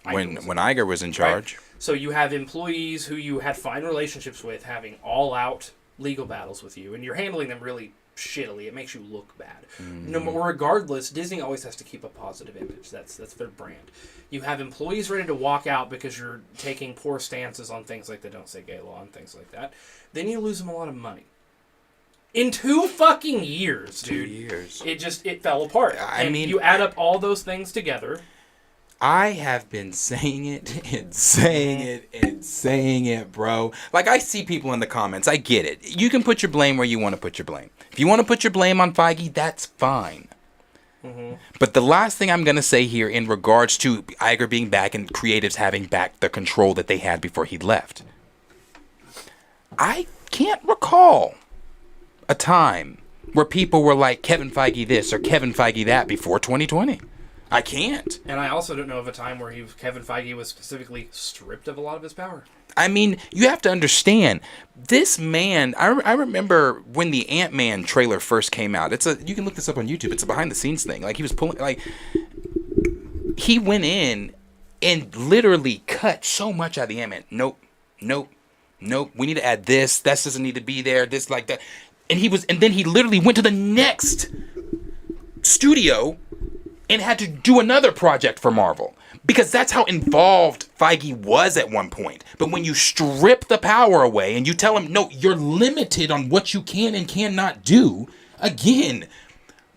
Iger was in charge. Right? So you have employees who you had fine relationships with having all-out legal battles with you, and you're handling them really shittily. It makes you look bad. No, regardless, Disney always has to keep a positive image. That's their brand. You have employees ready to walk out because you're taking poor stances on things like the Don't Say Gay law and things like that. Then you lose them a lot of money. In 2 fucking years, dude. 2 years. It fell apart. I mean, you add up all those things together. I have been saying it and saying it and saying it, bro. Like, I see people in the comments. I get it. You can put your blame where you want to put your blame. If you want to put your blame on Feige, that's fine. Mm-hmm. But the last thing I'm going to say here in regards to Iger being back and creatives having back the control that they had before he left, I can't recall a time where people were like Kevin Feige this or Kevin Feige that before 2020. I can't. And I also don't know of a time where Kevin Feige was specifically stripped of a lot of his power. I mean, you have to understand, this man, I remember when the Ant-Man trailer first came out. You can look this up on YouTube. It's a behind-the-scenes thing. Like, he was pulling, like, he went in and literally cut so much out of the Ant-Man. Nope. We need to add this. That doesn't need to be there. This, like that. And then he literally went to the next studio and had to do another project for Marvel. Because that's how involved Feige was at one point. But when you strip the power away and you tell him, no, you're limited on what you can and cannot do, again,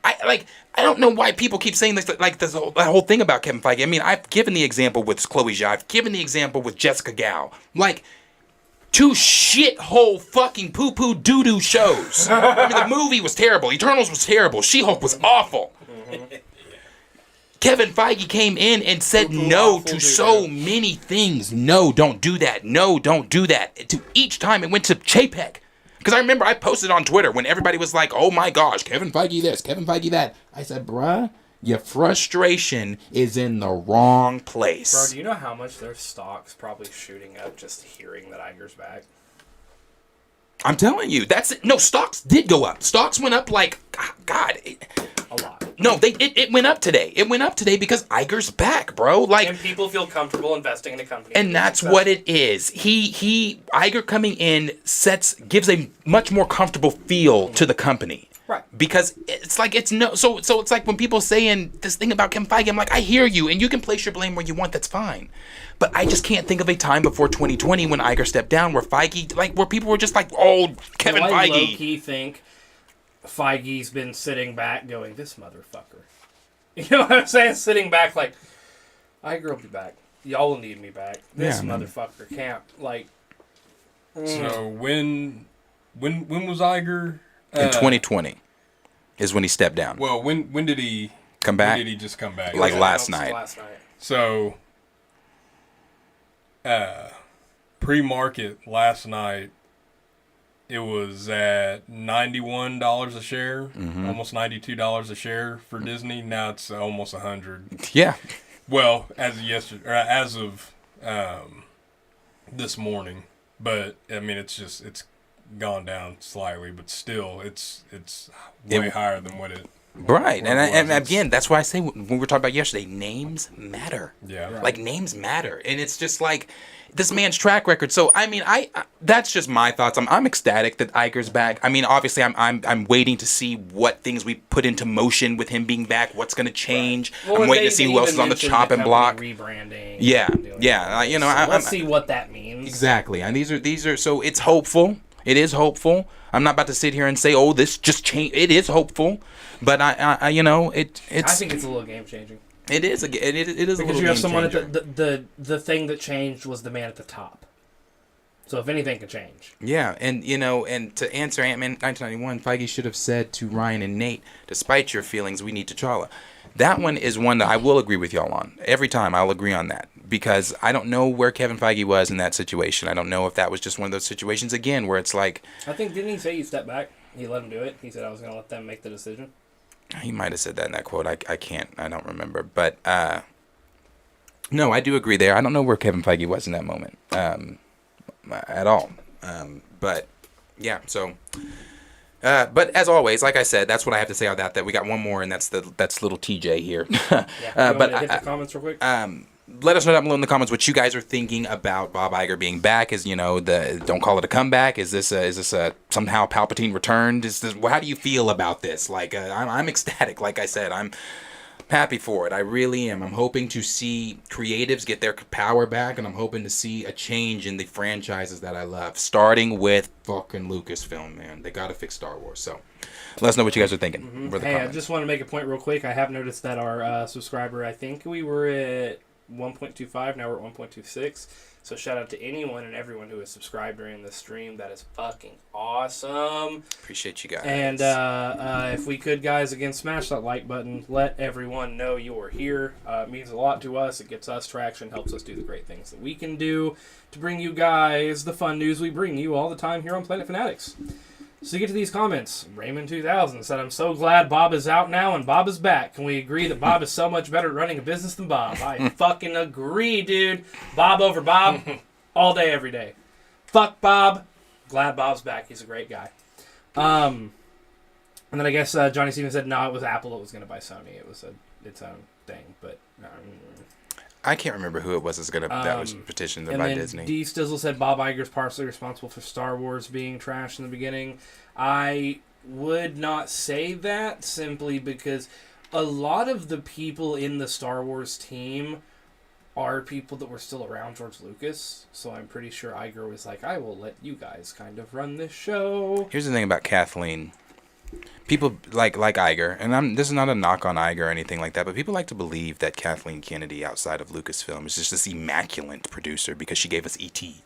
I don't know why people keep saying this, like that whole thing about Kevin Feige. I mean, I've given the example with Chloe Zhao. I've given the example with Jessica Gao. Like, 2 shithole fucking poo-poo doo-doo shows. I mean, the movie was terrible. Eternals was terrible. She-Hulk was awful. Mm-hmm. Kevin Feige came in and said no to so many things. No, don't do that. No, don't do that. To each time it went to Chapek. Because I remember I posted on Twitter when everybody was like, oh my gosh, Kevin Feige this, Kevin Feige that. I said, bruh, your frustration is in the wrong place. Bro, do you know how much their stock's probably shooting up just hearing that Iger's back? I'm telling you, that's it. No, stocks did go up. Stocks went up like, God. A lot. No, it went up today. It went up today because Iger's back, bro. Like, and people feel comfortable investing in a company. And that's what it is. Iger coming in gives a much more comfortable feel to the company. Right. Because it's like so it's like when people saying this thing about Kevin Feige, I'm like, I hear you, and you can place your blame where you want, that's fine. But I just can't think of a time before 2020 when Iger stepped down where Feige, like, where people were just like, oh, Kevin Feige. I low-key think Feige's been sitting back going, this motherfucker. You know what I'm saying? Sitting back like, Iger will be back. Y'all will need me back. This motherfucker can't, like. So when was Iger? In 2020 is when he stepped down. Well, when did he come back? When did he just come back? Like last night. So, pre-market last night, it was at $91 a share, almost $92 a share for Disney. Now it's almost $100. Yeah. Well, as of this morning, But I mean, it's gone down slightly, but still, it's way higher than what it. Right, what it and was. again, that's why I say when we were talking about yesterday, names matter. Yeah. Right. Like names matter, and it's just like this man's track record. So I mean, I that's just my thoughts. I'm ecstatic that Iger's back. I mean, obviously, I'm waiting to see what things we put into motion with him being back. What's going to change? Right. Well, I'm waiting to see who else is on the chopping block. Rebranding. Yeah, yeah. You know, so let's see what that means. Exactly, and these are so it's hopeful. It is hopeful. I'm not about to sit here and say, "Oh, this just changed." It is hopeful, but I you know, it's. I think it's a little game changing. It is it is because you have someone at the thing that changed was the man at the top. So if anything could change. Yeah, and you know, and to answer Ant-Man 1991, Feige should have said to Ryan and Nate, "Despite your feelings, we need T'Challa." That one is one that I will agree with y'all on. Every time I'll agree on that. Because I don't know where Kevin Feige was in that situation. I don't know if that was just one of those situations, again, where it's like... I think, didn't he say he stepped back? He let him do it? He said, I was going to let them make the decision? He might have said that in that quote. I don't remember. But, no, I do agree there. I don't know where Kevin Feige was in that moment. At all. But, yeah, so... but as always, like I said, that's what I have to say on that we got one more, and that's little TJ here. Yeah, but hit the comments real quick? Let us know down below in the comments what you guys are thinking about Bob Iger being back. Is, you know, don't call it a comeback. Is this a somehow Palpatine returned? How do you feel about this? Like, I'm ecstatic. Like I said, I'm happy for it. I really am. I'm hoping to see creatives get their power back, and I'm hoping to see a change in the franchises that I love, starting with fucking Lucasfilm, man. They gotta fix Star Wars. So let us know what you guys are thinking. Mm-hmm. Hey, I just want to make a point real quick. I have noticed that our subscriber, I think we were at 1.25, now we're at 1.26. So shout out to anyone and everyone who has subscribed during this stream. That is fucking awesome. Appreciate you guys. And if we could, guys, again, smash that like button. Let everyone know you are here. It means a lot to us. It gets us traction, helps us do the great things that we can do to bring you guys the fun news we bring you all the time here on Planet Fanatics. So to get to these comments, Raymond2000 said, I'm so glad Bob is out now and Bob is back. Can we agree that Bob is so much better at running a business than Bob? I fucking agree, dude. Bob over Bob, all day, every day. Fuck Bob. Glad Bob's back. He's a great guy. And then I guess Johnny Stevens said, no, it was Apple that was going to buy Sony. It was its own thing, but... I can't remember who it was that was petitioned by Disney. D. Stizzle said Bob Iger's partially responsible for Star Wars being trashed in the beginning. I would not say that simply because a lot of the people in the Star Wars team are people that were still around George Lucas. So I'm pretty sure Iger was like, I will let you guys kind of run this show. Here's the thing about Kathleen. People like Iger, and this is not a knock on Iger or anything like that, but people like to believe that Kathleen Kennedy, outside of Lucasfilm, is just this immaculate producer because she gave us E.T.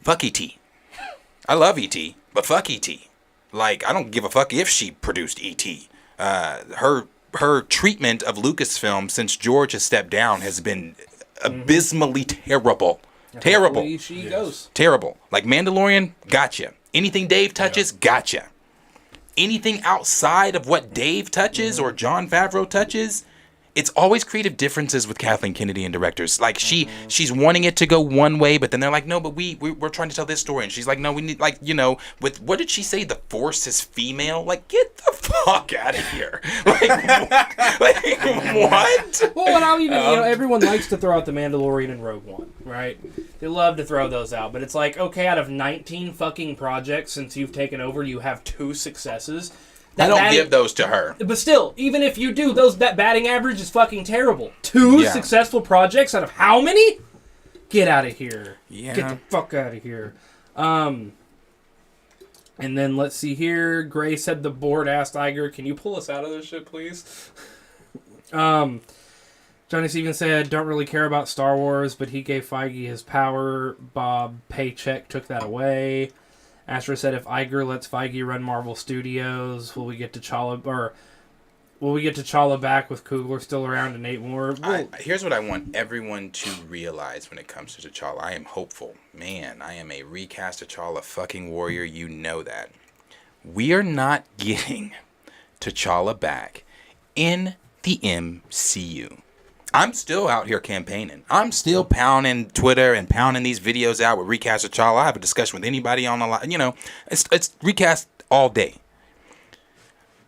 Fuck E.T. I love E.T., but fuck E.T. Like, I don't give a fuck if she produced E.T. Her treatment of Lucasfilm since George has stepped down has been abysmally terrible. Terrible. Hopefully she goes. Terrible. Like Mandalorian, gotcha. Anything Dave touches, gotcha. Anything outside of what Dave touches or Jon Favreau touches, it's always creative differences with Kathleen Kennedy and directors. Like she's wanting it to go one way, but then they're like, no, but we're trying to tell this story, and she's like, no, we need, like, you know, with what did she say? The Force is female. Like, get the fuck out of here. Like what? Well, and I'll even everyone likes to throw out the Mandalorian and Rogue One, right? They love to throw those out, but it's like, okay, out of 19 fucking projects since you've taken over, you have 2 successes. I don't give those to her. But still, even if you do, that batting average is fucking terrible. 2 successful projects out of how many? Get out of here. Yeah. Get the fuck out of here. And then let's see here. Gray said the board asked Iger, can you pull us out of this shit, please? Johnny Stevens said, don't really care about Star Wars, but he gave Feige his power. Bob Paycheck took that away. Astra said, if Iger lets Feige run Marvel Studios, will we get T'Challa back with Coogler still around and Nate Moore? Here's what I want everyone to realize when it comes to T'Challa. I am hopeful. Man, I am a recast T'Challa fucking warrior. You know that. We are not getting T'Challa back in the MCU. I'm still out here campaigning. I'm still pounding Twitter and pounding these videos out with Recast T'Challa. I have a discussion with anybody on the line. You know, it's Recast all day.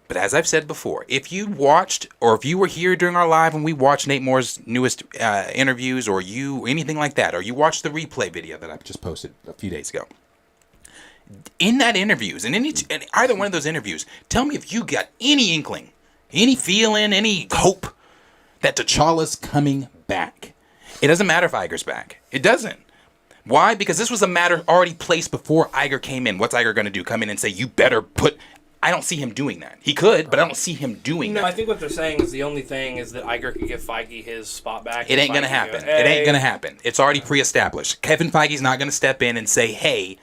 But as I've said before, if you watched or if you were here during our live and we watched Nate Moore's newest interviews or anything like that, or you watched the replay video that I just posted a few days ago, in that interviews, in either one of those interviews, tell me if you got any inkling, any feeling, any hope that T'Challa's coming back. It doesn't matter if Iger's back. It doesn't. Why? Because this was a matter already placed before Iger came in. What's Iger going to do? Come in and say, you better put... I don't see him doing that. He could, but I don't see him doing that. I think what they're saying is the only thing is that Iger could give Feige his spot back. It ain't going to happen. It ain't going to happen. It's already pre-established. Kevin Feige's not going to step in and say, hey...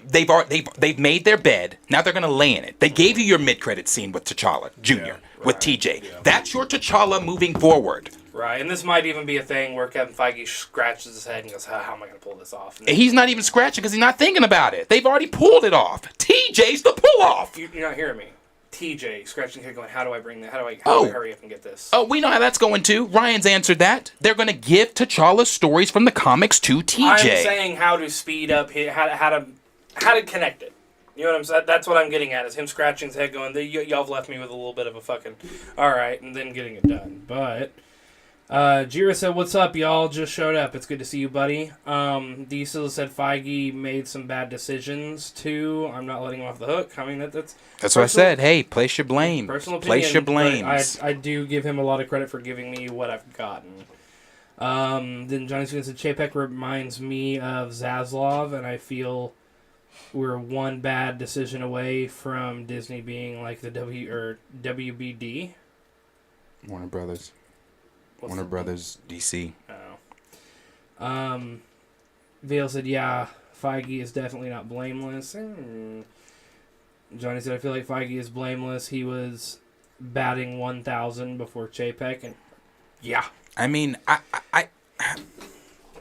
They've made their bed. Now they're going to lay in it. They gave you your mid-credit scene with T'Challa Jr., with TJ. Yeah. That's your T'Challa moving forward. Right, and this might even be a thing where Kevin Feige scratches his head and goes, how am I going to pull this off? And he's not even scratching because he's not thinking about it. They've already pulled it off. TJ's the pull-off. You're not hearing me. TJ scratching his head going, how do I bring that? How do I hurry up and get this? Oh, we know how that's going too. Ryan's answered that. They're going to give T'Challa stories from the comics to TJ. I'm saying how to speed up, how to connect it. You know what I'm saying? That's what I'm getting at, is him scratching his head going, y'all have left me with a little bit of a fucking, all right, and then getting it done. But, Jira said, what's up, y'all? Just showed up. It's good to see you, buddy. Diesel said Feige made some bad decisions, too. I'm not letting him off the hook. I mean, that's what I said. Hey, place your blame. Personal opinion. Place your blames. I do give him a lot of credit for giving me what I've gotten. Then Johnny Sweeney said, Chapek reminds me of Zaslav, and I feel... we're one bad decision away from Disney being like the WBD. Warner Brothers. Warner Brothers DC. Oh. Vale said, yeah, Feige is definitely not blameless. Johnny said, I feel like Feige is blameless. He was batting 1,000 before Chapek, and yeah. I mean,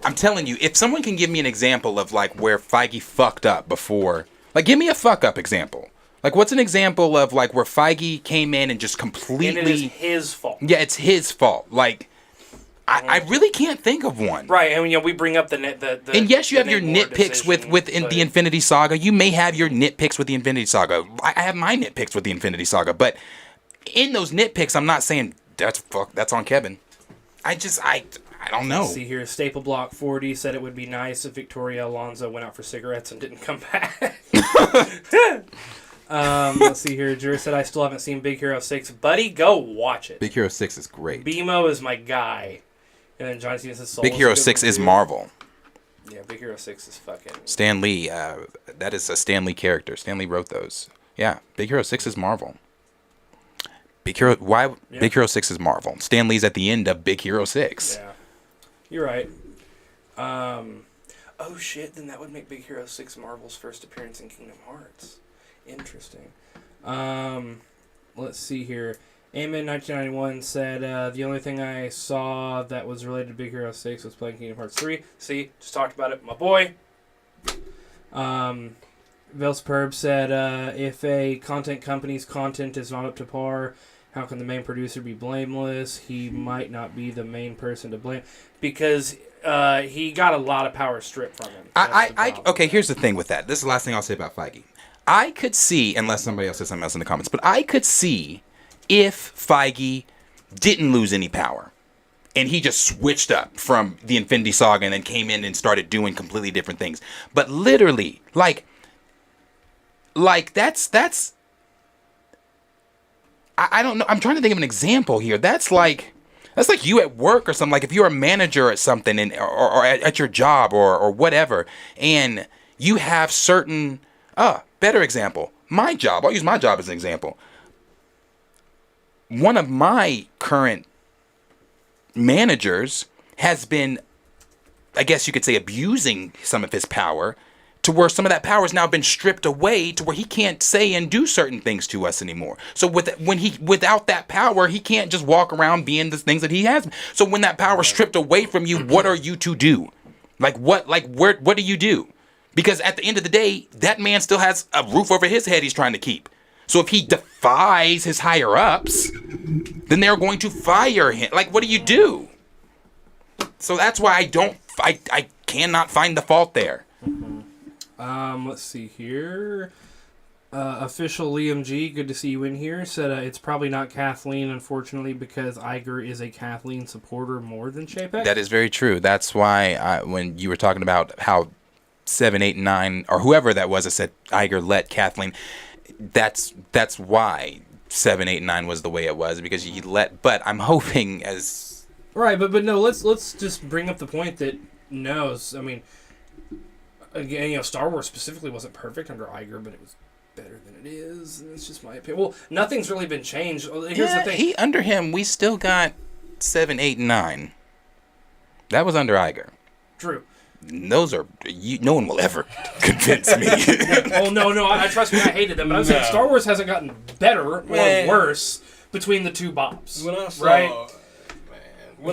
I'm telling you, if someone can give me an example of, like, where Feige fucked up before... Like, give me a fuck-up example. Like, what's an example of, like, where Feige came in and just completely... And it is his fault. Yeah, it's his fault. Like, I really can't think of one. Right, and, we bring up the and yes, you have your nitpicks with the Infinity Saga. You may have your nitpicks with the Infinity Saga. I have my nitpicks with the Infinity Saga. But in those nitpicks, I'm not saying, that's on Kevin. I don't know. Let's see here. Staple Block 40 said it would be nice if Victoria Alonso went out for cigarettes and didn't come back. Let's see here. Jura said, I still haven't seen Big Hero 6. Buddy, go watch it. Big Hero 6 is great. BMO is my guy. And then Johnny Stevens says, Big Hero 6 is Marvel. Yeah, Big Hero 6 is fucking... Stan Lee. That is a Stan Lee character. Stan Lee wrote those. Yeah, Big Hero 6 is Marvel. Big Hero 6 is Marvel. Stan Lee's at the end of Big Hero 6. Yeah. You're right. Oh shit, then that would make Big Hero 6 Marvel's first appearance in Kingdom Hearts. Interesting. Let's see here. Amen 1991 said, the only thing I saw that was related to Big Hero 6 was playing Kingdom Hearts 3. See, just talked about it. My boy. Velsuperb said, if a content company's content is not up to par, how can the main producer be blameless? He might not be the main person to blame because he got a lot of power stripped from him. Okay, here's the thing with that. This is the last thing I'll say about Feige. I could see, unless somebody else says something else in the comments, but I could see if Feige didn't lose any power and he just switched up from the Infinity Saga and then came in and started doing completely different things. But literally, like that's I don't know. I'm trying to think of an example here. That's like you at work or something. Like if you're a manager at something or at your job or whatever, and you have certain better example. My job. I'll use my job as an example. One of my current managers has been, I guess you could say, abusing some of his power to where some of that power has now been stripped away to where he can't say and do certain things to us anymore. So without that power, he can't just walk around being the things that he has. So when that power is stripped away from you, what are you to do? What do you do? Because at the end of the day, that man still has a roof over his head he's trying to keep. So if he defies his higher ups, then they're going to fire him. Like, what do you do? So that's why I cannot find the fault there. Let's see here. Official Liam G, good to see you in here, said it's probably not Kathleen, unfortunately, because Iger is a Kathleen supporter more than Chapek. That is very true. That's why when you were talking about how 7, 8, and 9, or whoever that was that said Iger let Kathleen, that's why 7, 8, and 9 was the way it was, because he let. But I'm hoping as right, but no, let's just bring up the point that no, I mean, again, Star Wars specifically wasn't perfect under Iger, but it was better than it is. And it's just my opinion. Well, nothing's really been changed. Here's the thing. Under him, we still got 7, 8, and 9. That was under Iger. True. Those are no one will ever convince me. Oh no! I trust me. I hated them, but I'm saying Star Wars hasn't gotten better or worse between the two Bobs. When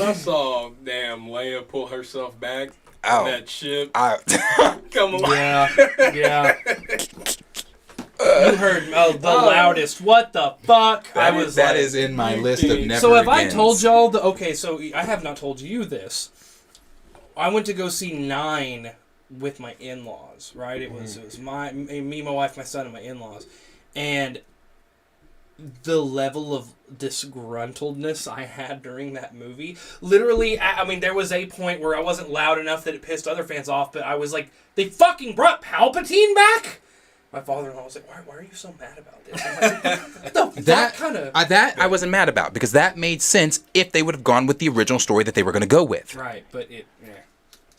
I saw damn Leia pull herself back on that ship, come on, yeah. You heard the loudest. What the fuck? That is in my list of never. So have I told y'all so I have not told you this. I went to go see 9 with my in-laws, right? It was me, my wife, my son, and my in-laws. And the level of disgruntledness I had during that movie, literally, I mean, there was a point where I wasn't loud enough that it pissed other fans off, but I was like, they fucking brought Palpatine back? My father-in-law was like, why are you so mad about this? I'm like, that I wasn't mad about, because that made sense if they would have gone with the original story that they were going to go with. Right, but it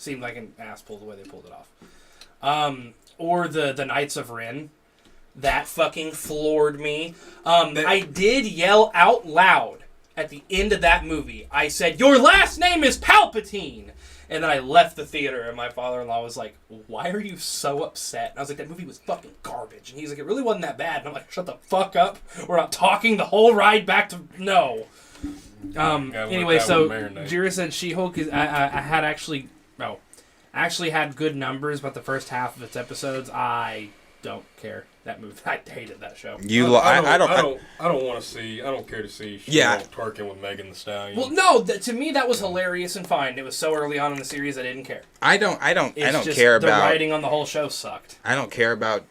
seemed like an ass pull the way they pulled it off. Or the Knights of Ren. That fucking floored me. I did yell out loud at the end of that movie. I said, "Your last name is Palpatine!" And then I left the theater, and my father-in-law was like, "Why are you so upset?" And I was like, "That movie was fucking garbage." And he's like, "It really wasn't that bad." And I'm like, "Shut the fuck up. We're not talking the whole ride back to... No." Anyway, so Jira said She-Hulk is... I had actually had good numbers, but the first half of its episodes, I don't care. That movie, I hated that show. I don't want to see. I don't care to see. Twerking with Megan Thee Stallion. Well, no. To me, that was hilarious and fine. It was so early on in the series, I didn't care. I don't care about the writing on the whole show sucked. I don't care about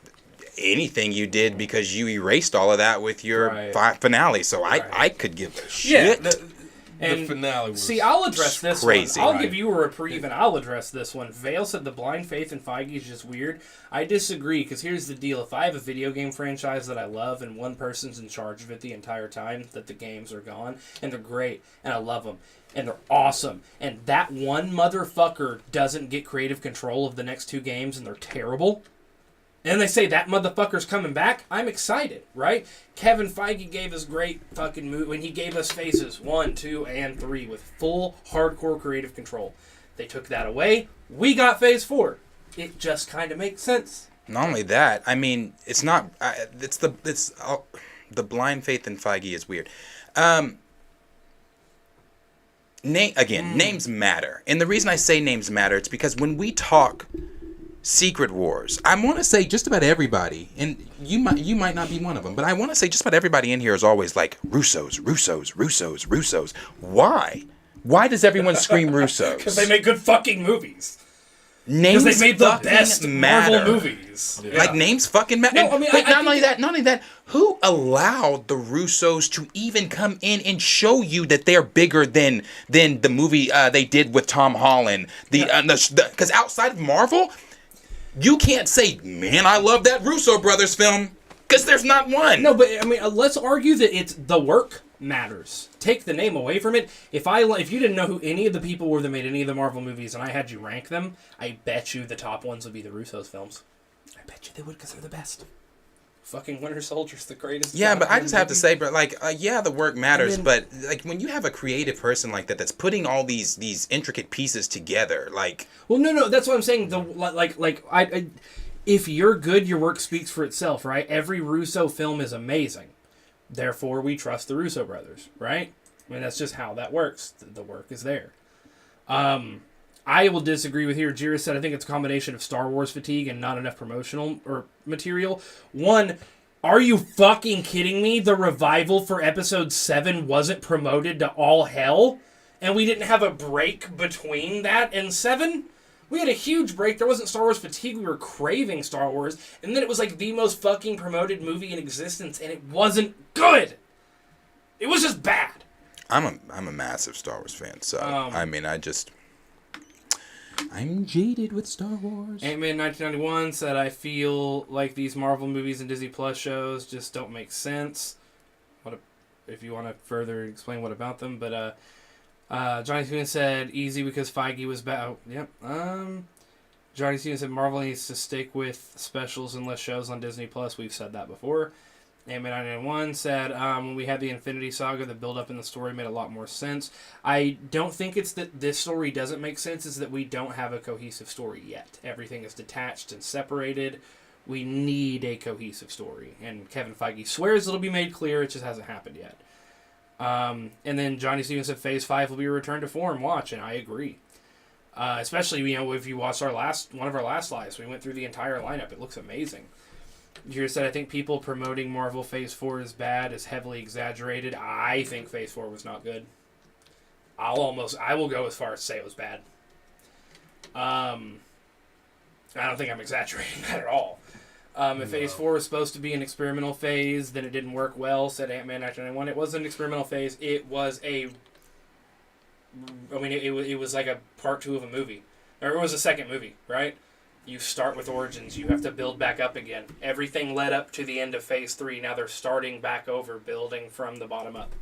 anything you did because you erased all of that with your finale. So I could give a shit. Yeah, the finale was I'll address this crazy. one. I'll give you a reprieve, and I'll address this one. Vale said the blind faith in Feige is just weird. I disagree, because here's the deal. If I have a video game franchise that I love, and one person's in charge of it the entire time that the games are gone, and they're great, and I love them, and they're awesome, and that one motherfucker doesn't get creative control of the next 2 games, and they're terrible... And they say that motherfucker's coming back. I'm excited, right? Kevin Feige gave us great fucking movie when he gave us phases 1, 2, and 3 with full hardcore creative control. They took that away. We got phase 4. It just kind of makes sense. Not only that, I mean, it's not. The blind faith in Feige is weird. Names matter, and the reason I say names matter, it's because when we talk Secret Wars, I want to say just about everybody, and you might not be one of them, but I want to say just about everybody in here is always like Russos. Why does everyone scream Russos? Because they make good fucking movies. Names because they made the best matter. Marvel movies. Yeah. Like names fucking matter. No, I mean, not only that, who allowed the Russos to even come in and show you that they're bigger than the movie they did with Tom Holland? Because outside of Marvel, you can't say, man, I love that Russo brothers film, because there's not one. No, but I mean, let's argue that it's the work matters. Take the name away from it. If you didn't know who any of the people were that made any of the Marvel movies, and I had you rank them, I bet you the top ones would be the Russo's films. I bet you they would, because they're the best. Fucking Winter Soldier's the greatest. Yeah, but I just have to say, but the work matters, but like when you have a creative person like that that's putting all these intricate pieces together, like. Well, no, that's what I'm saying. If you're good, your work speaks for itself, right? Every Russo film is amazing. Therefore, we trust the Russo brothers, right? I mean, that's just how that works. The work is there. I will disagree with here. Jira said, I think it's a combination of Star Wars fatigue and not enough promotional or material. One, are you fucking kidding me? The revival for Episode 7 wasn't promoted to all hell? And we didn't have a break between that and 7. We had a huge break. There wasn't Star Wars fatigue. We were craving Star Wars. And then it was like the most fucking promoted movie in existence, and it wasn't good. It was just bad. I'm a massive Star Wars fan, so I'm jaded with Star Wars. Ant-Man 1991 said, I feel like these Marvel movies and Disney Plus shows just don't make sense. If you want to further explain what about them. But Johnny Stevens said, easy because Feige was bad. Oh, yep. Johnny Stevens said, Marvel needs to stick with specials and less shows on Disney Plus. We've said that before. Ant-Man 991 said, when we had the Infinity Saga, the build-up in the story made a lot more sense. I don't think it's that this story doesn't make sense. It's that we don't have a cohesive story yet. Everything is detached and separated. We need a cohesive story. And Kevin Feige swears it'll be made clear. It just hasn't happened yet. And then Johnny Stevens said Phase 5 will be a return to form. Watch, and I agree. Especially, if you watched one of our last lives, we went through the entire lineup. It looks amazing. You said, I think people promoting Marvel Phase 4 is bad, is heavily exaggerated. I think Phase 4 was not good. I will go as far as to say it was bad. I don't think I'm exaggerating that at all. If Phase 4 was supposed to be an experimental phase, then it didn't work well, said Ant-Man 1991. It wasn't an experimental phase. It was it was like a part 2 of a movie. Or it was a second movie, right? You start with Origins. You have to build back up again. Everything led up to the end of Phase 3. Now they're starting back over, building from the bottom up.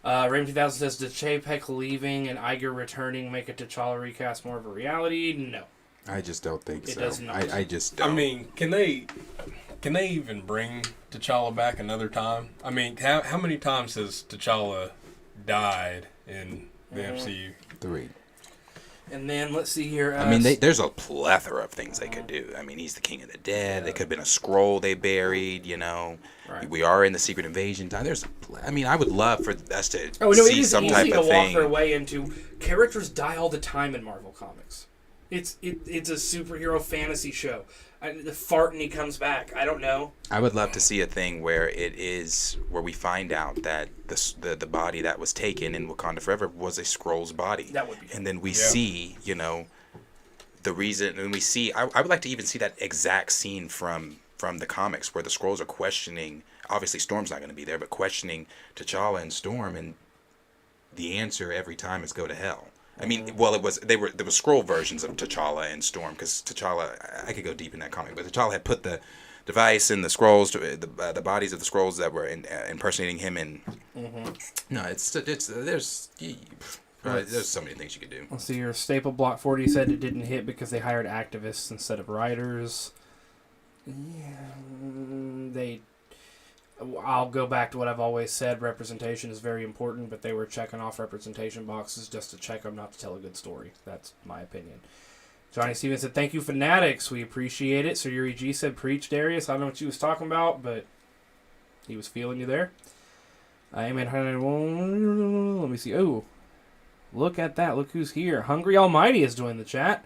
Raymond 2000 says, did Chapek leaving and Iger returning make a T'Challa recast more of a reality? No. I just don't think so. It does not. I just don't. I mean, can they even bring T'Challa back another time? I mean, how many times has T'Challa died in the MCU? 3. And then, let's see here. There's a plethora of things they could do. I mean, he's the king of the dead. They could have been a scroll they buried, Right. We are in the Secret Invasion time. I would love for us to see some type of thing. It is easy to walk their way into. Characters die all the time in Marvel Comics. It's a superhero fantasy show. The fart and he comes back. I don't know. I would love to see a thing where where we find out that the body that was taken in Wakanda Forever was a Skrull's body. That would be. And then we see, the reason, and we see. I would like to even see that exact scene from the comics where the Skrulls are questioning. Obviously, Storm's not going to be there, but questioning T'Challa and Storm, and the answer every time is go to hell. I mean, there were Skrull versions of T'Challa and Storm, because T'Challa, I could go deep in that comic, but T'Challa had put the device in the Skrulls, the bodies of the Skrulls that were impersonating him, and no, there's so many things you could do. Let's see here. Staple Block 40 said it didn't hit because they hired activists instead of writers. Yeah, I'll go back to what I've always said. Representation is very important, but they were checking off representation boxes just to check them, not to tell a good story. That's my opinion. Johnny Stevens said, thank you, Fanatics. We appreciate it. Sir Yuri G said, preach, Darius. I don't know what you was talking about, but he was feeling you there. Amen. Let me see. Oh, look at that. Look who's here. Hungry Almighty is joining the chat.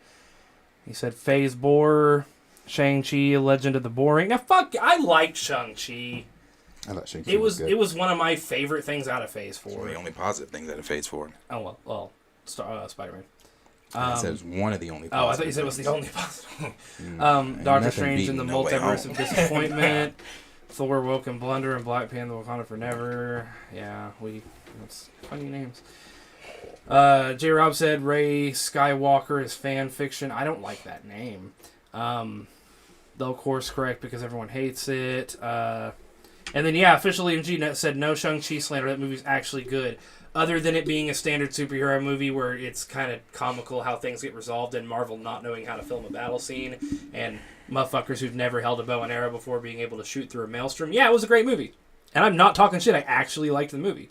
He said, Phase Bore, Shang-Chi, Legend of the Boring. Now, I liked Shang-Chi. I thought Shang-Chi it was one of my favorite things out of Phase 4. It's one of the only positive things out of Phase 4. Oh, well Spider-Man. It says one of the only positive. Oh, I thought you said it was the only positive. Doctor Strange in the Multiverse of Disappointment. Thor, Woke and Blunder, and Black Panther, Wakanda Forever. Yeah, that's funny names. J. Rob said Rey Skywalker is fan fiction. I don't like that name. They'll course correct because everyone hates it. And then, officially MG said no Shang-Chi slander. That movie's actually good. Other than it being a standard superhero movie where it's kind of comical how things get resolved and Marvel not knowing how to film a battle scene and motherfuckers who've never held a bow and arrow before being able to shoot through a maelstrom. Yeah, it was a great movie. And I'm not talking shit. I actually liked the movie.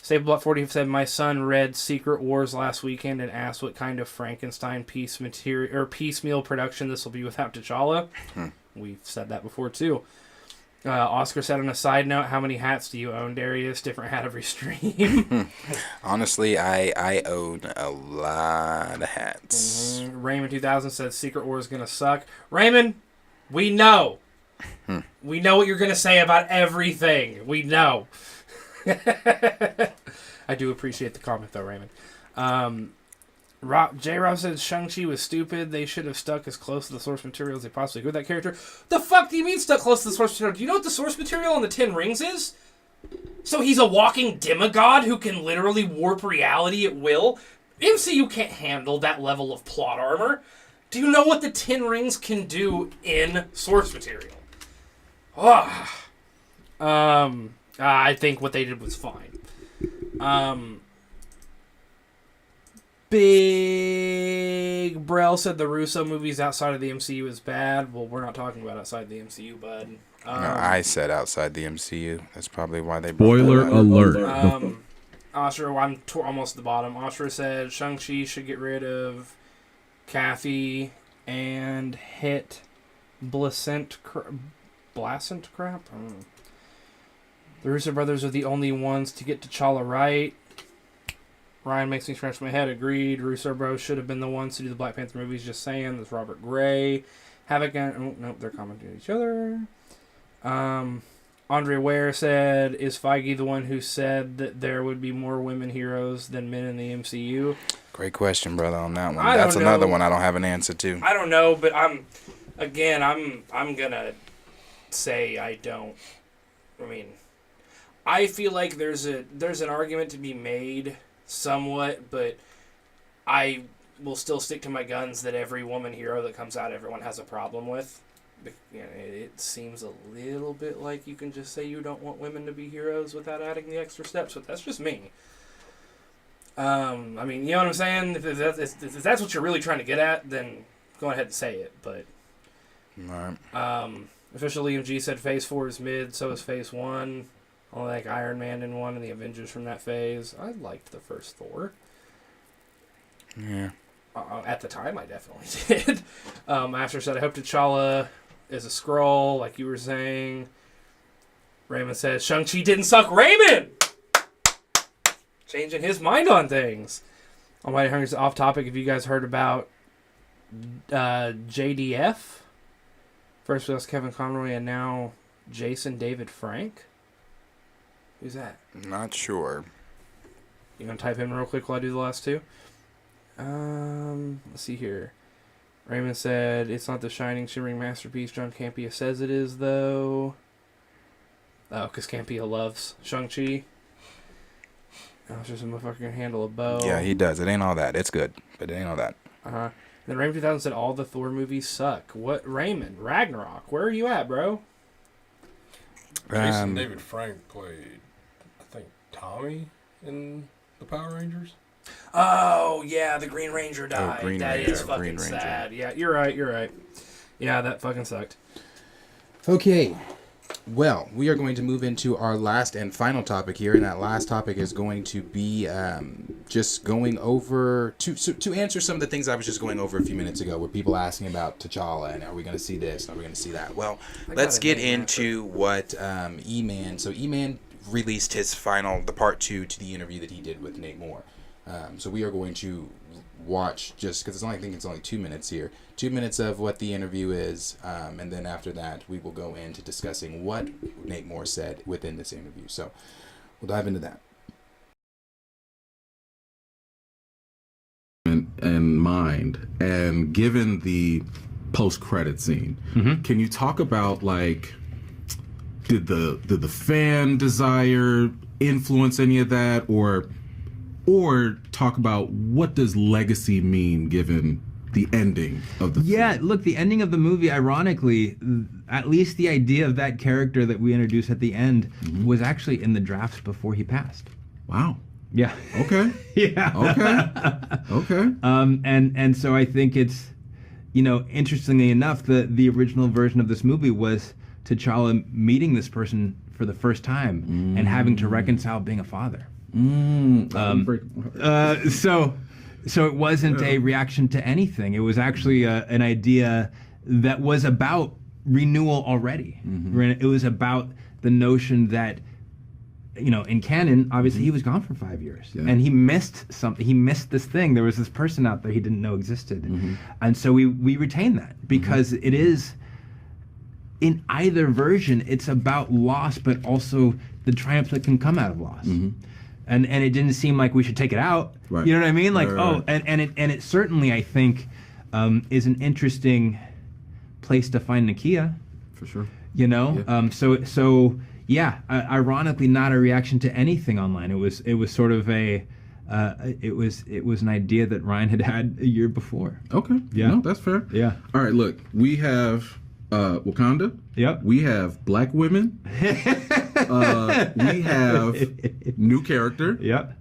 Stablebot 40 said, my son read Secret Wars last weekend and asked what kind of Frankenstein piecemeal production this will be without T'Challa. We've said that before, too. Oscar said on a side note, how many hats do you own, Darius? Different hat every stream. Honestly, I own a lot of hats. Raymond 2000 said Secret War is going to suck. Raymond, we know. We know what you're going to say about everything. We know. I do appreciate the comment, though, Raymond. J-Rob said Shang-Chi was stupid. They should have stuck as close to the source material as they possibly could with that character. The fuck do you mean stuck close to the source material? Do you know what the source material on the Ten Rings is? So he's a walking demigod who can literally warp reality at will? MCU can't handle that level of plot armor. Do you know what the Ten Rings can do in source material? I think what they did was fine. Big Brell said the Russo movies outside of the MCU is bad. Well, we're not talking about outside the MCU, bud. No, I said outside the MCU. That's probably why they. Spoiler alert. Ashra, I'm almost at the bottom. Ashra said Shang-Chi should get rid of Kathy and hit Blasent crap. The Russo brothers are the only ones to get T'Challa right. Ryan makes me scratch my head. Agreed. Russo bros should have been the ones to do the Black Panther movies. Just saying. That's Robert Gray. Havoc and... Oh, nope. They're commenting on each other. Andre Ware said, is Feige the one who said that there would be more women heroes than men in the MCU? Great question, brother, on that one. I That's don't another know. one I don't have an answer to. I don't know, but I'm gonna say I don't. I mean, I feel like there's an argument to be made somewhat, but I will still stick to my guns that every woman hero that comes out, everyone has a problem with. You know, it seems a little bit like you can just say you don't want women to be heroes without adding the extra steps, but that's just me. I mean, you know what I'm saying? If that's what you're really trying to get at, then go ahead and say it, but... Right. Official Liam G said Phase 4 is mid, so is Phase 1. I like Iron Man in 1 and the Avengers from that phase. I liked the first Thor. Yeah. At the time, I definitely did. Asher said, I hope T'Challa is a Skrull, like you were saying. Raymond says, Shang-Chi didn't suck Raymond! Changing his mind on things. Almighty Hunger's off topic. Have you guys heard about JDF? First was Kevin Conroy and now Jason David Frank? Who's that? Not sure. You gonna type him real quick while I do the last two? Let's see here. Raymond said, it's not the shining, shimmering masterpiece John Campea says it is, though. Oh, because Campea loves Shang-Chi. Oh, it's just a motherfucker can handle a bow. Yeah, he does. It ain't all that. It's good, but it ain't all that. Uh-huh. Then Raymond 2000 said, all the Thor movies suck. What? Raymond, Ragnarok, where are you at, bro? Jason David Frank played, I think, Tommy in the Power Rangers. Oh, yeah, the Green Ranger died. Green That Ranger, is fucking Green Ranger. sad. Yeah, you're right. Yeah, that fucking sucked. Okay. Well, we are going to move into our last and final topic here, and that last topic is going to be just going over to answer some of the things I was just going over a few minutes ago, where people asking about T'Challa and are we going to see this, are we going to see that? Well, let's get into what E-Man. So E-Man released his the part 2 to the interview that he did with Nate Moore. So we are going to watch, just because I think it's only 2 minutes here, 2 minutes of what the interview is, and then after that we will go into discussing what Nate Moore said within this interview. So we'll dive into that. In mind, and given the post-credit scene, can you talk about, like, did the fan desire influence any of that, or talk about what does legacy mean given the ending of the film? Look, the ending of the movie, ironically, at least the idea of that character that we introduced at the end was actually in the drafts before he passed. Wow. Yeah. Okay. Yeah. Okay. And so I think it's, interestingly enough, the original version of this movie was T'Challa meeting this person for the first time and having to reconcile being a father. So it wasn't a reaction to anything. It was actually an idea that was about renewal already. It was about the notion that, in canon, obviously he was gone for 5 years, and he missed something. He missed this thing. There was this person out there he didn't know existed, and so we retain that because it is, in either version, it's about loss, but also the triumph that can come out of loss. and it didn't seem like we should take it out. Right. You know what I mean? Like, Right. and it certainly, I think, is an interesting place to find Nakia. For sure. You know, Yeah. Ironically, not a reaction to anything online. It was sort of a, it was an idea that Ryan had a year before. Okay. Yeah. No, that's fair. Yeah. All right. Look, we have Wakanda. Yep. We have black women. We have new character. Yep.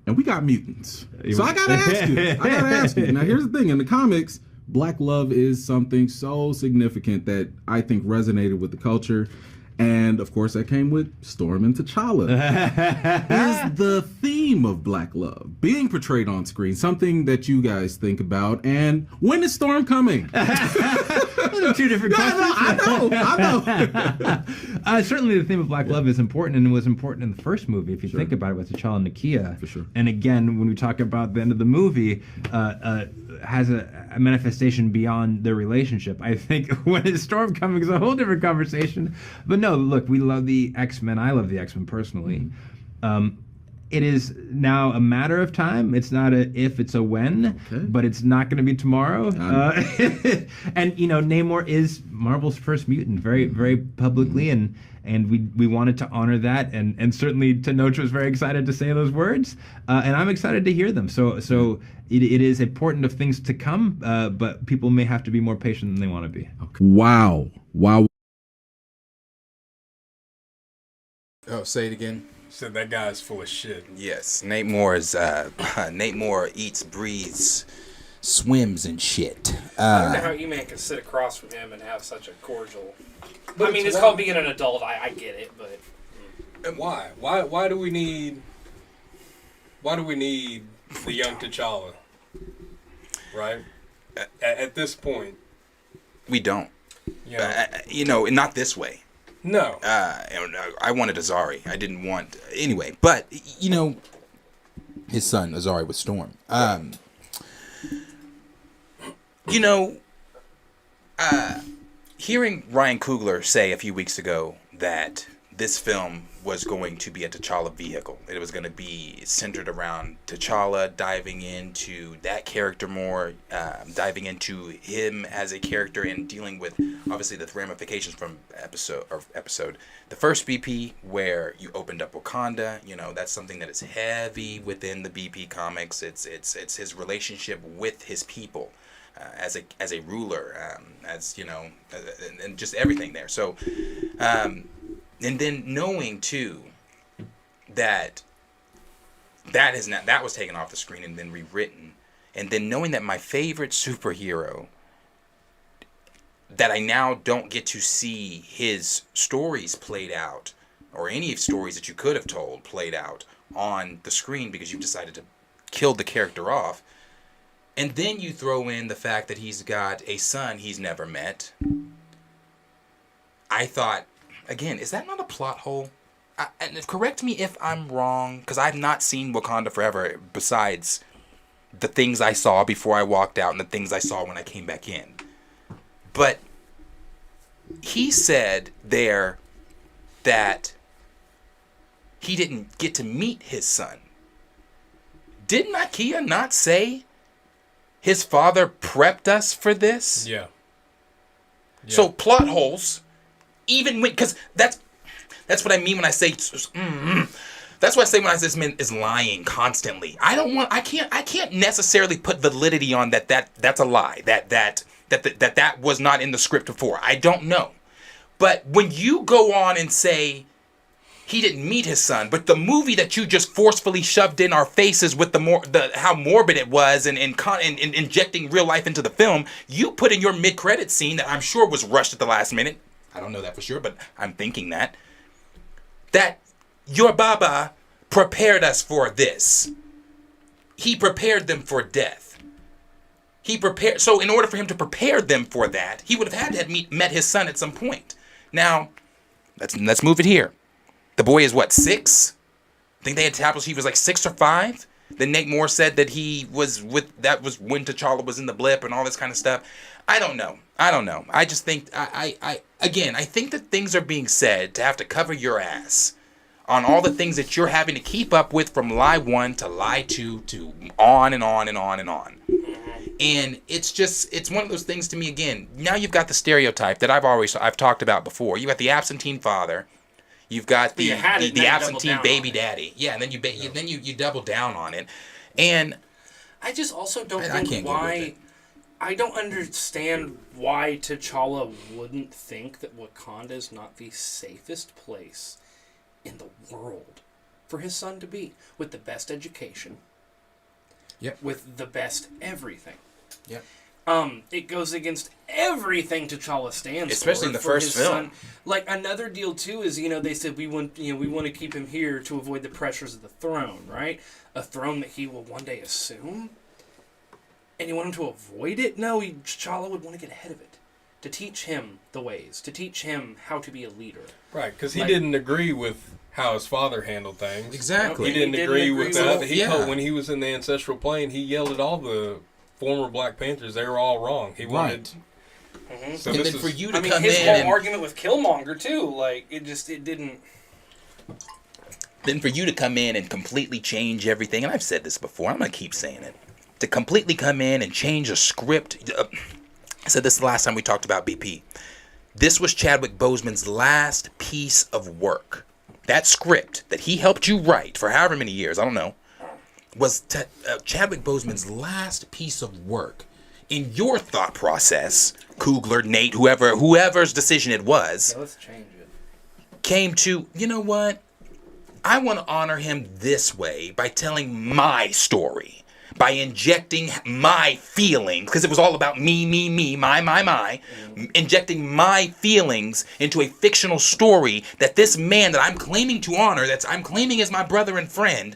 And we got mutants. So I gotta ask you. Now here's the thing. In the comics, black love is something so significant that I think resonated with the culture. And of course, that came with Storm and T'Challa. Is the theme of black love being portrayed on screen something that you guys think about? And when is Storm coming? Two different questions. I know. Certainly, the theme of black love is important, and it was important in the first movie. If you think about it, with T'Challa and Nakia. For sure. And again, when we talk about the end of the movie, has a manifestation beyond their relationship. I think when is Storm coming is a whole different conversation. But no, look, we love the X-Men. I love the X-Men personally. It is now a matter of time. It's not a if, it's a when. Okay. But it's not going to be tomorrow. And you know, Namor is Marvel's first mutant, very, very publicly, and we wanted to honor that, and certainly Tenoch was very excited to say those words, and I'm excited to hear them. So it is important of things to come, but people may have to be more patient than they want to be. Okay. Wow. Oh, say it again. Said that guy's full of shit. Yes, Nate Moore is Nate Moore eats, breathes, swims and shit. I don't know how E-Man can sit across from him and have such a cordial. I mean, it's called being an adult. I get it, but Why? Why do we need? Why do we need the young T'Challa? Right. At this point, We don't. Yeah. You know, not this way. No. I wanted Azari. I didn't want anyway. But you know, his son Azari with Storm. You know, hearing Ryan Coogler say a few weeks ago that this film was going to be a T'Challa vehicle. It was going to be centered around T'Challa, diving into that character more, diving into him as a character and dealing with obviously the ramifications from episode. The first BP where you opened up Wakanda, you know, that's something that is heavy within the BP comics. It's his relationship with his people. As a ruler, as you know, and just everything there. So, and then knowing too that was taken off the screen and then rewritten, and then knowing that my favorite superhero, that I now don't get to see his stories played out, or any stories that you could have told played out on the screen because you've decided to kill the character off. And then you throw in the fact that he's got a son he's never met. I thought, again, is that not a plot hole? And correct me if I'm wrong, because I've not seen Wakanda Forever besides the things I saw before I walked out and the things I saw when I came back in. But he said there that he didn't get to meet his son. Didn't Nakia not say his father prepped us for this? Yeah. So plot holes, even when, because that's what I mean when I say. That's what I say when I say this man is lying constantly. I can't necessarily put validity on that's a lie. That was not in the script before. I don't know, but when you go on and say he didn't meet his son, but the movie that you just forcefully shoved in our faces with how morbid it was and injecting real life into the film, you put in your mid-credit scene that I'm sure was rushed at the last minute. I don't know that for sure, but I'm thinking that your Baba prepared us for this. He prepared them for death. So in order for him to prepare them for that, he would have had to have met his son at some point. Now, let's move it here. The boy is what, 6? I think they had established he was like 6 or 5. Then Nate Moore said that that was when T'Challa was in the blip and all this kind of stuff. I don't know. I just think, I think that things are being said to have to cover your ass on all the things that you're having to keep up with from lie 1 to lie 2 to on and on and on and on. And it's one of those things to me, again, now you've got the stereotype that I've talked about before. You've got the absentee father. You've got the absentee baby daddy. Yeah, and then you double down on it. And I just also don't think why... I don't understand why T'Challa wouldn't think that Wakanda is not the safest place in the world for his son to be, with the best education. Yep. With the best everything. Yep. It goes against everything T'Challa stands for. Especially in the first film. Son. Like, another deal, too, is, they said we want to keep him here to avoid the pressures of the throne, right? A throne that he will one day assume? And you want him to avoid it? No, T'Challa would want to get ahead of it. To teach him the ways. To teach him how to be a leader. Right, because he didn't agree with how his father handled things. Exactly. He didn't agree with that. When he was in the ancestral plane, he yelled at all the former Black Panthers. They were all wrong. He wanted... Mm-hmm. So and then for you to come in... his whole argument with Killmonger, too. Like, it didn't... Then for you to come in and completely change everything, and I've said this before, I'm going to keep saying it. To completely come in and change a script. I said this the last time we talked about BP. This was Chadwick Boseman's last piece of work. That script that he helped you write for however many years, I don't know, was Chadwick Boseman's last piece of work. In your thought process, Coogler, Nate, whoever's decision it was, let's change it. Came to, you know what? I want to honor him this way by telling my story. By injecting my feelings, because it was all about me, my, injecting my feelings into a fictional story that this man that I'm claiming to honor, I'm claiming as my brother and friend,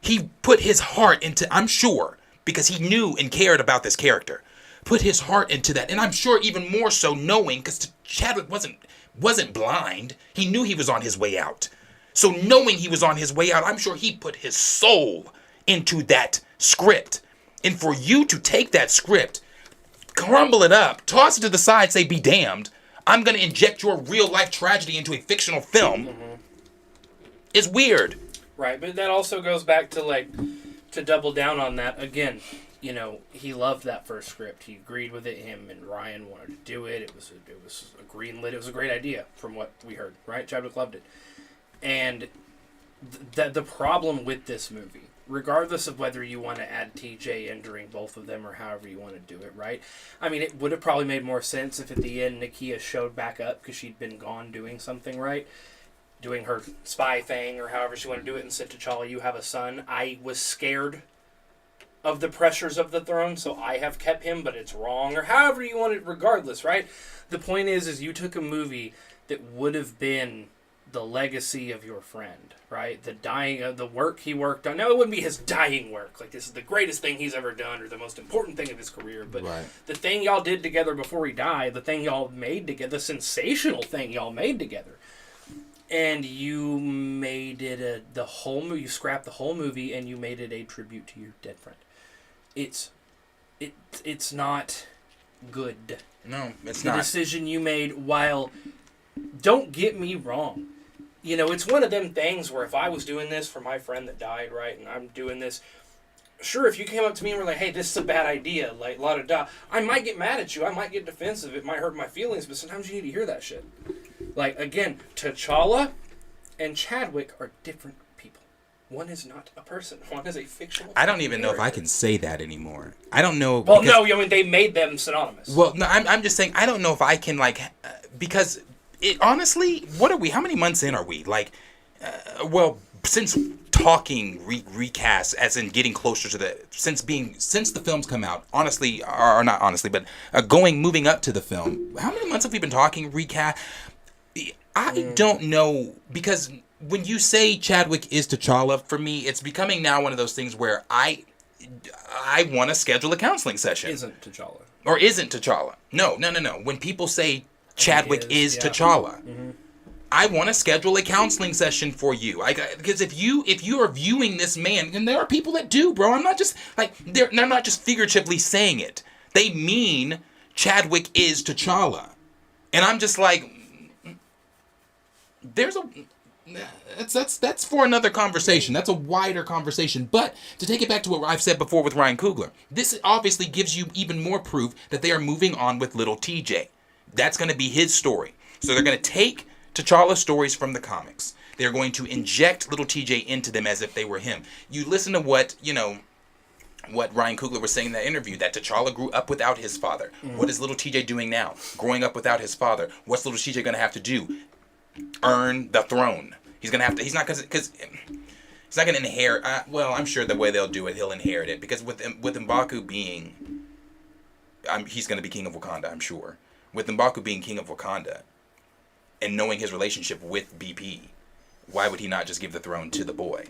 he put his heart into, I'm sure, because he knew and cared about this character, put his heart into that. And I'm sure even more so knowing, because Chadwick wasn't blind, he knew he was on his way out. So knowing he was on his way out, I'm sure he put his soul into that script. And for you to take that script, crumble it up, toss it to the side, say, be damned, I'm going to inject your real life tragedy into a fictional film, is weird. Right, but that also goes back to, to double down on that. Again, he loved that first script. He agreed with it. Him and Ryan wanted to do it. It was a greenlit. It was a great idea from what we heard, right? Chadwick loved it. And the problem with this movie, regardless of whether you want to add TJ in during both of them or however you want to do it, right? I mean, it would have probably made more sense if at the end Nakia showed back up because she'd been gone doing something, right? Doing her spy thing or however she wanted to do it and said, T'Challa, you have a son. I was scared of the pressures of the throne, so I have kept him, but it's wrong. Or however you want it, regardless, right? The point is you took a movie that would have been the legacy of your friend, right? The work he worked on. Now, it wouldn't be his dying work. Like, this is the greatest thing he's ever done or the most important thing of his career. But the thing y'all did together before he died, the thing y'all made together, the sensational thing y'all made together. And you made it you scrapped the whole movie and you made it a tribute to your dead friend. It's not good. No, it's not. The decision you made, while, don't get me wrong, it's one of them things where if I was doing this for my friend that died, right, and I'm doing this, sure, if you came up to me and were like, hey, this is a bad idea, like, la-da-da, I might get mad at you, I might get defensive, it might hurt my feelings, but sometimes you need to hear that shit. Like, again, T'Challa and Chadwick are different people. One is not a person. One is a fictional I don't even know if I can say that anymore. I don't know. Well, no, they made them synonymous. Well, no, I'm just saying, I don't know if I can, because... honestly, what are we? How many months in are we? Since talking recast, as in getting closer to since the film's come out, honestly, or not honestly, but moving up to the film, how many months have we been talking recast? I don't know, because when you say Chadwick is T'Challa, for me, it's becoming now one of those things where I want to schedule a counseling session. Isn't T'Challa. Or isn't T'Challa. No. When people say Chadwick is T'Challa, I want to schedule a counseling session for you. Because if you are viewing this man, and there are people that do, bro. I'm not just they're not just figuratively saying it. They mean Chadwick is T'Challa, and I'm just like, That's for another conversation. That's a wider conversation. But to take it back to what I've said before with Ryan Coogler, this obviously gives you even more proof that they are moving on with little TJ. That's going to be his story. So they're going to take T'Challa's stories from the comics. They're going to inject little TJ into them as if they were him. You listen to what Ryan Coogler was saying in that interview, that T'Challa grew up without his father. What is little TJ doing now? Growing up without his father. What's little TJ going to have to do? Earn the throne. He's going to have to, he's not going to inherit, well, I'm sure the way they'll do it, he'll inherit it. Because with M'Baku being, he's going to be king of Wakanda, I'm sure. With M'Baku being king of Wakanda, and knowing his relationship with BP, why would he not just give the throne to the boy,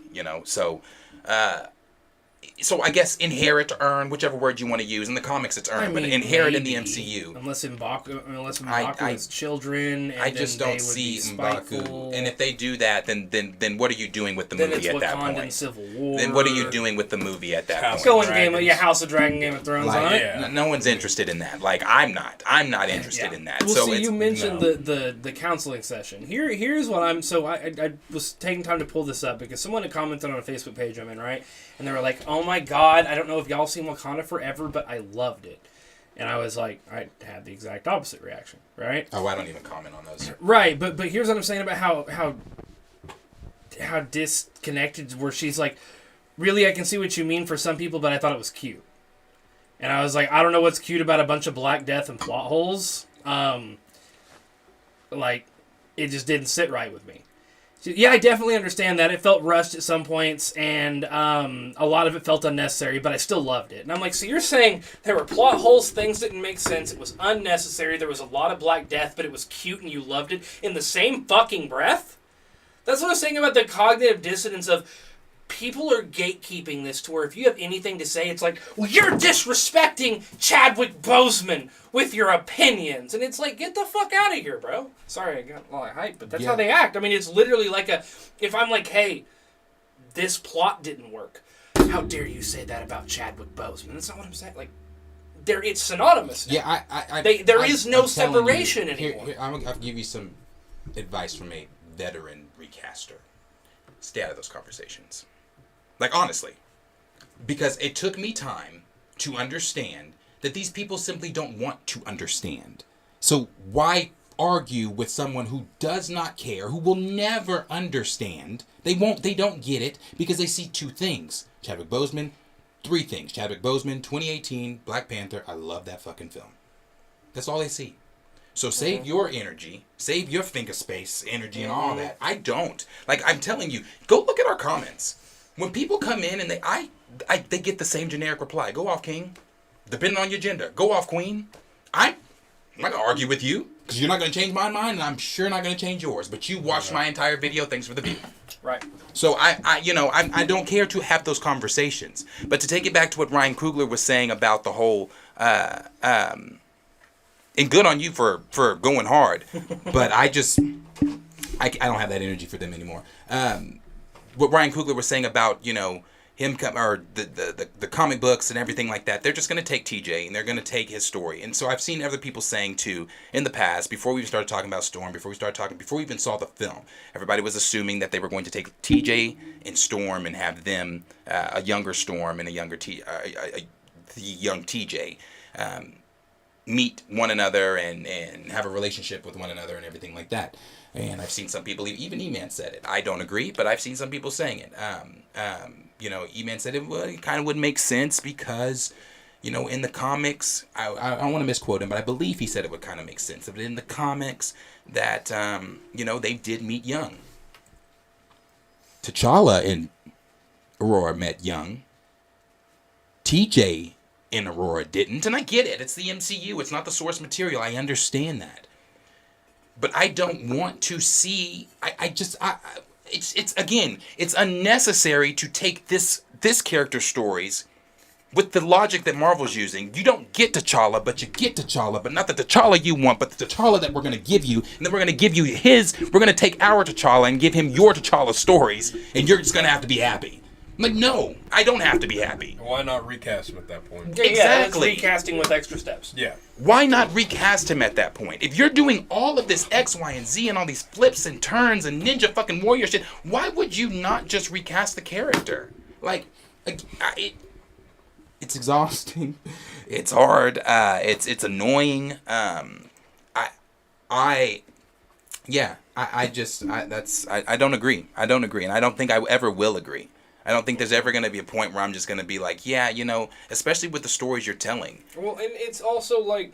So I guess inherit, earn, whichever word you want to use. In the comics, it's earn, but inherit in the MCU. Unless M'Baku has children, and I just don't see M'Baku. And if they do that, then what are you doing with the movie at that point? Then Civil War. Then what are you doing with the movie at that point? Go in House of Dragon, Game of Thrones on it. Yeah. No one's interested in that. Like, I'm not interested in that. Well, so you mentioned the counseling session. Here's what I'm. So I was taking time to pull this up because someone had commented on a Facebook page I'm in, right? And they were like, "Oh my God, I don't know if y'all seen Wakanda Forever, but I loved it." And I was like, I had the exact opposite reaction, right? Oh, I don't even comment on those. Right, but here's what I'm saying about how disconnected, where she's like, really, I can see what you mean for some people, but I thought it was cute. And I was like, I don't know what's cute about a bunch of Black Death and plot holes. Like, it just didn't sit right with me. So, yeah, I definitely understand that. It felt rushed at some points, and a lot of it felt unnecessary, but I still loved it. And I'm like, so you're saying there were plot holes, things didn't make sense, it was unnecessary, there was a lot of Black Death, but it was cute and you loved it in the same fucking breath? That's what I was saying about the cognitive dissonance of people are gatekeeping this to where if you have anything to say, it's like, well, you're disrespecting Chadwick Boseman with your opinions. And it's like, get the fuck out of here, bro. Sorry, I got a lot of hype, but that's how they act. I mean, it's literally like if I'm like, hey, this plot didn't work, how dare you say that about Chadwick Boseman? That's not what I'm saying. Like, it's synonymous now. Yeah, there is no separation anymore. Here, I'll give you some advice from a veteran recaster. Stay out of those conversations. Like, honestly. Because it took me time to understand that these people simply don't want to understand. So why argue with someone who does not care, who will never understand? They don't get it because they see two things. Chadwick Boseman, three things. Chadwick Boseman, 2018, Black Panther. I love that fucking film. That's all they see. So save your energy, save your finger space energy and all that. I don't. Like, I'm telling you, go look at our comments. When people come in and they get the same generic reply. Go off, King. Depending on your gender. Go off, Queen. I'm not going to argue with you because you're not going to change my mind and I'm sure not going to change yours. But you watched my entire video. Thanks for the view. Right. So I don't care to have those conversations. But to take it back to what Ryan Coogler was saying about the whole and good on you for going hard, but I don't have that energy for them anymore. What Ryan Coogler was saying about him or the comic books and everything like that, they're just going to take TJ and they're going to take his story. And so I've seen other people saying too in the past, before we started talking about Storm, before we even saw the film, everybody was assuming that they were going to take TJ and Storm and have them a younger Storm and a younger the young TJ. Meet one another and have a relationship with one another and everything like that. And I've seen some people, even E-Man said it. I don't agree, but I've seen some people saying it. E-Man said it kind of would make sense because, in the comics, I don't want to misquote him, but I believe he said it would kind of make sense. But in the comics that, they did meet young. T'Challa and Aurora met young. TJ and Aurora didn't, and I get it. It's the MCU. It's not the source material. I understand that, but I don't want to see. It's unnecessary to take this character stories with the logic that Marvel's using. You don't get T'Challa, but you get T'Challa, but not the T'Challa you want, but the T'Challa that we're going to give you, and then we're going to give you we're going to take our T'Challa and give him your T'Challa stories, and you're just going to have to be happy. Like, no, I don't have to be happy. Why not recast him at that point? Yeah, Exactly. it's recasting with extra steps. Yeah. Why not recast him at that point? If you're doing all of this X, Y, and Z and all these flips and turns and ninja fucking warrior shit, why would you not just recast the character? Like, it's exhausting. It's hard. It's annoying. I don't agree. I don't agree, and I don't think I ever will agree. I don't think there's ever going to be a point where I'm just going to be like, yeah, you know, especially with the stories you're telling. Well, and it's also like,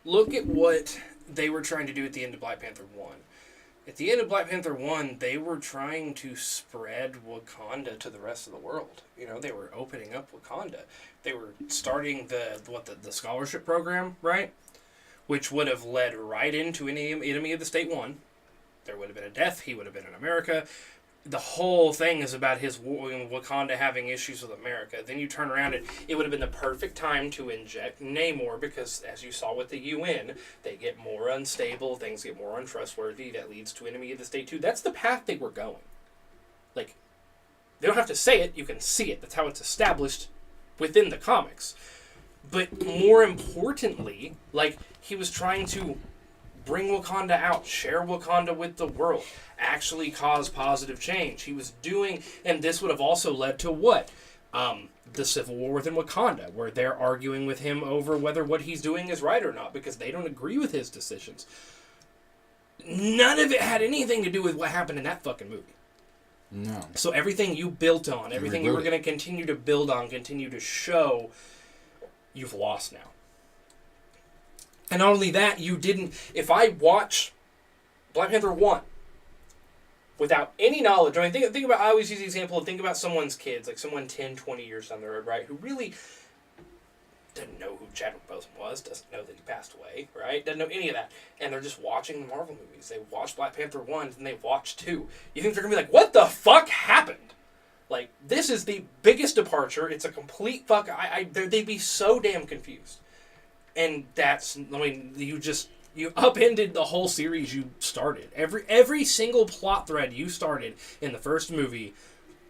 look at what they were trying to do at the end of Black Panther 1. At the end of Black Panther 1, they were trying to spread Wakanda to the rest of the world. You know, they were opening up Wakanda. They were starting the scholarship program, right? Which would have led right into Enemy of the State 1. There would have been a death. He would have been in America. The whole thing is about his Wakanda having issues with America. Then you turn around and it would have been the perfect time to inject Namor because, as you saw with the UN, they get more unstable, things get more untrustworthy. That leads to Enemy of the State 2. That's the path they were going. Like, they don't have to say it. You can see it. That's how it's established within the comics. But more importantly, like, he was trying to bring Wakanda out, share Wakanda with the world, actually cause positive change. He was doing, and this would have also led to what? The civil war within Wakanda, where they're arguing with him over whether what he's doing is right or not, because they don't agree with his decisions. None of it had anything to do with what happened in that fucking movie. No. So everything you built on, everything you were going to continue to build on, continue to show, you've lost now. And not only that, you didn't... If I watch Black Panther 1 without any knowledge... I mean, think about... I always use the example of think about someone's kids, like someone 10, 20 years down the road, right? Who really doesn't know who Chadwick Boseman was, doesn't know that he passed away, right? Doesn't know any of that. And they're just watching the Marvel movies. They watch Black Panther 1 and they watch 2. You think they're going to be like, what the fuck happened? Like, this is the biggest departure. It's a complete fuck... they'd be so damn confused. And that's, I mean, you upended the whole series you started. Every single plot thread you started in the first movie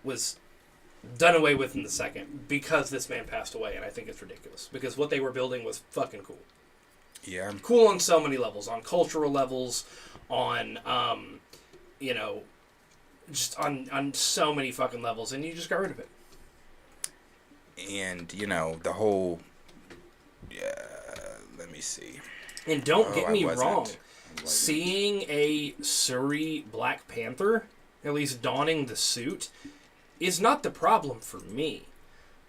was done away with in the second because this man passed away, and I think it's ridiculous. Because what they were building was fucking cool. Yeah. Cool on so many levels. On cultural levels, on, just on so many fucking levels, and you just got rid of it. And, the whole... let me see. And don't get me wrong. Seeing a Shuri Black Panther, at least donning the suit, is not the problem for me.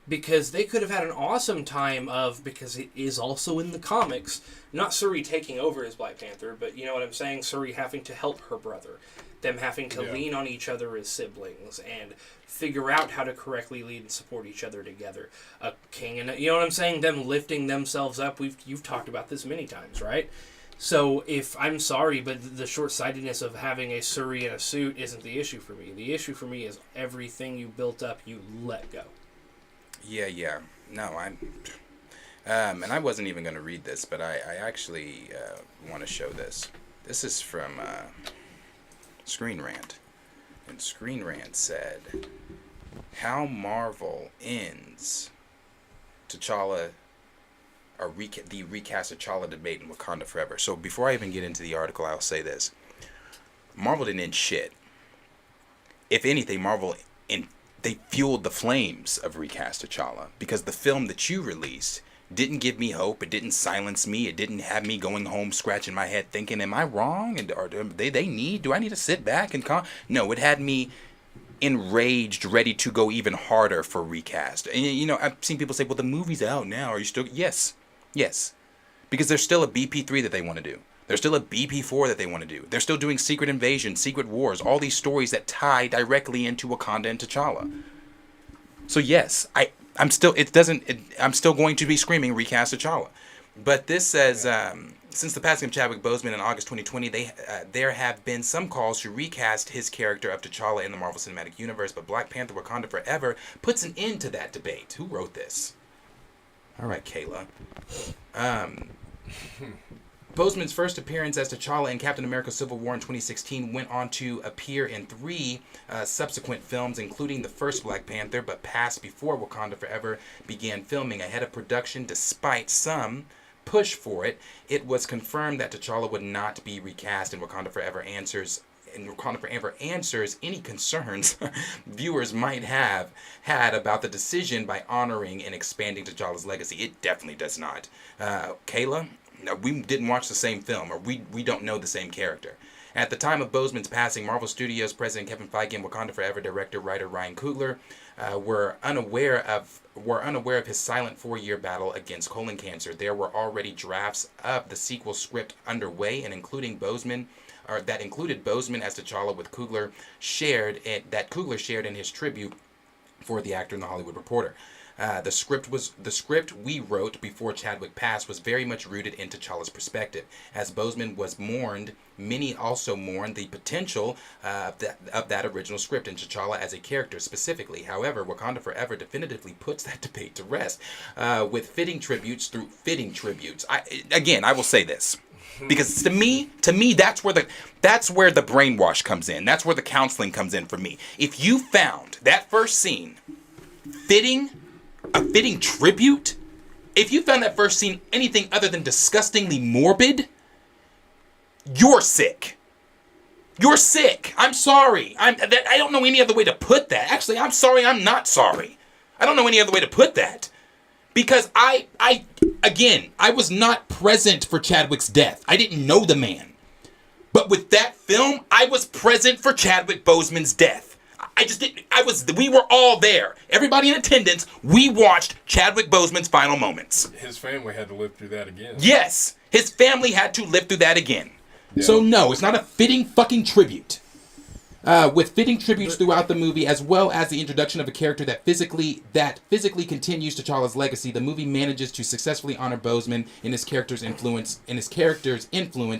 Because they could have had an awesome time because it is also in the comics, not Shuri taking over as Black Panther, but you know what I'm saying? Shuri having to help her brother. Them having to lean on each other as siblings and figure out how to correctly lead and support each other together. A king and you know what I'm saying? Them lifting themselves up. You've talked about this many times, right? So if I'm sorry, but the short-sightedness of having a Shuri in a suit isn't the issue for me. The issue for me is everything you built up, you let go. Yeah. No, and I wasn't even going to read this, but I actually want to show this. This is from Screen Rant. And Screen Rant said, how Marvel ends T'Challa, the recast T'Challa debate in Wakanda Forever. So before I even get into the article, I'll say this. Marvel didn't end shit. If anything, they fueled the flames of recast T'Challa, because the film that you released didn't give me hope. It didn't silence me. It didn't have me going home scratching my head thinking, am I wrong? And do I need to sit back and No, it had me enraged, ready to go even harder for recast. And I've seen people say, well, the movie's out now. Are you still? Yes. Because there's still a BP3 that they want to do. There's still a BP4 that they want to do. They're still doing Secret Invasion, Secret Wars, all these stories that tie directly into Wakanda and T'Challa. So yes, I'm still going to be screaming recast T'Challa. But this says, since the passing of Chadwick Boseman in August 2020, there have been some calls to recast his character of T'Challa in the Marvel Cinematic Universe, but Black Panther Wakanda Forever puts an end to that debate. Who wrote this? All right, Kayla. Boseman's first appearance as T'Challa in Captain America Civil War in 2016 went on to appear in 3 subsequent films, including the first Black Panther, but passed before Wakanda Forever began filming ahead of production despite some push for it. It was confirmed that T'Challa would not be recast, and Wakanda Forever answers any concerns viewers might have had about the decision by honoring and expanding T'Challa's legacy. It definitely does not. Kayla, no, we didn't watch the same film, or we don't know the same character. At the time of Boseman's passing, Marvel Studios President Kevin Feige and Wakanda Forever director-writer Ryan Coogler were unaware of his silent 4-year battle against colon cancer. There were already drafts of the sequel script underway, and included Boseman as T'Challa, with Coogler shared in his tribute for the actor in The Hollywood Reporter. The script we wrote before Chadwick passed was very much rooted in T'Challa's perspective. As Boseman was mourned, many also mourned the potential of that original script and T'Challa as a character specifically. However, Wakanda Forever definitively puts that debate to rest with fitting tributes. I will say this. Because to me, that's where the brainwash comes in. That's where the counseling comes in for me. If you found that first scene a fitting tribute, if you found that first scene anything other than disgustingly morbid, you're sick. You're sick. I'm sorry. I don't know any other way to put that. Actually, I'm sorry. I'm not sorry. I don't know any other way to put that. Because I was not present for Chadwick's death. I didn't know the man. But with that film, I was present for Chadwick Boseman's death. We were all there. Everybody in attendance, we watched Chadwick Boseman's final moments. His family had to live through that again. Yes, his family had to live through that again. Yeah. So no, it's not a fitting fucking tribute. With fitting tributes throughout the movie, as well as the introduction of a character that physically continues T'Challa's legacy, the movie manages to successfully honor Boseman in his character's influence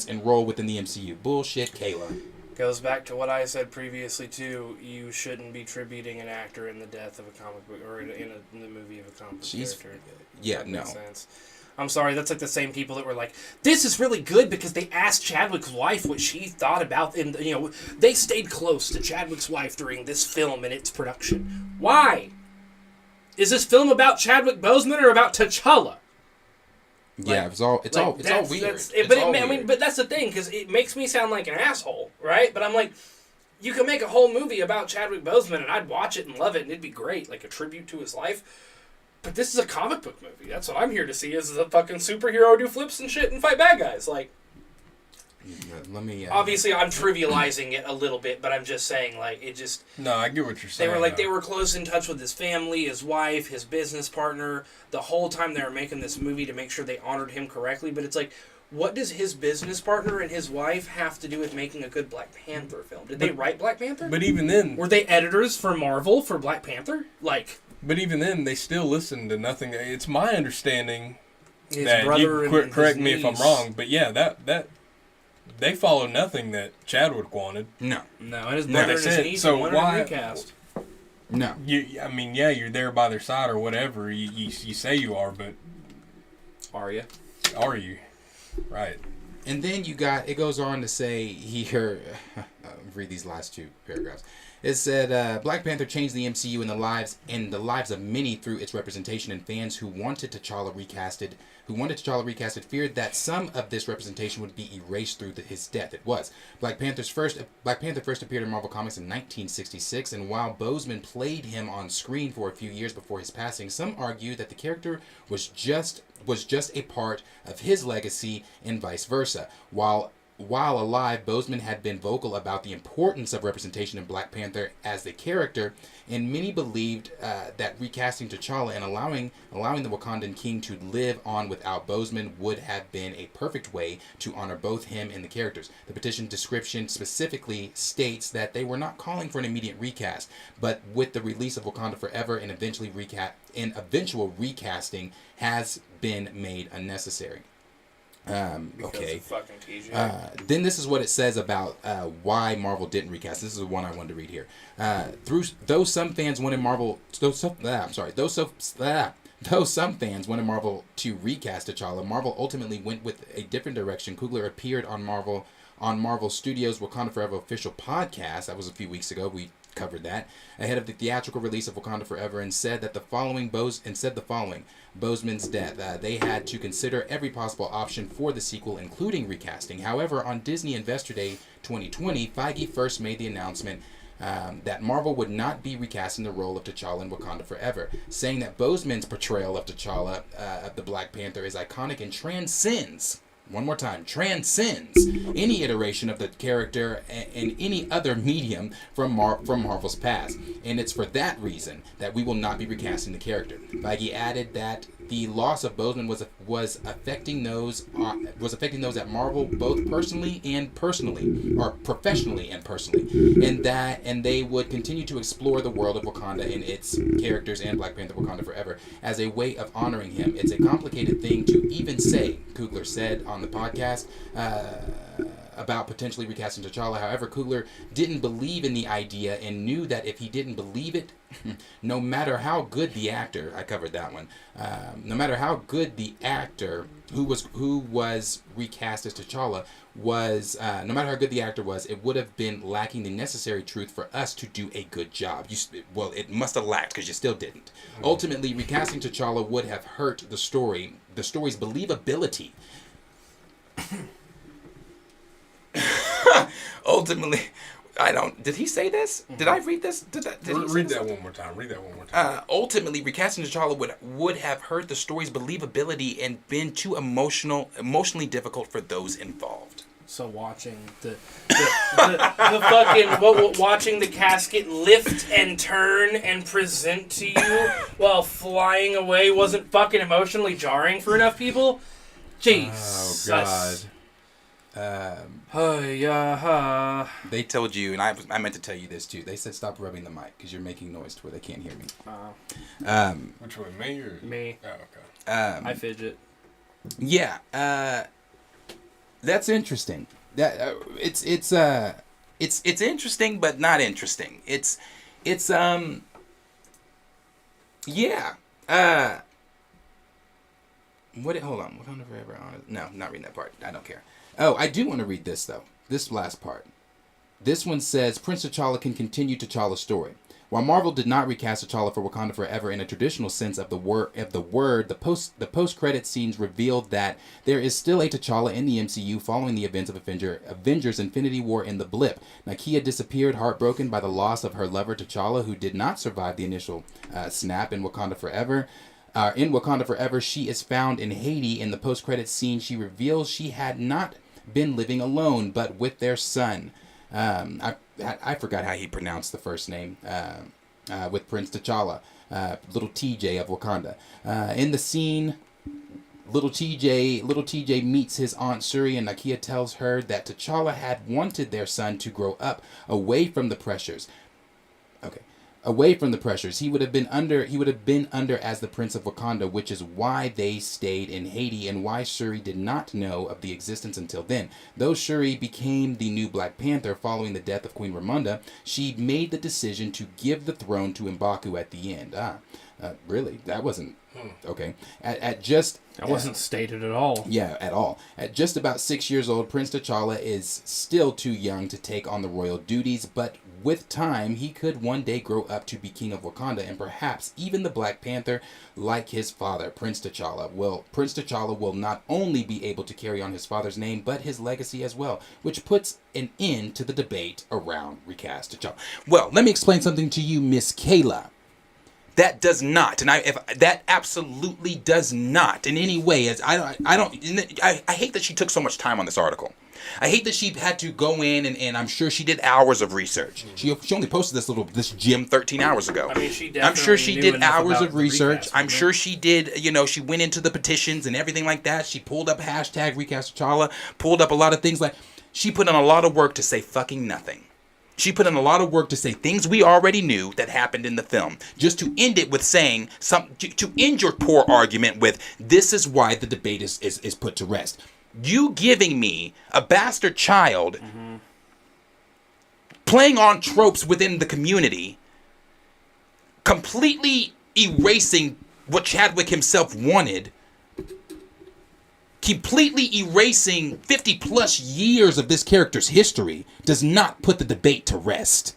and role within the MCU. Bullshit, Kayla. Goes back to what I said previously too. You shouldn't be tributing an actor in the death of a comic book or in the movie of a comic book character. Yeah, that no. makes sense. I'm sorry, that's like the same people that were like, this is really good because they asked Chadwick's wife what she thought about, and they stayed close to Chadwick's wife during this film and its production. Why? Is this film about Chadwick Boseman or about T'Challa? Yeah, it's all weird. But that's the thing, because it makes me sound like an asshole, right? But I'm like, you can make a whole movie about Chadwick Boseman, and I'd watch it and love it, and it'd be great, like a tribute to his life. But this is a comic book movie. That's what I'm here to see, is a fucking superhero do flips and shit and fight bad guys. Like, let me. Obviously, I'm trivializing it a little bit, but I'm just saying, like, it just. No, I get what you're saying. They were close in touch with his family, his wife, his business partner, the whole time they were making this movie to make sure they honored him correctly. But it's like, what does his business partner and his wife have to do with making a good Black Panther film? Did they write Black Panther? But even then, were they editors for Marvel for Black Panther? Like. But even then, they still listen to nothing. It's my understanding his that brother you and correct his me if I'm niece. wrong. But yeah, that they follow nothing that Chadwick wanted. No, and his brother and his niece wanted a recast. No, you're there by their side or whatever. You say you are, but are you? Are you? Right. And then it goes on to say here, read these last 2 paragraphs. It said, Black Panther changed the MCU and the lives of many through its representation, and fans who wanted T'Challa recasted feared that some of this representation would be erased through his death. It was. Black Panther first appeared in Marvel Comics in 1966, and while Boseman played him on screen for a few years before his passing, some argue that the character was just a part of his legacy and vice versa. While alive, Boseman had been vocal about the importance of representation in Black Panther as the character, and many believed that recasting T'Challa and allowing the Wakandan king to live on without Boseman would have been a perfect way to honor both him and the characters. The petition description specifically states that they were not calling for an immediate recast, but with the release of Wakanda Forever and eventual recasting has been made unnecessary. Okay. Then this is what it says about why Marvel didn't recast. This is the one I wanted to read here. Though some fans wanted Though some fans wanted Marvel to recast T'Challa, Marvel ultimately went with a different direction. Coogler appeared on Marvel Studios' Wakanda Forever official podcast. That was a few weeks ago. We covered that ahead of the theatrical release of Wakanda Forever, and said that the following: Boseman's death. They had to consider every possible option for the sequel, including recasting. However, on Disney Investor Day 2020, Feige first made the announcement that Marvel would not be recasting the role of T'Challa in Wakanda Forever, saying that Boseman's portrayal of T'Challa, of the Black Panther, is iconic and transcends any iteration of the character in any other medium from Marvel's past. And it's for that reason that we will not be recasting the character. Feige added that the loss of Boseman was affecting those at Marvel, both professionally and personally, and they would continue to explore the world of Wakanda and its characters and Black Panther Wakanda Forever as a way of honoring him. It's a complicated thing to even say, Coogler said on the podcast about potentially recasting T'Challa. However, Coogler didn't believe in the idea and knew that if he didn't believe it, no matter how good the actor, I covered that one, no matter how good the actor who was recast as T'Challa was, no matter how good the actor was, it would have been lacking the necessary truth for us to do a good job. It must have lacked because you still didn't. Ultimately, recasting T'Challa would have hurt the story's believability. Ultimately, did he say this? Did I read this? Read that one more time. Ultimately, recasting T'Challa would have hurt the story's believability and been too emotionally difficult for those involved. So watching the fucking watching the casket lift and turn and present to you while flying away wasn't fucking emotionally jarring for enough people? Jesus. Oh God. They told you, and I meant to tell you this too. They said stop rubbing the mic because you're making noise to where they can't hear me. Which one, me or me? Oh, okay. I fidget. Yeah, that's interesting. That it's interesting, but not interesting. Yeah. Hold on. Wakanda Forever. No, not reading that part. I don't care. Oh, I do want to read this, though. This last part. This one says, Prince T'Challa can continue T'Challa's story. While Marvel did not recast T'Challa for Wakanda Forever in a traditional sense of the word, the post-credit scenes revealed that there is still a T'Challa in the MCU following the events of Avengers Infinity War in the blip. Nakia disappeared, heartbroken by the loss of her lover T'Challa, who did not survive the initial snap in Wakanda Forever. In Wakanda Forever, she is found in Haiti. In the post-credit scene, she reveals she had not been living alone, but with their son. I forgot how he pronounced the first name. With Prince T'Challa, little TJ of Wakanda. In the scene, little TJ meets his aunt Shuri, and Nakia tells her that T'Challa had wanted their son to grow up away from the pressures. Away from the pressures he would have been under as the Prince of Wakanda, which is why they stayed in Haiti and why Shuri did not know of the existence until then. Though Shuri became the new Black Panther following the death of Queen Ramonda, she made the decision to give the throne to M'Baku at the end. Really? That wasn't okay. That wasn't stated at all. Yeah, at all. At just about 6 years old, Prince T'Challa is still too young to take on the royal duties, but with time, he could one day grow up to be king of Wakanda and perhaps even the Black Panther like his father, Prince T'Challa. Prince T'Challa will not only be able to carry on his father's name, but his legacy as well, which puts an end to the debate around recast T'Challa. Well, let me explain something to you, Miss Kayla. That does not, and that absolutely does not in any way. I hate that she took so much time on this article. I hate that she had to go in and I'm sure she did hours of research. She only posted this gem 13 hours ago. I mean, I'm sure she did hours of research. I'm sure she did. She went into the petitions and everything like that. She pulled up hashtag recast T'Challa, pulled up a lot of things she put in a lot of work to say fucking nothing. She put in a lot of work to say things we already knew that happened in the film, just to end it with saying to end your poor argument with, this is why the debate is put to rest. You giving me a bastard child playing on tropes within the community, completely erasing what Chadwick himself wanted, completely erasing 50 plus years of this character's history does not put the debate to rest.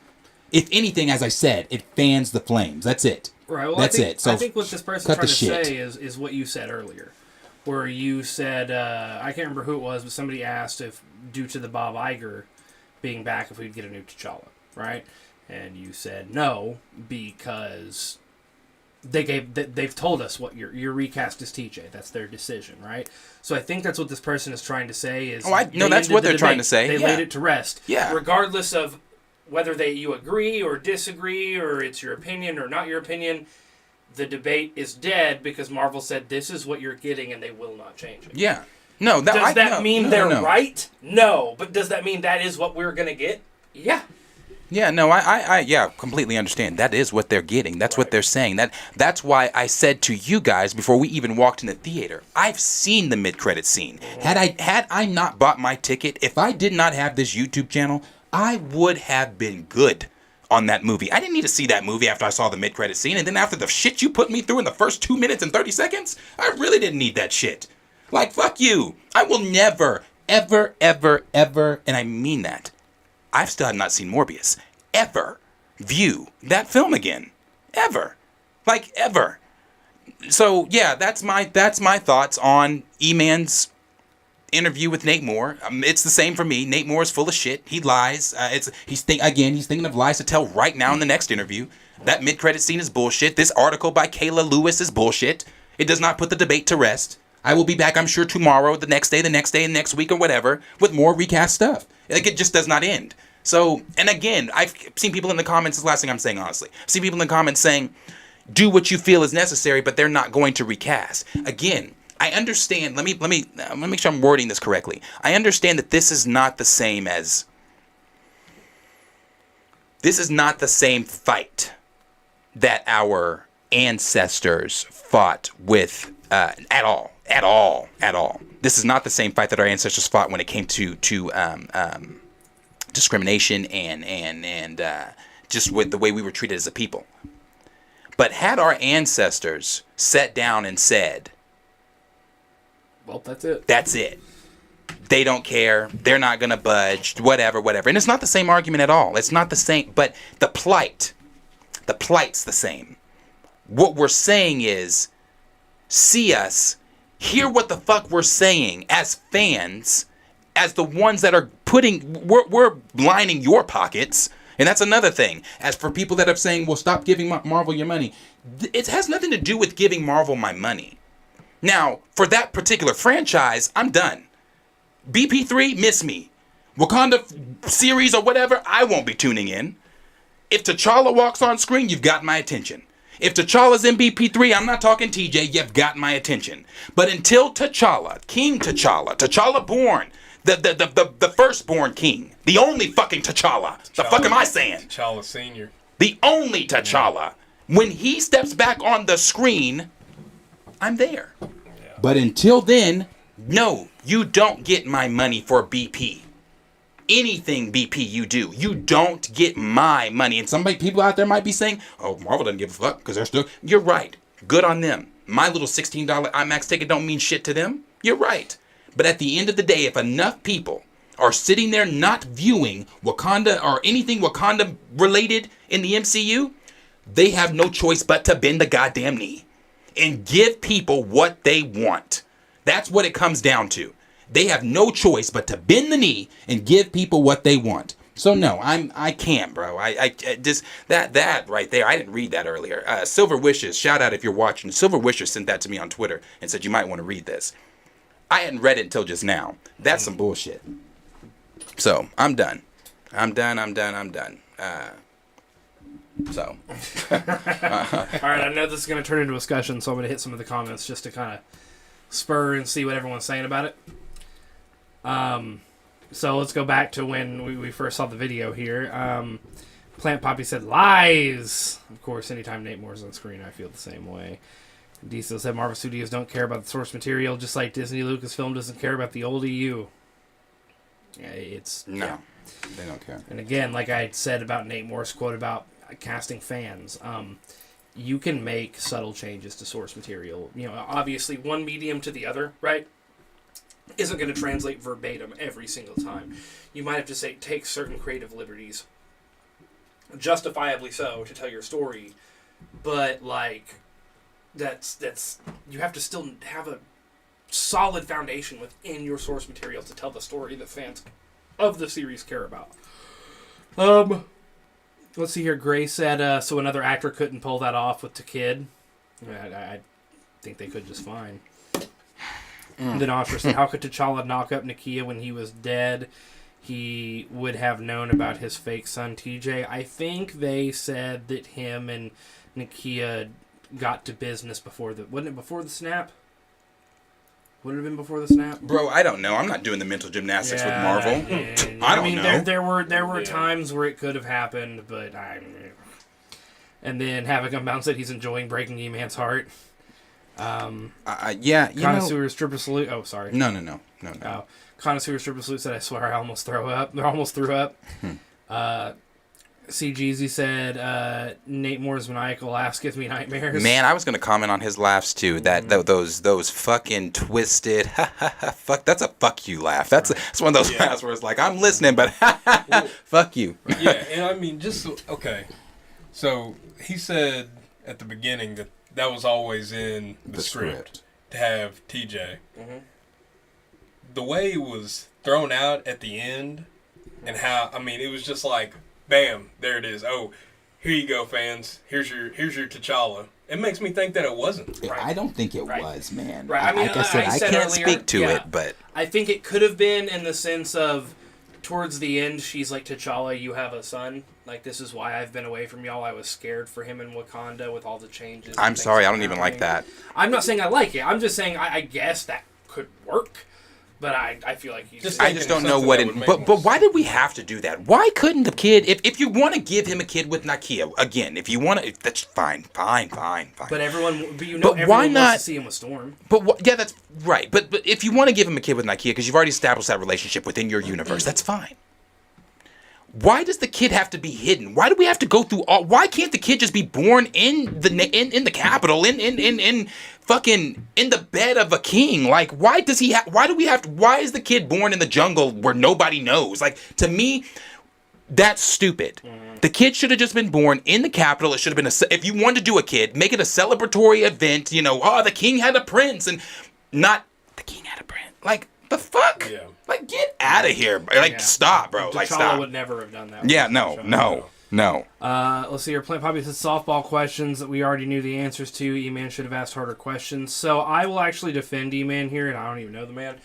If anything, as I said, it fans the flames. That's it. Right. Well, That's it. So I think what this person's trying to say is what you said earlier, where you said, I can't remember who it was, but somebody asked if, due to the Bob Iger being back, if we'd get a new T'Challa, right? And you said no, because they've told us what your recast is TJ. That's their decision, right? So I think that's what this person is trying to say is... No, that's what they're trying to say. They laid it to rest. Yeah. Regardless of whether you agree or disagree, or it's your opinion or not your opinion, the debate is dead because Marvel said this is what you're getting and they will not change it. Yeah. No, does that mean they're right? No. But does that mean that is what we're going to get? Yeah. Yeah, no, I completely understand. That is what they're getting. That's what they're saying. That's why I said to you guys before we even walked in the theater, I've seen the mid-credit scene. Had I not bought my ticket, if I did not have this YouTube channel, I would have been good on that movie. I didn't need to see that movie after I saw the mid-credit scene, and then after the shit you put me through in the first 2 minutes and 30 seconds, I really didn't need that shit. Like, fuck you. I will never, ever, ever, ever, and I mean that, I still have not seen Morbius, ever view that film again. Ever. Like, ever. So, yeah, that's my thoughts on E-Man's interview with Nate Moore. It's the same for me. Nate Moore is full of shit. He lies. He's thinking of lies to tell right now in the next interview. That mid-credit scene is bullshit. This article by Kayla Lewis is bullshit. It does not put the debate to rest. I will be back, I'm sure, tomorrow, the next day, and next week, or whatever, with more recast stuff. Like, it just does not end. So, and again, I've seen people in the comments, this is the last thing I'm saying, honestly. I've seen people in the comments saying, do what you feel is necessary, but they're not going to recast. Again, I understand, let me make sure I'm wording this correctly. I understand that this is not the same fight that our ancestors fought with, at all. This is not the same fight that our ancestors fought when it came to discrimination and just with the way we were treated as a people. But had our ancestors sat down and said, well, that's it. That's it. They don't care. They're not going to budge. Whatever. And it's not the same argument at all. It's not the same. But the plight's the same. What we're saying is, see us, hear what the fuck we're saying as fans, as the ones that are we're lining your pockets. And that's another thing. As for people that are saying, well, stop giving Marvel your money. It has nothing to do with giving Marvel my money. Now, for that particular franchise, I'm done. BP3, miss me. Wakanda series or whatever, I won't be tuning in. If T'Challa walks on screen, you've got my attention. If T'Challa's in BP3, I'm not talking TJ, you've got my attention. But until T'Challa, King T'Challa, T'Challa born, the firstborn king, the only fucking T'Challa, the fuck am I saying? T'Challa Senior. The only T'Challa. When he steps back on the screen, I'm there. Yeah. But until then, no, you don't get my money for BP. Anything BP you do, you don't get my money. And people out there might be saying, oh, Marvel doesn't give a fuck because they're still... You're right. Good on them. My little $16 IMAX ticket don't mean shit to them. You're right. But at the end of the day, if enough people are sitting there not viewing Wakanda or anything Wakanda related in the MCU, they have no choice but to bend the goddamn knee and give people what they want. That's what it comes down to. They have no choice but to bend the knee and give people what they want. So no, I can't, bro. I just that right there. I didn't read that earlier. Silver Wishes, shout out if you're watching. Silver Wishes sent that to me on Twitter and said you might want to read this. I hadn't read it until just now. That's some bullshit. So I'm done. I'm done. So. All right, I know this is going to turn into a discussion, so I'm going to hit some of the comments just to kind of spur and see what everyone's saying about it. So let's go back to when we first saw the video here. Plant Poppy said, lies! Of course, anytime Nate Moore's on screen, I feel the same way. Diesel said, Marvel Studios don't care about the source material, just like Disney Lucasfilm doesn't care about the old EU. Yeah, No, they don't care. And again, like I said about Nate Moore's quote about casting fans, you can make subtle changes to source material. You know, obviously one medium to the other, right, isn't going to translate verbatim every single time. You might have to say take certain creative liberties, justifiably so, to tell your story, but like that's you have to still have a solid foundation within your source material to tell the story that fans of the series care about. Let's see here. Gray said, so another actor couldn't pull that off with the kid. I think they could just fine. Then Osher said, how could T'Challa knock up Nakia when he was dead? He would have known about his fake son, TJ. I think they said that him and Nakia got to business before the... Wasn't it before the snap? Would it have been before the snap? Bro, I don't know. I'm not doing the mental gymnastics with Marvel. I don't know. There were times where it could have happened, but and then Havoc Unbound said he's enjoying breaking E-Man's heart. Yeah, you Connoisseur Stripper Salute. Oh, sorry. No. Oh, Connoisseur Stripper Salute said, I swear I almost threw up. I almost threw up. CGZ said, Nate Moore's maniacal laughs gives me nightmares. Man, I was going to comment on his laughs too. Those fucking twisted, fuck. That's a fuck you laugh. That's one of those laughs where it's like I'm listening, but fuck you. Yeah, and I mean, okay. So he said at the beginning that was always in the script to have TJ. Mm-hmm. The way it was thrown out at the end, and how it was just like, bam, there it is. Oh, here you go, fans. Here's your T'Challa. It makes me think that it wasn't. Right. I don't think it was, man. Right. I mean, like I said, I can't earlier, speak to it, but I think it could have been in the sense of towards the end, she's like, T'Challa, you have a son. Like, this is why I've been away from y'all. I was scared for him in Wakanda with all the changes. I'm sorry, I don't even like that. I'm not saying I like it. I'm just saying I guess that could work. But I feel like I just don't know what it... But why did we have to do that? Why couldn't the kid... If you want to give him a kid with Nakia, again, if you want to... That's fine. But everyone why not, wants to see him with Storm. Yeah, that's right. But if you want to give him a kid with Nakia, because you've already established that relationship within your universe, that's fine. Why does the kid have to be hidden? Why do we have to go through all... Why can't the kid just be born in the capital, in fucking in the bed of a king? Like, why does he have... Why is the kid born in the jungle where nobody knows? Like, to me, that's stupid. The kid should have just been born in the capital. It should have been if you wanted to do a kid, make it a celebratory event. The king had a prince, and not the king had a prince. Like, the fuck? Yeah. Like, get out of here. Like, stop, bro. T'Challa Like, stop. would never have done that. Yeah, no. Let's see here. Plant Poppy says softball questions that we already knew the answers to. E-Man should have asked harder questions. So I will actually defend E-Man here, and I don't even know the man.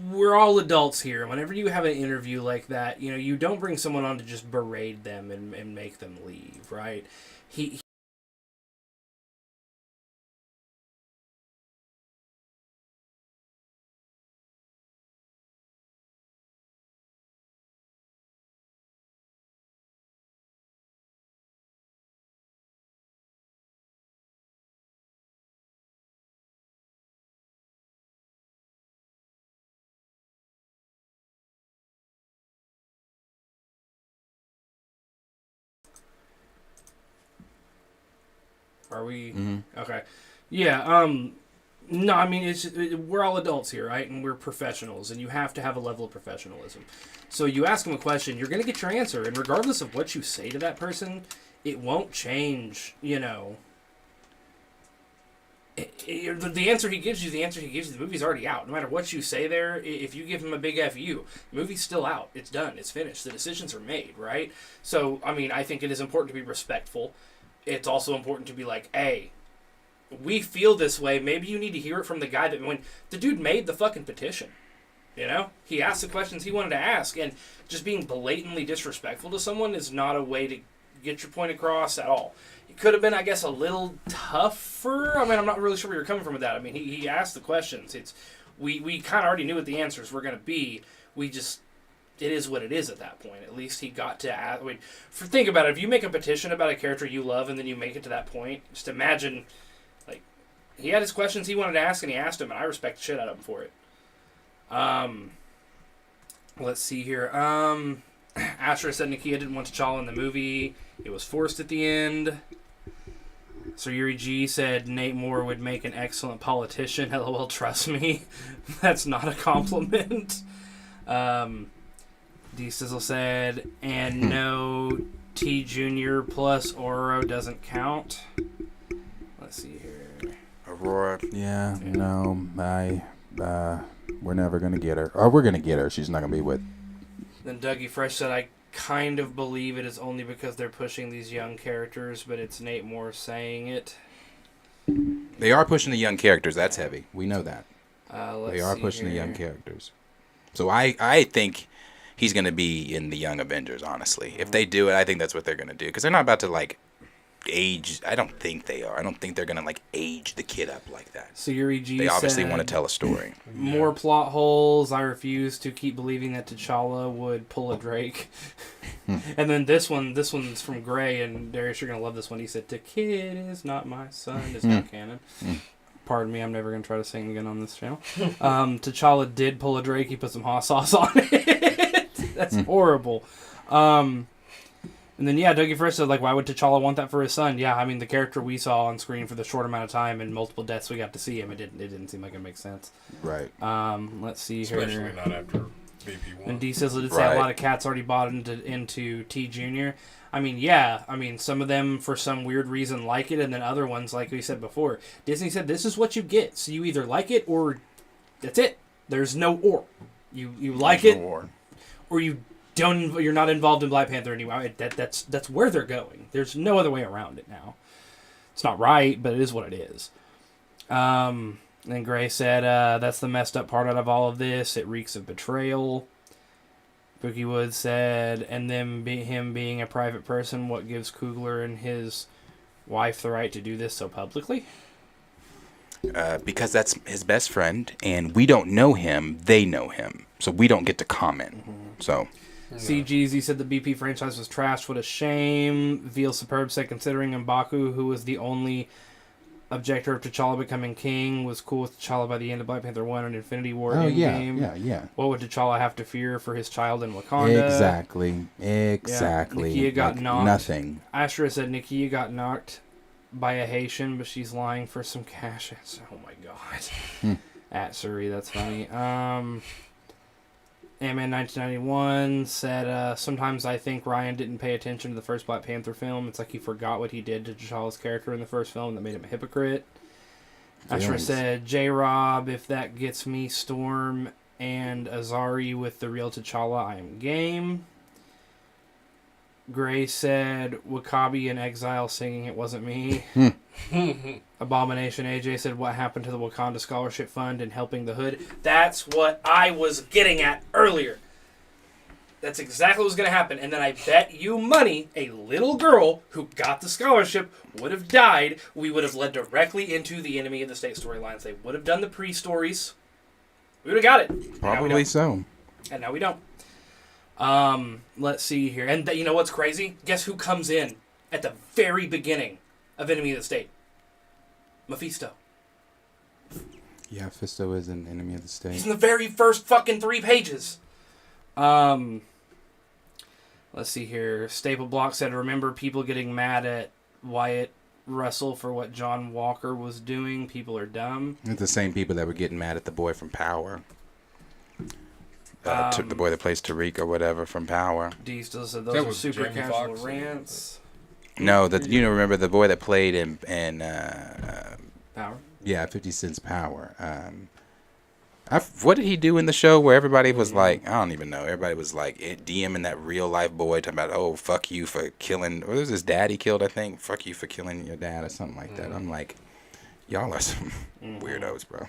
We're all adults here. Whenever you have an interview like that, you don't bring someone on to just berate them and make them leave, right? He Are we okay? Yeah. No, I mean we're all adults here, right? And we're professionals, and you have to have a level of professionalism. So you ask them a question, you're going to get your answer, and regardless of what you say to that person, it won't change. The answer he gives you, the movie's already out. No matter what you say there, if you give him a big FU, the movie's still out. It's done. It's finished. The decisions are made, right? So, I mean, I think it is important to be respectful. It's also important to be like, hey, we feel this way. Maybe you need to hear it from the guy when the dude made the fucking petition. He asked the questions he wanted to ask, and just being blatantly disrespectful to someone is not a way to get your point across at all. It could have been, I guess, a little tougher. I mean, I'm not really sure where you're coming from with that. I mean, he asked the questions. We kind of already knew what the answers were going to be. It is what it is at that point. At least he got to ask. Think about it. If you make a petition about a character you love and then you make it to that point, just imagine, like, he had his questions he wanted to ask and he asked them, and I respect the shit out of him for it. Let's see here. Astra said Nakia didn't want T'Challa in the movie. It was forced at the end. Sir Yuri G said Nate Moore would make an excellent politician. LOL, trust me. That's not a compliment. D Sizzle said, and no T Junior plus Oro doesn't count. Let's see here. Aurora. Yeah, no, we're never gonna get her. Or we're gonna get her. She's not gonna be with. Then Dougie Fresh said, I kind of believe it is only because they're pushing these young characters, but it's Nate Moore saying it. They are pushing the young characters. That's heavy. We know that. They are pushing the young characters. So I think he's going to be in the Young Avengers, honestly. If they do it, I think that's what they're going to do. Because they're not about to, like, age. I don't think they are. I don't think they're going to, like, age the kid up like that. So Yuri G They obviously said, want to tell a story. More plot holes. I refuse to keep believing that T'Challa would pull a Drake. And then this one's from Gray, and Darius, you're going to love this one. He said, "The kid is not my son." It's not canon. Pardon me, I'm never going to try to sing again on this channel. T'Challa did pull a Drake. He put some hot sauce on it. That's horrible. And then, yeah, Dougie Fresh said, like, why would T'Challa want that for his son? Yeah, I mean, the character we saw on screen for the short amount of time and multiple deaths we got to see him, it didn't seem like it makes sense. Right. Let's see Especially here. not after BP1. And D Sizzle did say a lot of cats already bought into T Junior. I mean, yeah. I mean, some of them, for some weird reason, like it, and then other ones, like we said before, Disney said, this is what you get. So you either like it or that's it. There's no or. You like it or you don't. You're not involved in Black Panther anymore. That's where they're going. There's no other way around it now. It's not right, but it is what it is. And Gray said, that's the messed up part out of all of this. It reeks of betrayal. Bookie Wood said, and then him being a private person, what gives Coogler and his wife the right to do this so publicly? Because that's his best friend, and we don't know him. They know him. So we don't get to comment. So... CGZ said the BP franchise was trashed. What a shame. Veal Superb said, considering M'Baku, who was the only objector of T'Challa becoming king, was cool with T'Challa by the end of Black Panther 1 and Infinity War Endgame. Yeah. What would T'Challa have to fear for his child in Wakanda? Exactly. Yeah. Nakia got knocked. Nothing. Astra said Nakia got knocked by a Haitian, but she's lying for some cash. Oh my god. At Suri, that's funny. Ant-Man 1991 said, sometimes I think Ryan didn't pay attention to the first Black Panther film. It's like he forgot what he did to T'Challa's character in the first film that made him a hypocrite. Asher said, J-Rob, if that gets me Storm and Azari with the real T'Challa, I am game. Gray said, Wakabi in Exile singing It Wasn't Me. Abomination AJ said, what happened to the Wakanda Scholarship Fund and helping the Hood? That's what I was getting at earlier. That's exactly what was going to happen. And then I bet you money a little girl who got the scholarship would have died. We would have led directly into the Enemy of the State storylines. They would have done the pre-stories. We would have got it. Probably so. And now we don't. Let's see here. And you know what's crazy? Guess who comes in at the very beginning of Enemy of the State? Mephisto. Yeah, Mephisto is an Enemy of the State. He's in the very first fucking 3 pages. Let's see here. Staple Block said, remember people getting mad at Wyatt Russell for what John Walker was doing? People are dumb. It's the same people that were getting mad at the boy from Power. The boy that plays Tariq or whatever from Power. D still said those were super Jamie casual Foxx rants. No, remember the boy that played in Power? Yeah, 50 Cent's Power. What did he do in the show where everybody was like, I don't even know. Everybody was like DMing that real life boy talking about, oh, fuck you for killing, or was his dad he killed, I think. Fuck you for killing your dad or something like that. I'm like, y'all are some weirdos, bro.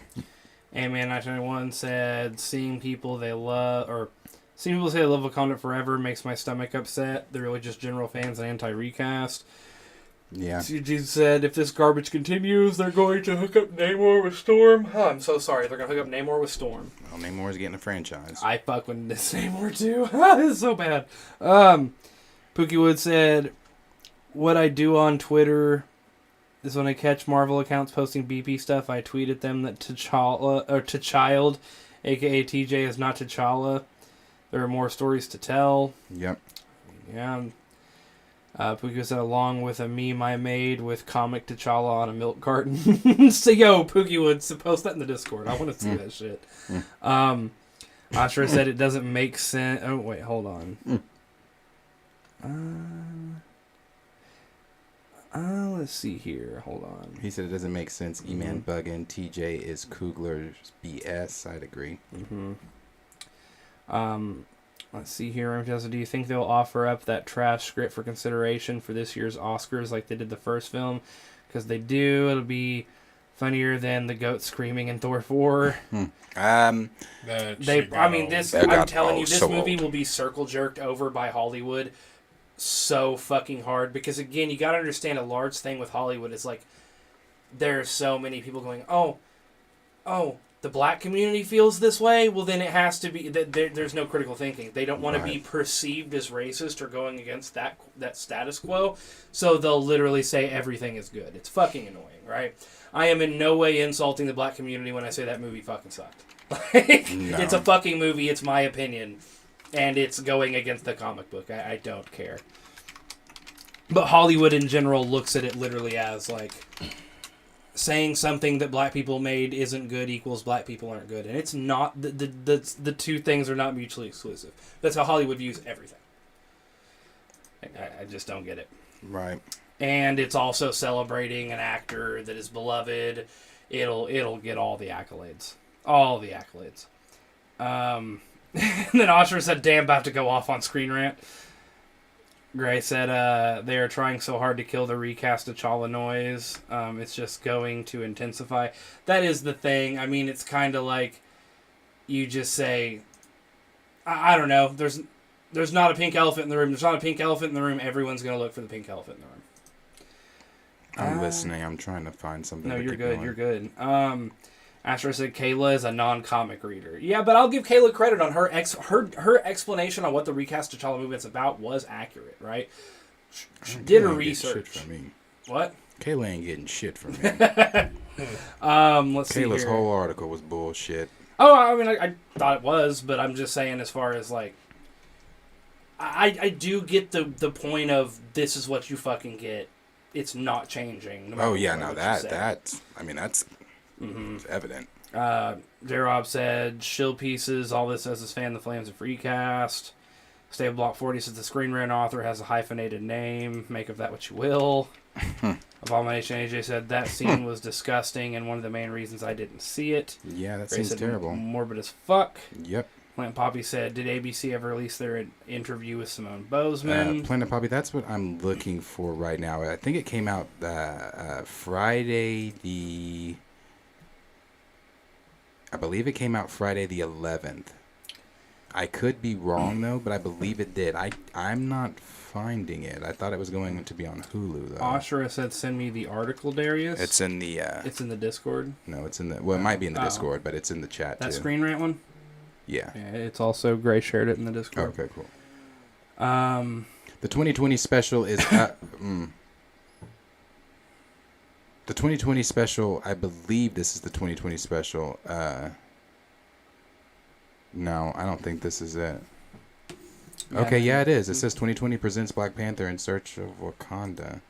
Ant-Man 1991 said, seeing people say they love Wakanda forever makes my stomach upset. They're really just general fans and anti-recast. Yeah. CG said, if this garbage continues, they're going to hook up Namor with Storm. Oh, I'm so sorry. They're going to hook up Namor with Storm. Well, Namor's getting a franchise. I fuck with this Namor too. This is so bad. Pookie Wood said, what I do on Twitter is when I catch Marvel accounts posting BP stuff, I tweet at them that T'Child, aka TJ, is not T'Challa. There are more stories to tell. Yep. Yeah. Pookie said, along with a meme I made with comic T'Challa on a milk carton. So, yo, Pookie would post that in the Discord. I want to see that shit. Ashra said it doesn't make sense. Oh, wait, hold on. Let's see here. Hold on. He said it doesn't make sense. E-Man bugging. TJ is Kugler's BS. I'd agree. Let's see here. Do you think they'll offer up that trash script for consideration for this year's Oscars like they did the first film? Because they do, it'll be funnier than the goat screaming in Thor 4. I'm telling you, this movie will be circle jerked over by Hollywood so fucking hard. Because again, you got to understand, a large thing with Hollywood is like, there are so many people going, oh, the black community feels this way, well then it has to be there's no critical thinking. They don't want to be perceived as racist or going against that status quo, so they'll literally say everything is good. It's fucking annoying, right? I am in no way insulting the black community when I say that movie fucking sucked. It's a fucking movie, it's my opinion, and it's going against the comic book. I don't care. But Hollywood in general looks at it literally as like, saying something that black people made isn't good equals black people aren't good. And it's not. The two things are not mutually exclusive. That's how Hollywood views everything. I just don't get it. Right. And it's also celebrating an actor that is beloved. It'll get all the accolades. All the accolades. And then Osher said, damn, about to go off on Screen Rant. Gray said they are trying so hard to kill the recast T'Challa noise. It's just going to intensify. That is the thing. I mean, it's kind of like you just say, I don't know, there's not a pink elephant in the room. There's not a pink elephant in the room. Everyone's going to look for the pink elephant in the room. I'm listening. I'm trying to find something. No, you're good. You're good. Astro said Kayla is a non-comic reader. Yeah, but I'll give Kayla credit on her explanation on what the recast T'Challa movie is about was accurate, right? She did her research. Shit from me. What? Kayla ain't getting shit from me. Let's see Kayla's here. whole article was bullshit. Oh, I mean, I thought it was, but I'm just saying as far as like, I do get the point of this is what you fucking get. It's not changing. No matter that's it's evident. J-Rob said, shill pieces, all this says is fan the flames of recast. Stay Block 40 says the Screen Rant author has a hyphenated name. Make of that what you will. Abomination AJ said that scene was disgusting and one of the main reasons I didn't see it. Yeah, that Ray seems said, terrible. Morbid as fuck. Yep. Planet Poppy said, did ABC ever release their interview with Simone Bozeman? Planet Poppy, that's what I'm looking for right now. I think it came out Friday I believe it came out Friday the 11th. I could be wrong, though, but I believe it did. I'm not finding it. I thought it was going to be on Hulu, though. Ashura said, send me the article, Darius. It's in the... it's in the Discord? No, it's in the... Well, it might be in the Discord, but it's in the chat, that too. Screen Rant one? Yeah. Yeah, it's also... Gray shared it in the Discord. Okay, cool. The 2020 special is... The 2020 special, I believe this is the 2020 special. No, I don't think this is it. Okay, yeah, it is. It says 2020 presents Black Panther in Search of Wakanda.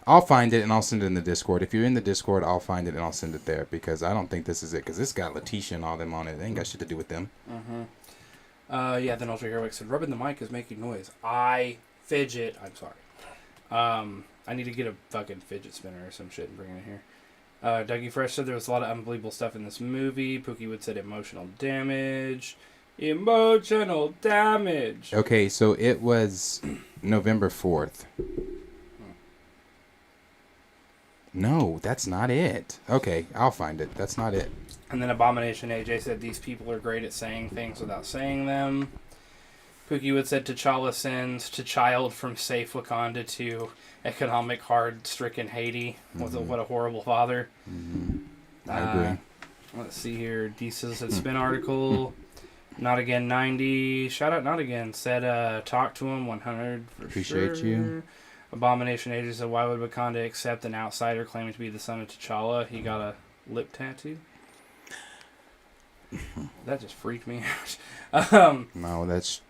I'll find it and I'll send it in the Discord. If you're in the Discord, I'll find it and I'll send it there because I don't think this is it because this got Letitia and all them on it. They ain't got shit to do with them. Yeah, then Ultra Heroic said, rubbing the mic is making noise. I fidget. I'm sorry. I need to get a fucking fidget spinner or some shit and bring it in here. Dougie Fresh said there was a lot of unbelievable stuff in this movie. Pookie Wood said emotional damage. Emotional damage. Okay, so it was November 4th. No, that's not it. Okay, I'll find it. That's not it. And then Abomination AJ said these people are great at saying things without saying them. Pookie Wood said T'Challa sends T'Child from safe Wakanda to economic hard-stricken Haiti. What a horrible father. I agree. Let's see here. D said spin article. Not Again 90. Shout out Not Again. Said talk to him 100 for Appreciate sure. you. Abomination Agent said why would Wakanda accept an outsider claiming to be the son of T'Challa? He got a lip tattoo. That just freaked me out. No, that's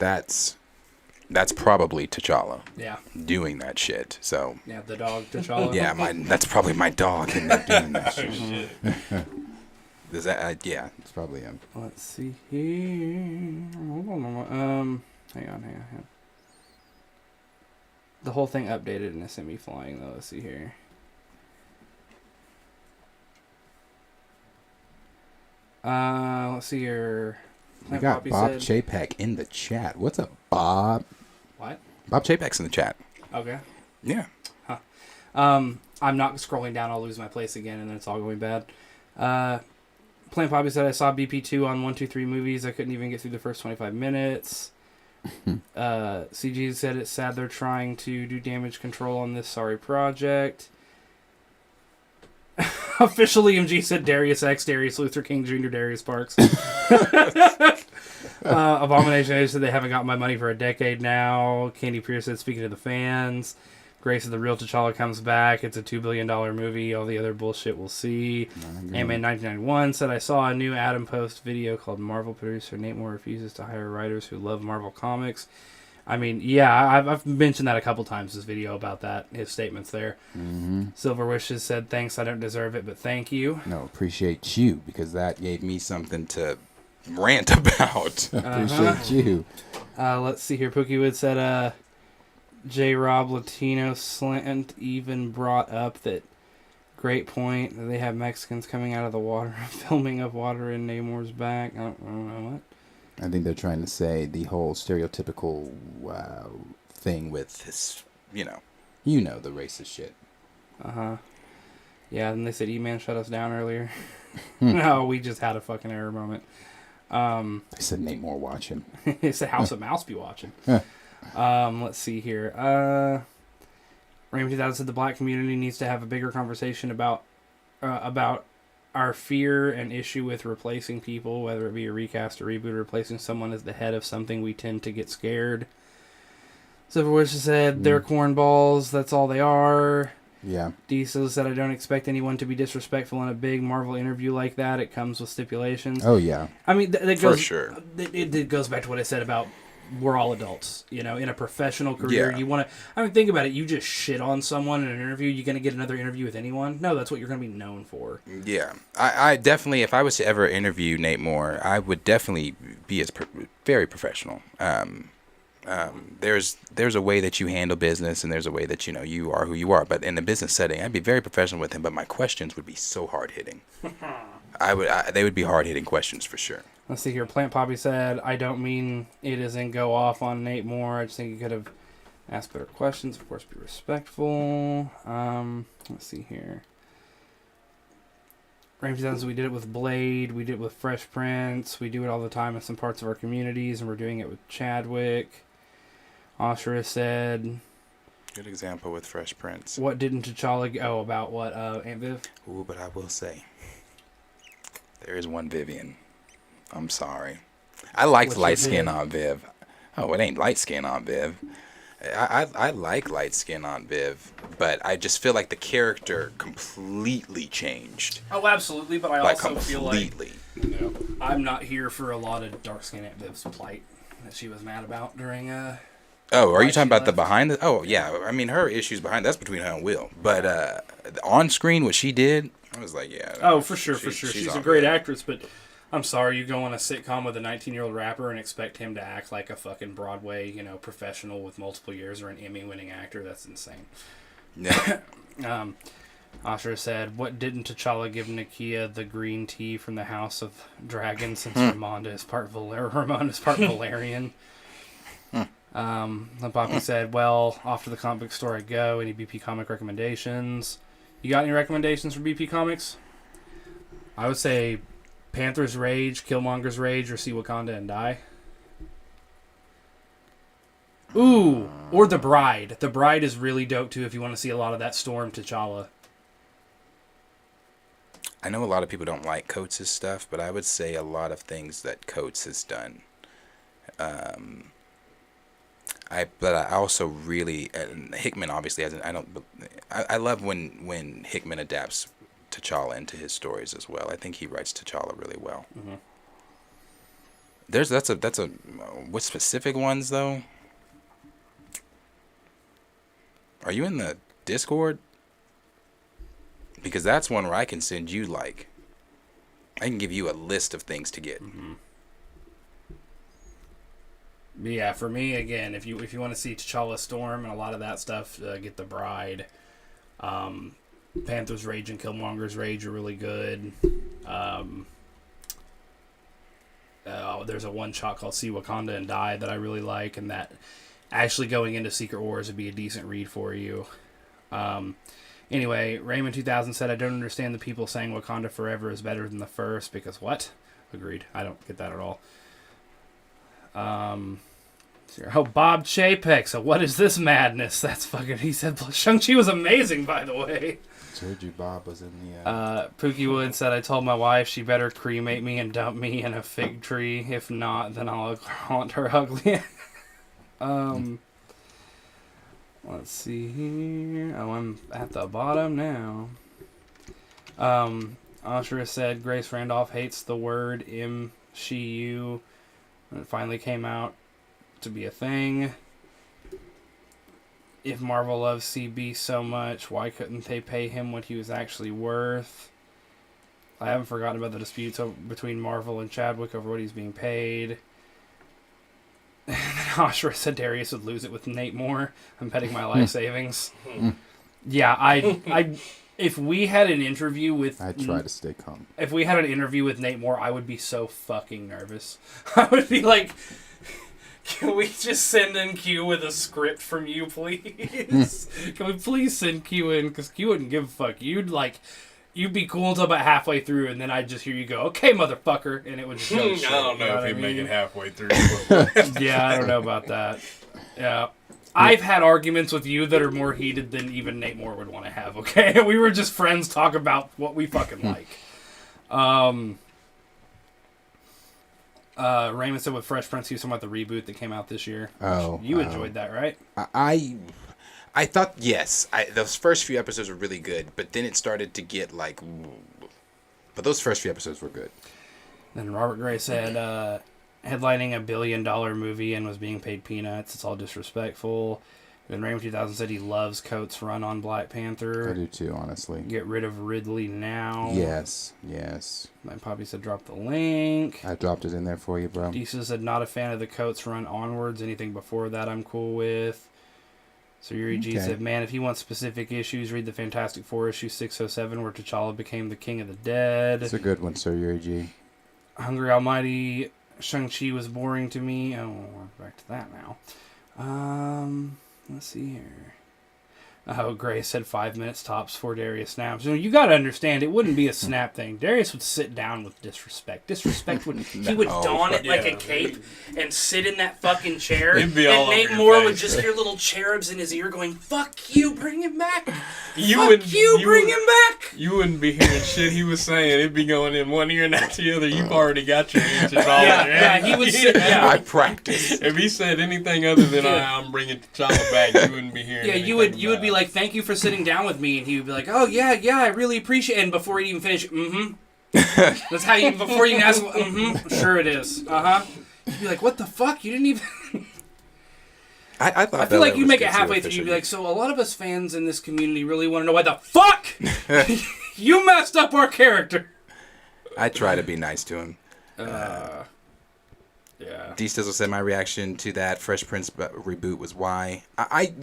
That's probably T'Challa Yeah. doing that shit. So Yeah, the dog T'Challa. yeah, that's probably my dog in there doing that shit. Does that? Yeah, it's probably him. Let's see here. Hang on. The whole thing updated and it sent me flying though. Let's see here. Let's see here. We got Poppy Bob said- Chapek in the chat. What's up, Bob? What? Bob Chapek's in the chat. Okay. Yeah. I'm not scrolling down. I'll lose my place again, and then it's all going bad. Plant Poppy said I saw BP2 on 123 movies. I couldn't even get through the first 25 minutes. CG said it's sad they're trying to do damage control on this sorry project. Officially, MG said Darius X, Darius Luther King Jr., Darius Parks. Abomination said they haven't got my money for a decade now. Candy Pierce said speaking to the fans. Grace said the real T'Challa comes back. It's a $2 billion movie. All the other bullshit we'll see. Ant-Man 1991 said I saw a new Adam Post video called Marvel producer Nate Moore refuses to hire writers who love Marvel comics. I mean, yeah, I've mentioned that a couple times, this video about that, his statements there. Mm-hmm. Silver Wishes said, thanks, I don't deserve it, but thank you. No, appreciate you, because that gave me something to rant about. Appreciate you. Let's see here. Pookiewood said, J. Rob Latino Slant even brought up that great point that they have Mexicans coming out of the water, filming of water in Namor's back. I don't know what. I think they're trying to say the whole stereotypical thing with this, you know the racist shit. Yeah, and they said E-Man shut us down earlier. No, we just had a fucking error moment. They said Nate Moore watching. It's a House of Mouse be watching. Let's see here. Raymond 2000 said the black community needs to have a bigger conversation about our fear and issue with replacing people, whether it be a recast or reboot, or replacing someone as the head of something. We tend to get scared. Silver Wishes said they're cornballs. That's all they are. Yeah. Diesel said I don't expect anyone to be disrespectful in a big Marvel interview like that. It comes with stipulations. Oh yeah. I mean, that goes for sure. It goes back to what I said about we're all adults. In a professional career, Yeah. you want to. I mean, think about it. You just shit on someone in an interview. You're going to get another interview with anyone? No, that's what you're going to be known for. Yeah, I definitely, if I was to ever interview Nate Moore, I would definitely be very professional. There's a way that you handle business, and there's a way that you are who you are. But in the business setting, I'd be very professional with him. But my questions would be so hard hitting. They would be hard hitting questions for sure. Let's see here. Plant Poppy said, I don't mean it isn't go off on Nate Moore. I just think you could have asked better questions. Of course, be respectful. Let's see here. Ramsey says we did it with Blade. We did it with Fresh Prince. We do it all the time in some parts of our communities, and we're doing it with Chadwick. Oshra said... Good example with Fresh Prince. What didn't T'Challa... Oh, about what? Aunt Viv? Ooh, but I will say, there is one Vivian. I'm sorry. I liked light skin Aunt Viv. Oh, it ain't light skin Aunt Viv. I like light skin Aunt Viv, but I just feel like the character completely changed. Oh, absolutely, but I also feel like I'm not here for a lot of dark skin Aunt Viv's plight that she was mad about during Oh, are you talking about the behind the... Oh, yeah. I mean, her issues behind... That's between her and Will. But on screen, what she did, I was like, yeah. Oh, for sure. She's a great actress, but I'm sorry, you go on a sitcom with a 19-year-old rapper and expect him to act like a fucking Broadway, professional with multiple years or an Emmy-winning actor. That's insane. Yeah. Asher said, what didn't T'Challa give Nakia the green tea from the House of Dragons since Ramonda is part Valerian? Then Poppy said, well, off to the comic book store I go. Any BP comic recommendations? You got any recommendations for BP Comics? I would say Panther's Rage, Killmonger's Rage, or See Wakanda and Die. Ooh, or The Bride. The Bride is really dope, too, if you want to see a lot of that Storm T'Challa. I know a lot of people don't like Coates' stuff, but I would say a lot of things that Coates has done. But I also really... Hickman obviously hasn't... I love when Hickman adapts T'Challa into his stories as well. I think he writes T'Challa really well. Mm-hmm. That's a what specific ones though? Are you in the Discord? Because that's one where I can send you, like, I can give you a list of things to get. Mm-hmm. Yeah, for me, again, if you want to see T'Challa Storm and a lot of that stuff, get The Bride. Panther's Rage and Killmonger's Rage are really good. There's a one-shot called See Wakanda and Die that I really like, and that actually going into Secret Wars would be a decent read for you. Anyway, Raymond 2000 said, I don't understand the people saying Wakanda Forever is better than the first, because what? Agreed. I don't get that at all. Oh, Bob Chapek. So what is this madness? That's fucking... He said Shang-Chi was amazing, by the way. Told you Bob was in the... Pookie Wood said, I told my wife she better cremate me and dump me in a fig tree. If not, then I'll haunt her ugly. Let's see here. Oh, I'm at the bottom now. Ashura said, Grace Randolph hates the word MCU. And it finally came out to be a thing. If Marvel loves CB so much, why couldn't they pay him what he was actually worth? I haven't forgotten about the disputes between Marvel and Chadwick over what he's being paid. And then Ashura said Darius would lose it with Nate Moore. I'm betting my life savings. Yeah, I if we had an interview with... I try to stay calm. If we had an interview with Nate Moore, I would be so fucking nervous. I would be like... Can we just send in Q with a script from you, please? Can we please send Q in? Because Q wouldn't give a fuck. You'd be cool until about halfway through, and then I'd just hear you go, okay, motherfucker, and it would just go to shit. I don't know if he'd make it halfway through. Yeah, I don't know about that. Yeah. I've had arguments with you that are more heated than even Nate Moore would want to have, okay? We were just friends talk about what we fucking like. Raymond said with Fresh Prince, he was talking about the reboot that came out this year. Oh. You enjoyed that, right? I thought, yes. Those first few episodes were really good, but then it started to get like... But those first few episodes were good. Then Robert Gray said, headlining $1 billion movie and was being paid peanuts. It's all disrespectful. Then Raymond 2000 said he loves Coates' run on Black Panther. I do too, honestly. Get rid of Ridley now. Yes. My Poppy said drop the link. I dropped it in there for you, bro. Deesa said not a fan of the Coates' run onwards. Anything before that I'm cool with. So Yuri G said, man, if you want specific issues, read the Fantastic Four issue 607 where T'Challa became the King of the Dead. It's a good one, Sir Yuri G. Hungry Almighty, Shang-Chi was boring to me. Oh, we're back to that now. Let's see here. Oh, Gray said 5 minutes tops for Darius snaps. You got to understand, it wouldn't be a snap thing. Darius would sit down with disrespect. Disrespect would he would don it like a cape and sit in that fucking chair. It'd be and all Nate over Moore your would face. just hear little cherubs in his ear going, "Fuck you, bring him back. Bring him back." You wouldn't be hearing shit he was saying. It'd be going in one ear and out the other. You've already got your inches all in your head. He would sit. Yeah, I practice. If he said anything other than I'm bringing T'Challa back, you wouldn't be hearing. yeah. You would be like, "Thank you for sitting down with me," and he would be like, "Oh yeah, I really appreciate it." And before he'd even finish, that's how you before you ask, sure it is, You'd be like, "What the fuck? You didn't even." I thought I feel like you make it halfway through. You'd be like, "So a lot of us fans in this community really want to know why the fuck you messed up our character." I try to be nice to him. Yeah. D Stizzle said my reaction to that Fresh Prince reboot was why I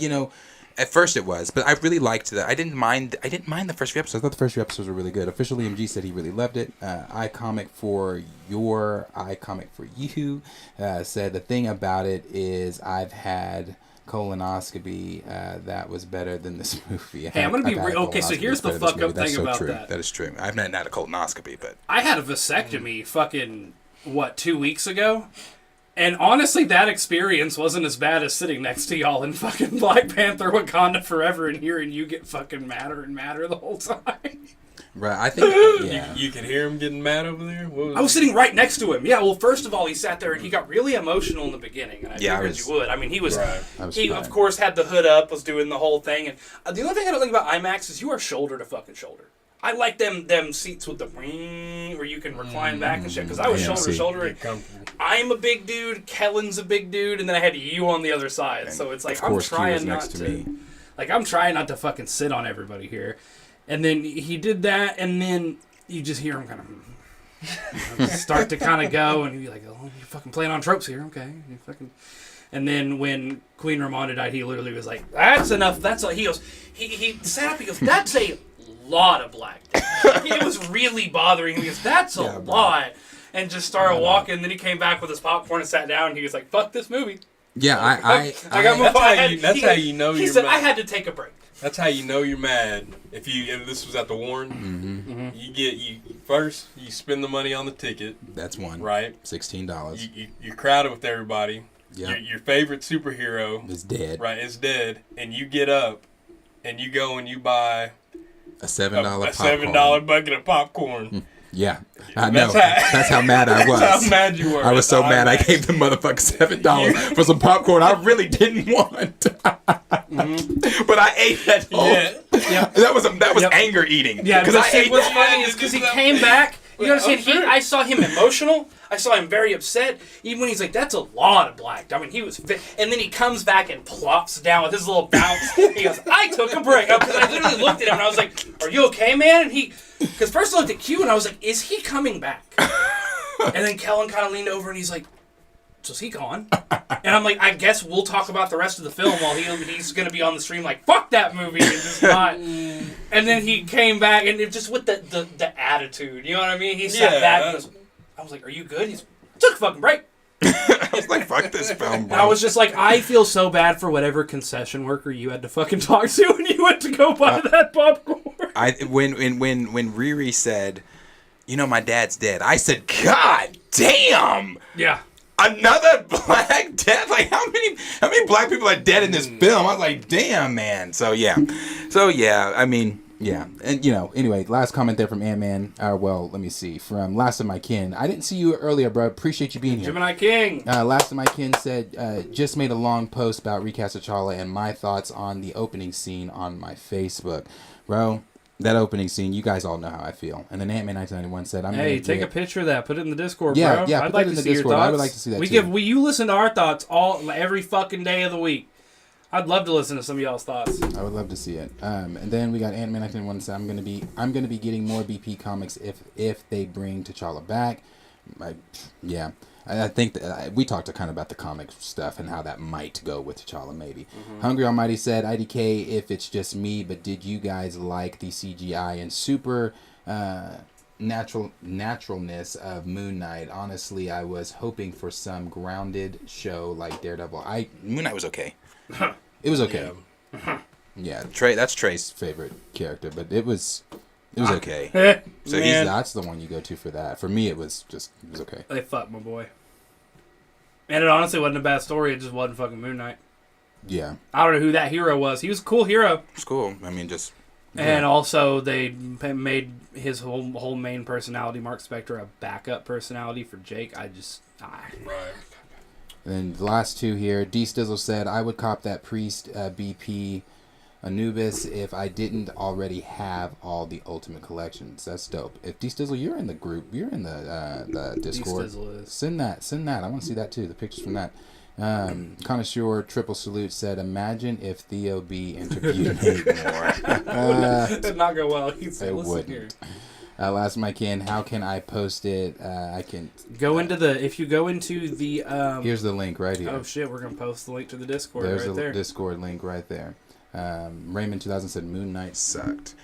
at first it was, but I really liked that. I didn't mind the first few episodes. I thought the first few episodes were really good. Official EMG said he really loved it. iComic for you said the thing about it is I've had colonoscopy that was better than this movie. Hey, I'm gonna be okay. So here's the fuck up thing about true. that. That is true. I've not had a colonoscopy, but I had a vasectomy fucking 2 weeks ago. And honestly, that experience wasn't as bad as sitting next to y'all in fucking Black Panther Wakanda Forever and hearing you get fucking madder and madder the whole time. Right, I think You could hear him getting mad over there? I was sitting right next to him. Yeah, well, first of all, he sat there and he got really emotional in the beginning. And I figured you would. I mean, he was... Right. He, of course, had the hood up, was doing the whole thing. And the only thing I don't think about IMAX is you are shoulder to fucking shoulder. I like them seats with the ring where you can recline back and shit. Because I was shoulder to shoulder. And I'm a big dude. Kellen's a big dude, and then I had you on the other side. And so it's like of course, I'm trying Q was not next to me. Like, I'm trying not to fucking sit on everybody here. And then he did that, and then you just hear him kind of start to kind of go, and you're like, oh, you're fucking playing on tropes here, okay. You fucking... And then when Queen Ramonda died, he literally was like, that's enough, that's all. He goes, he sat up, he goes, that's a lot of black. It was really bothering him. He goes, that's a lot. And just started walking, and then he came back with his popcorn and sat down, and he was like, fuck this movie. Yeah, I that's how you know he you're said, mad. I had to take a break. That's how you know you're mad. If this was at the Warren, you spend the money on the ticket. That's one. Right. $16. You're crowded with everybody. Yeah. Your favorite superhero is dead. Right, is dead, and you get up, and you go and you buy a $7 a $7 bucket of popcorn. Yeah, I know. That's how mad I was. That's how mad you were. I was so mad. I gave the motherfucker $7 for some popcorn I really didn't want. But I ate that whole. Yeah. That was anger eating. Yeah, because I ate what's funny is because he came back. You understand? I saw him emotional. I saw him very upset. Even when he's like, "That's a lot of black." I mean, he was, and then he comes back and plops down with his little bounce. He goes, "I took a break." Because I literally looked at him and I was like, "Are you okay, man?" And because first I looked at Q and I was like, "Is he coming back?" And then Kellen kind of leaned over and he's like, "So is he gone?" And I'm like, "I guess we'll talk about the rest of the film while he's going to be on the stream like, fuck that movie and just not." And then he came back and it just with the attitude, you know what I mean? He sat back and I was like, "Are you good?" He's took a fucking break. I was like, "Fuck this film, bro." I was just like, I feel so bad for whatever concession worker you had to fucking talk to when you went to go buy that popcorn. When Riri said, "You know, my dad's dead," I said, "God damn!" Yeah. Another black death? Like, how many black people are dead in this film? I was like, damn, man. So yeah, I mean, yeah. And anyway, last comment there from Ant-Man. Let me see. From Last of My Kin. I didn't see you earlier, bro. Appreciate you being here. Gemini King. Last of My Kin said, just made a long post about Recast T'Challa and my thoughts on the opening scene on my Facebook. Bro, that opening scene, you guys all know how I feel. And then Ant-Man 1991 said, "Hey, take a picture of that. Put it in the Discord, bro. Yeah, I'd like to see your thoughts. I would like to see that too. You listen to our thoughts every fucking day of the week. I'd love to listen to some of y'all's thoughts. I would love to see it. And then we got Ant-Man 1991 said, I'm gonna be getting more BP comics if they bring T'Challa back. I think that we talked kind of about the comic stuff and how that might go with T'Challa, maybe. Hungry Almighty said, IDK, if it's just me, but did you guys like the CGI and super naturalness of Moon Knight? Honestly, I was hoping for some grounded show like Daredevil. Moon Knight was okay. It was okay. Yeah, that's Trey's favorite character, but it was okay. So that's the one you go to for that. For me, it was okay. They fucked my boy. And it honestly wasn't a bad story. It just wasn't fucking Moon Knight. Yeah. I don't know who that hero was. He was a cool hero. It's cool. I mean, just... Yeah. And also, they made his whole main personality, Mark Spector, a backup personality for Jake. Right. And then the last two here. D Stizzle said, I would cop that Priest BP Anubis if I didn't already have all the Ultimate Collections. That's dope. If D Stizzle, you're in the group, you're in the Discord. Send that. I want to see that too. The pictures from that. Connoisseur Triple Salute said, imagine if Theo B interviewed Nate more. That did not go well. He said, listen here. Last my kin, how can I post it? I can go into if you go into the here's the link right here. Oh shit, we're gonna post the link to the Discord. There's right there. Discord link right there. Raymond 2000 said Moon Knight sucked.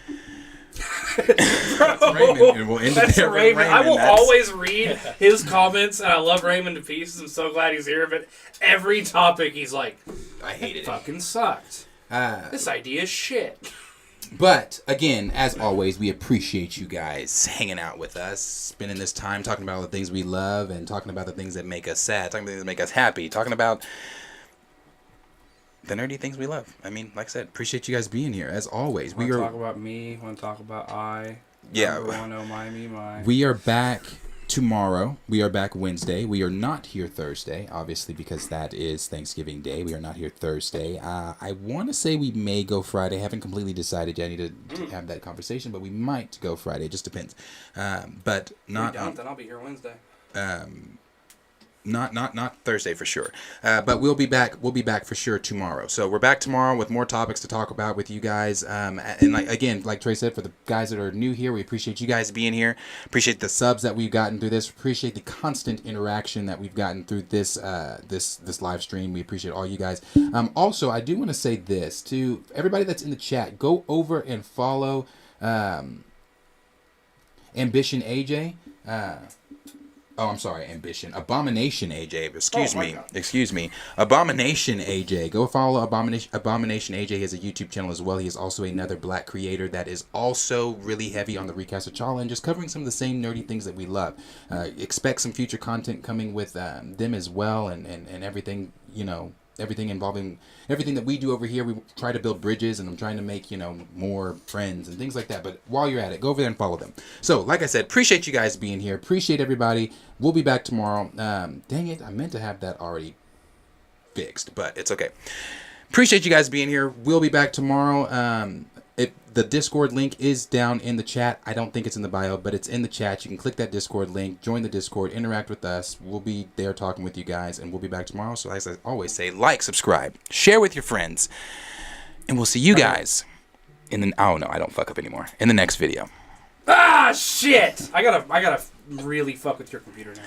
Bro, Raymond. We'll end that's it there Raymond. I will always read his comments, and I love Raymond to pieces. I'm so glad he's here. But every topic, he's like, I hate it. Fucking sucked. This idea is shit. But again, as always, we appreciate you guys hanging out with us, spending this time talking about all the things we love, and talking about the things that make us sad, talking about the things that make us happy, talking about the nerdy things we love. I mean, like I said, appreciate you guys being here as always. Want to talk about me? Want to talk about I? Yeah. My. We are back tomorrow. We are back Wednesday. We are not here Thursday, obviously, because that is Thanksgiving Day. We are not here Thursday. I want to say we may go Friday. I haven't completely decided yet. I need to have that conversation, but we might go Friday. It just depends. But not. If we don't, then I'll be here Wednesday. Not Thursday for sure. But we'll be back. We'll be back for sure tomorrow. So we're back tomorrow with more topics to talk about with you guys. And like Trey said, for the guys that are new here, we appreciate you guys being here. Appreciate the subs that we've gotten through this. Appreciate the constant interaction that we've gotten through this this live stream. We appreciate all you guys. Also, I do want to say this to everybody that's in the chat. Go over and follow Ambition AJ. I'm sorry, Ambition. Abomination AJ. Excuse me. Abomination AJ. Go follow Abomination AJ. He has a YouTube channel as well. He is also another black creator that is also really heavy on the recast of Chala and just covering some of the same nerdy things that we love. Expect some future content coming with them as well, and everything, everything involving everything that we do over here. We try to build bridges, and I'm trying to make, more friends and things like that. But while you're at it, go over there and follow them. So, like I said, appreciate you guys being here. Appreciate everybody. We'll be back tomorrow. Dang it, I meant to have that already fixed, but it's okay. Appreciate you guys being here. We'll be back tomorrow. The Discord link is down in the chat. I don't think it's in the bio, but it's in the chat. You can click that Discord link, join the Discord, interact with us. We'll be there talking with you guys, and we'll be back tomorrow. So as I always say, like, subscribe, share with your friends, and we'll see you guys in the... Oh, no, I don't fuck up anymore. In the next video. Ah, shit! I gotta really fuck with your computer now.